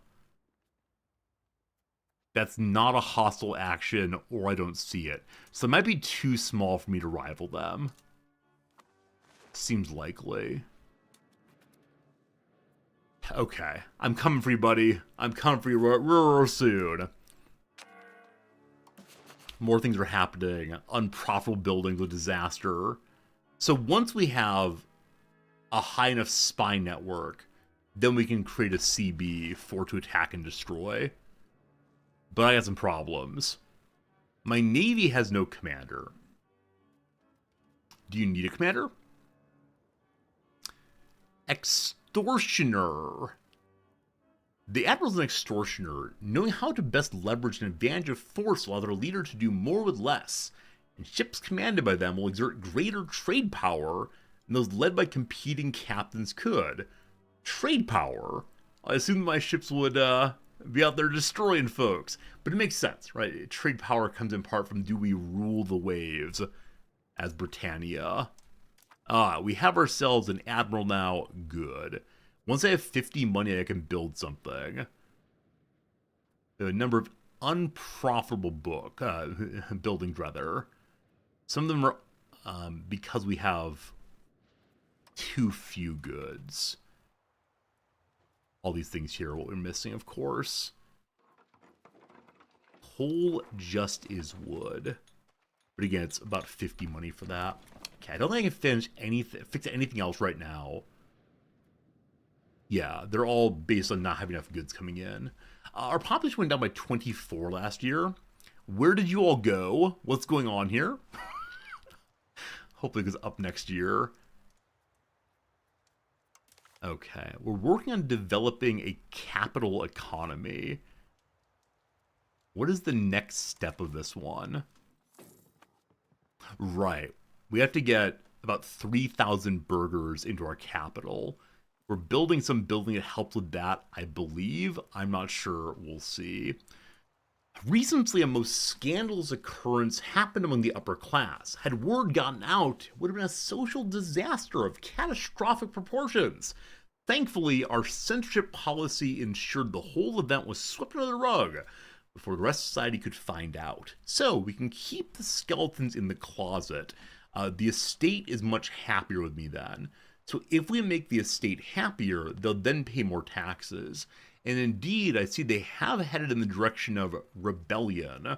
That's not a hostile action, or I don't see it. So it might be too small for me to rival them. Seems likely. Okay. I'm coming for you, buddy. I'm coming for you real soon. More things are happening. Unprofitable buildings, a disaster. So once we have a high enough spy network, then we can create a CB for to attack and destroy. But I got some problems. My navy has no commander. Do you need a commander? Extortioner. The admiral's an extortioner, knowing how to best leverage an advantage of force will allow their leader to do more with less, and ships commanded by them will exert greater trade power than those led by competing captains could. Trade power? I assume my ships would be out there destroying folks, but it makes sense, right? Trade power comes in part from do we rule the waves as Britannia. We have ourselves an admiral now, good. Once I have 50 money, I can build something. A number of unprofitable buildings, rather. Some of them are because we have too few goods. All these things here are what we're missing, of course. Coal just is wood. But again, it's about 50 money for that. Okay, I don't think I can fix anything else right now. Yeah, they're all based on not having enough goods coming in. Our population went down by 24 last year. Where did you all go? What's going on here? Hopefully it goes up next year. Okay, we're working on developing a capital economy. What is the next step of this one? Right. We have to get about 3,000 burgers into our capital. We're building some building that helps with that, I believe. I'm not sure. We'll see. Recently, a most scandalous occurrence happened among the upper class. Had word gotten out, it would have been a social disaster of catastrophic proportions. Thankfully, our censorship policy ensured the whole event was swept under the rug before the rest of society could find out. So, we can keep the skeletons in the closet. The estate is much happier with me then. So if we make the estate happier, they'll then pay more taxes. And indeed, I see they have headed in the direction of rebellion.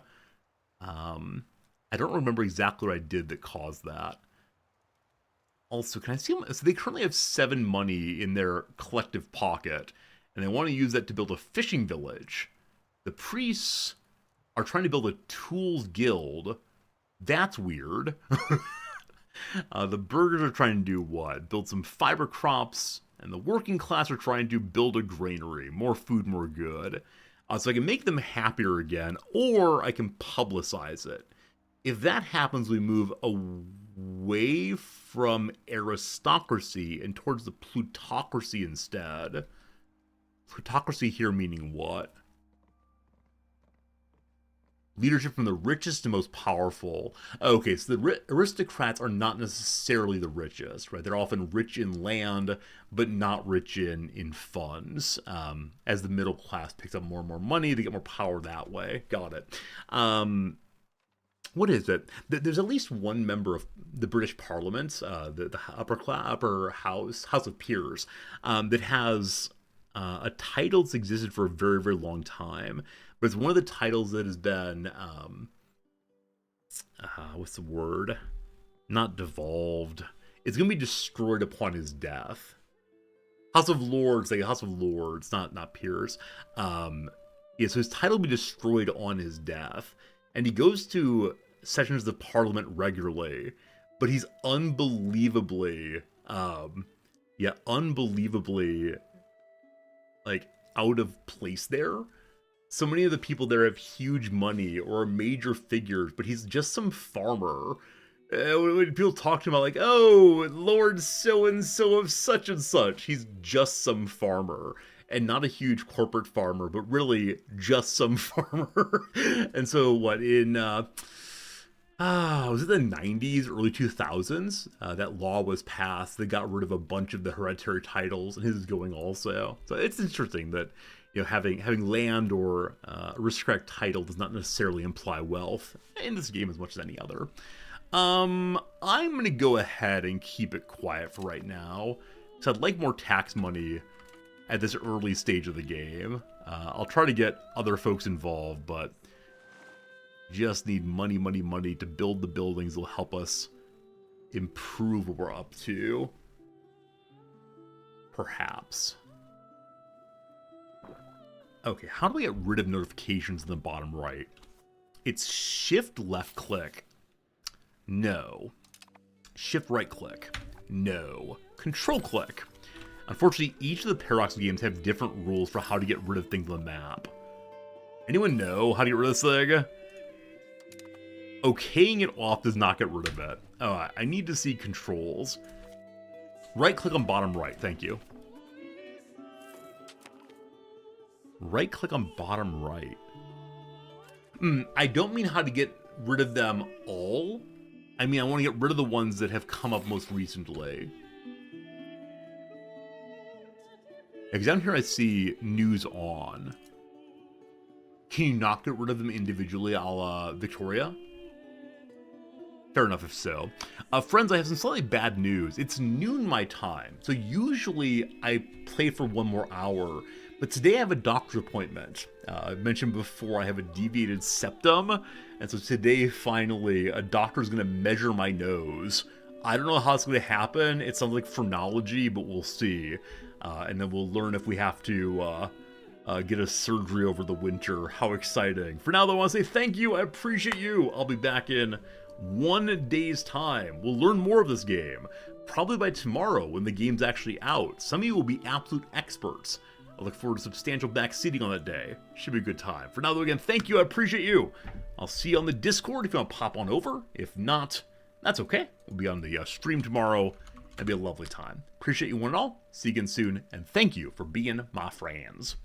I don't remember exactly what I did that caused that. Also, can I see them? So they currently have 7 money in their collective pocket, and they want to use that to build a fishing village. The priests are trying to build a tools guild. That's weird. The burgers are trying to do what? Build some fiber crops, and the working class are trying to build a granary. More food, more good. So I can make them happier again, or I can publicize it. If that happens, we move away from aristocracy and towards the plutocracy instead. Plutocracy here meaning what? Leadership from the richest and most powerful. Okay, so the aristocrats are not necessarily the richest, right? They're often rich in land, but not rich in funds. As the middle class picks up more and more money, they get more power that way. Got it. What is it? There's at least one member of the British Parliament, the upper house of Peers, that has a title that's existed for a very, very long time. But it's one of the titles that has been, what's the word? Not devolved. It's going to be destroyed upon his death. House of Lords, like House of Lords, not peers. Yeah, so his title will be destroyed on his death. And he goes to sessions of Parliament regularly. But he's unbelievably, like, out of place there. So many of the people there have huge money or are major figures, but he's just some farmer. When people talk to him about, like, oh, Lord so-and-so of such and such, he's just some farmer. And not a huge corporate farmer, but really just some farmer. And so, what, in, was it the 90s, early 2000s? That law was passed that got rid of a bunch of the hereditary titles, and his is going also. So it's interesting that, you know, having land or aristocratic title does not necessarily imply wealth in this game as much as any other. I'm gonna go ahead and keep it quiet for right now, because I'd like more tax money at this early stage of the game. I'll try to get other folks involved, but just need money to build the buildings that will help us improve what we're up to. Perhaps. Okay, how do we get rid of notifications in the bottom right? It's shift left click. No. Shift right click. No. Control click. Unfortunately, each of the Paradox games have different rules for how to get rid of things on the map. Anyone know how to get rid of this thing? Okaying it off does not get rid of it. Oh, I need to see controls. Right click on bottom right, thank you. Right click on bottom right. I don't mean how to get rid of them all. I mean, I want to get rid of the ones that have come up most recently. Because down here I see news on. Can you not get rid of them individually a la Victoria? Fair enough if so. Friends, I have some slightly bad news. It's noon my time, so usually I play for 1 more hour, but today I have a doctor's appointment. I mentioned before I have a deviated septum, and so today finally a doctor's going to measure my nose. I don't know how it's going to happen. It sounds like phrenology, but we'll see. And then we'll learn if we have to get a surgery over the winter. How exciting. For now though, I want to say thank you. I appreciate you. I'll be back in 1 day's time. We'll learn more of this game. Probably by tomorrow when the game's actually out. Some of you will be absolute experts. I look forward to substantial back seating on that day. Should be a good time. For now, though, again, thank you. I appreciate you. I'll see you on the Discord if you want to pop on over. If not, that's okay. We'll be on the stream tomorrow. It'll be a lovely time. Appreciate you one and all. See you again soon, and thank you for being my friends.